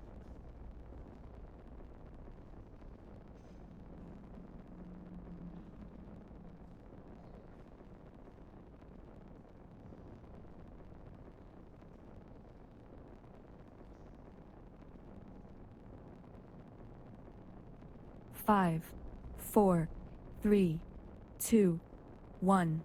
Five, 4, 3, 2, 1.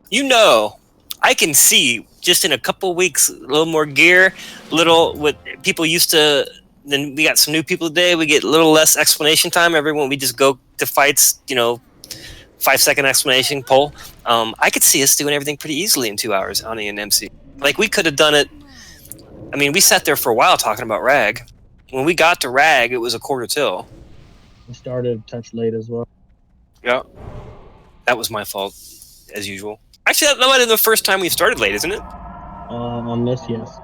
You know, I can see just in a couple weeks, a little more gear, little what people used to. Then we got some new people today. We get a little less explanation time. Everyone, we just go to fights. 5-second explanation poll. I could see us doing everything pretty easily in 2 hours on an MC. Like we could have done it. I mean, we sat there for a while talking about rag. When we got to rag, it was a quarter till. We started a touch late as well. Yeah, that was my fault, as usual. Actually, that might have been the first time we started late, isn't it? On this, yes.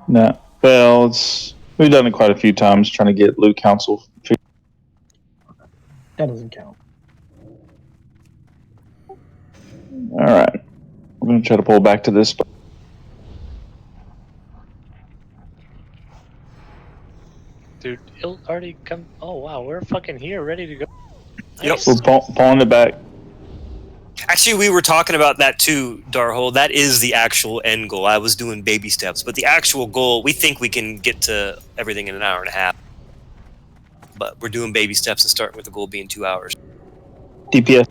No. Well, we've done it quite a few times trying to get loot council. That doesn't count. All right. We're going to try to pull back to this. Dude, he'll already come. Oh wow, we're fucking here, ready to go. Nice. We're pulling it back. Actually, we were talking about that too, Darhole. That is the actual end goal. I was doing baby steps, but the actual goal, we think we can get to everything in an hour and a half. But we're doing baby steps and starting with the goal being 2 hours. DPS.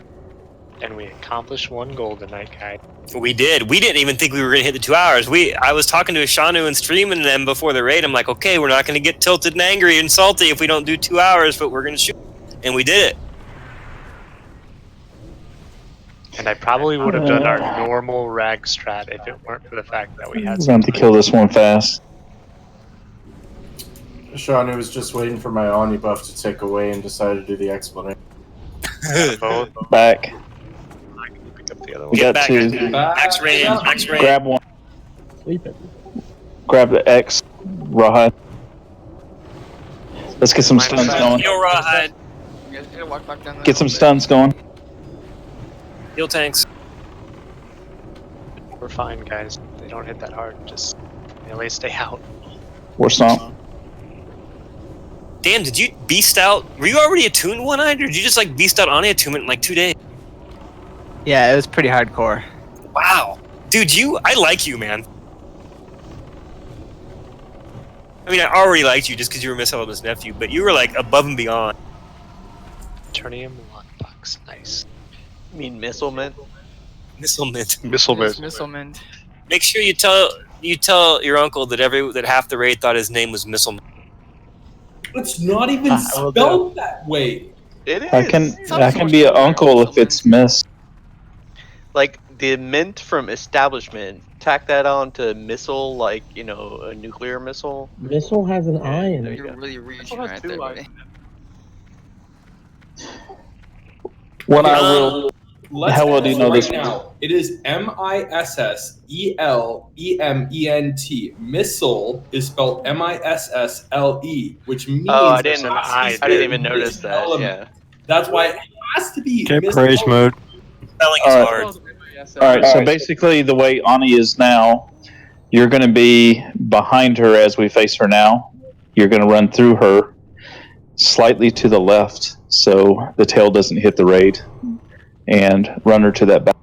And we accomplished one goal tonight, guys. We did. We didn't even think we were going to hit the 2 hours. I was talking to Ashanu and streaming them before the raid. I'm like, okay, we're not going to get tilted and angry and salty if we don't do 2 hours, but we're going to shoot. And we did it. And I probably would have done our normal rag strat if it weren't for the fact that we had. We're going to kill this one fast. Shawnee was just waiting for my Oni buff to take away and decided to do the explanation. Back. Pick up the other one. We got back. two. Max range, max range. Grab one. Sleep it. Grab the X. Rawhide. Let's get some stuns going. Heal Rawhide. Get some stuns going. Heal tanks. We're fine, guys. They don't hit that hard. Just melee stay out. We're stomp. Dan, did you beast out? Were you already attuned one-eyed, or did you just like beast out on attunement in like 2 days? Yeah, it was pretty hardcore. Wow, dude, I like you, man. I mean, I already liked you just because you were Miss Elena's nephew, but you were like above and beyond. Turnium lockbox, nice. You mean missile mint? Missile mint. Missile mint. Missile mint. Make sure you tell your uncle that half the raid thought his name was Missile mint. It's not even spelled that way. It is. I can be an uncle if it's miss. Like the mint from establishment. Tack that on to missile, like a nuclear missile. Missile has an I in it. You're really reaching right there, buddy. What I will. How well do you know this? Now, it is MISSELEMENT. Missile is spelled MISSLE, which means. Oh, I didn't even notice that. Yeah. That's why it has to be. Okay, praise mode. Spelling is hard. All right, so basically the way Ani is now, you're going to be behind her as we face her now. You're going to run through her slightly to the left so the tail doesn't hit the raid, and run her to that back.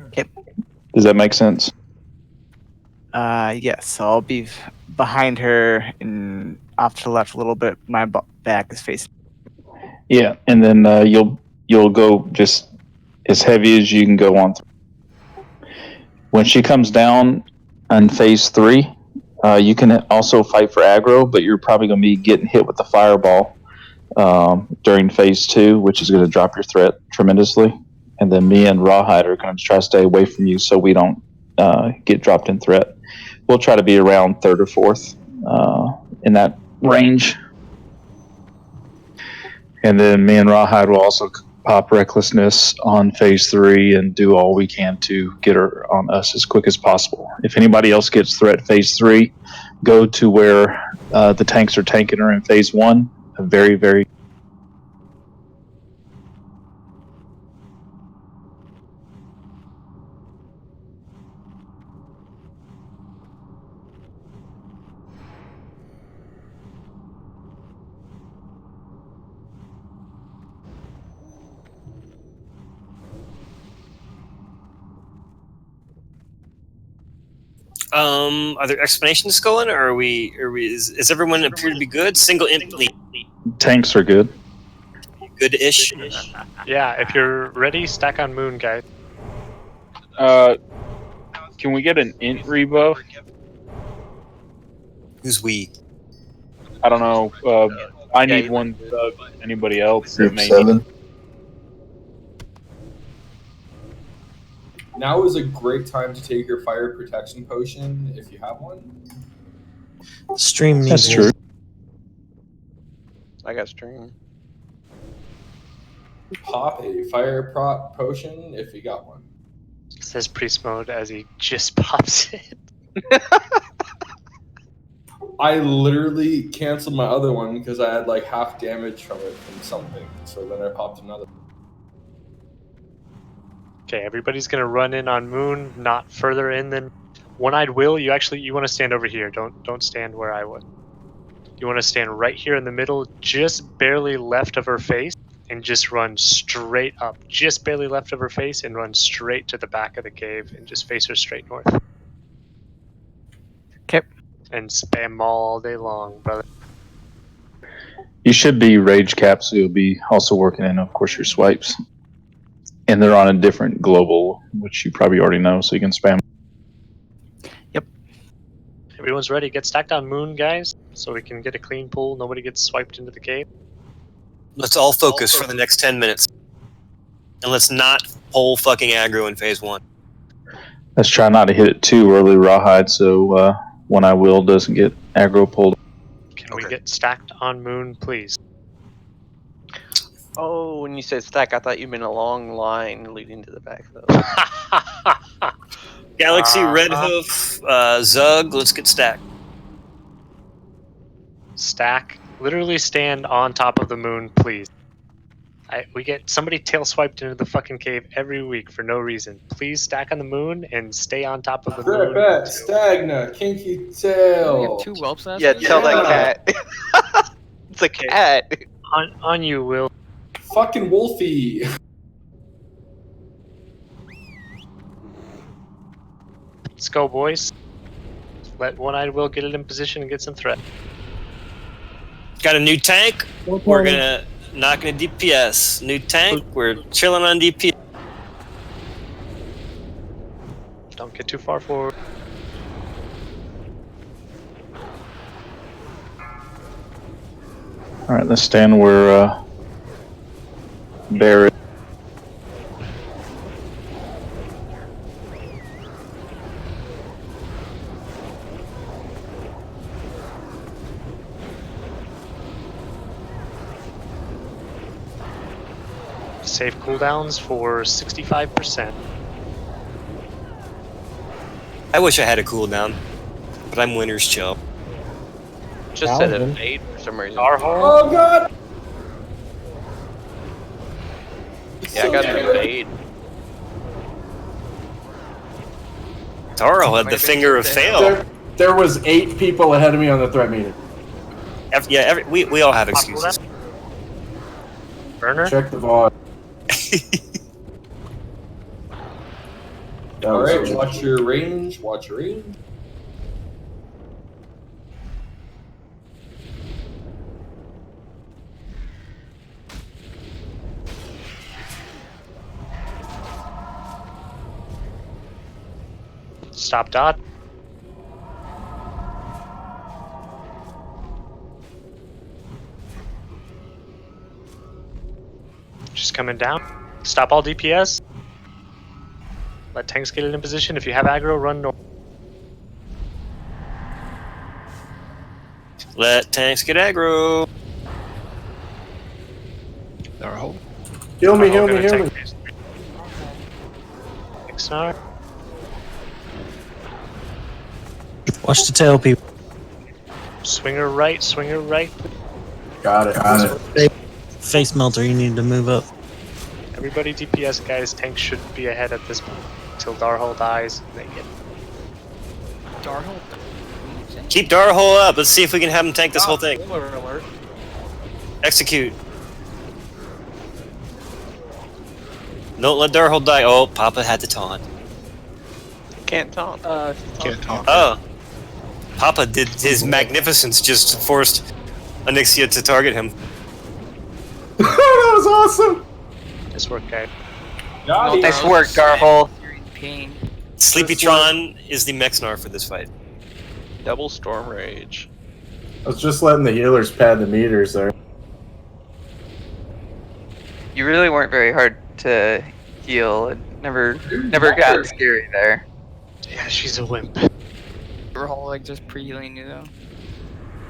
Okay. Does that make sense? Yes, so I'll be behind her and off to the left a little bit. My back is facing. Yeah, and then you'll go just as heavy as you can go on through. When she comes down in phase 3, you can also fight for aggro, but you're probably going to be getting hit with the fireball during phase 2, which is going to drop your threat tremendously. And then me and Rawhide are going to try to stay away from you so we don't get dropped in threat. We'll try to be around 3rd or 4th in that range. And then me and Rawhide will also pop Recklessness on phase 3 and do all we can to get her on us as quick as possible. If anybody else gets threat phase 3, go to where the tanks are tanking her in phase 1. A very, very Are there explanations going, or are we? Is everyone appear to be good? Single imp lead. tanks are good. Good-ish. Yeah, if you're ready, stack on moon, guys. Can we get an int rebuff? Who's we? I don't know. I Yeah, need you one. Anybody else that Group may 7. Now is a great time to take your fire protection potion if you have one. Stream That's needs true. one. I got stream. Pop a fire prop potion if you got one. Says priest mode as he just pops it. I literally canceled my other one because I had like half damage from it from something. So then I popped another. Okay, everybody's gonna run in on moon, not further in than One-Eyed Will. You want to stand over here. Don't stand where I was. You want to stand right here in the middle, just barely left of her face, and just run straight up, just barely left of her face, and run straight to the back of the cave, and just face her straight north. Okay. And spam all day long, brother. You should be rage caps, so you'll be also working in, of course, your swipes. And they're on a different global, which you probably already know, so you can spam. Everyone's ready. Get stacked on moon, guys, so we can get a clean pull. Nobody gets swiped into the cave. Let's all focus for the next 10 minutes. And let's not pull fucking aggro in phase 1. Let's try not to hit it too early, Rawhide, so One Eye Will doesn't get aggro pulled. Can we get stacked on moon, please? Oh, when you said stack, I thought you meant a long line leading to the back, though. Galaxy, Red Hoof, Zug, let's get stacked. Stack. Literally stand on top of the moon, please. We get somebody tail swiped into the fucking cave every week for no reason. Please stack on the moon and stay on top of the moon. Crepet, Stagna, Kinky Tail. We have 2 whelp assassins? Yeah, tell that cat. It's a cat. On you, Will. Fucking Wolfie. Let's go, boys. Let One-Eyed Will get it in position and get some threat. Got a new tank. We're gonna knock a DPS. New tank. We're chilling on DPS. Don't get too far forward. All right, let's stand where Bear is. Save cooldowns for 65%. I wish I had a cooldown, but I'm winner's chill. Just said a fade for some reason. Oh god! Yeah, I got an fade. Taro had the finger of fail. There was 8 people ahead of me on the threat meter. We all have excuses. Burner? Check the VOD. Alright, watch your range, watch your range. Stop dot. Just coming down. Stop all DPS. Let tanks get it in position. If you have aggro, run north. Let tanks get aggro. Heal me, heal me, heal me. Snar. Watch the tail, people. Swinger right, swinger right. Got it. Face melter, you need to move up. Everybody DPS, guys. Tanks should be ahead at this point until Darhole dies. And they get Darhole? Keep Darhole up. Let's see if we can have him tank this whole thing. Alert. Execute. Don't let Darhole die. Oh, Papa had to taunt. Can't taunt. Can't taunt. Oh. Papa did his magnificence, just forced Onyxia to target him. That was awesome. Nice work, guys. Nice work, Darhole. Pain. Sleepytron is the Mexnar for this fight. Double Storm Rage. I was just letting the healers pad the meters there. You really weren't very hard to heal. It never got scary there. Yeah, she's a wimp. Darhole like just pre-healing you though.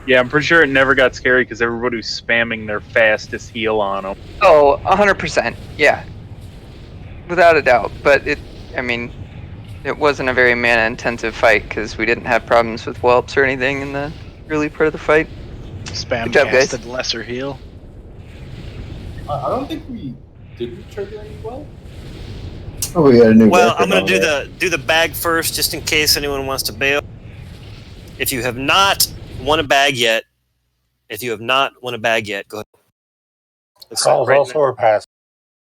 Yeah, I'm pretty sure it never got scary because everybody was spamming their fastest heal on them. Oh, 100%. Yeah. Without a doubt. But it wasn't a very mana-intensive fight because we didn't have problems with whelps or anything in the early part of the fight. Spam Good job, guys. casted lesser heal. I don't think we trigger any well. Oh, we got a new. Well, record I'm gonna on do that. the bag first, just in case anyone wants to bail. If you have not won a bag yet, go ahead. Let's Calls right also or pass.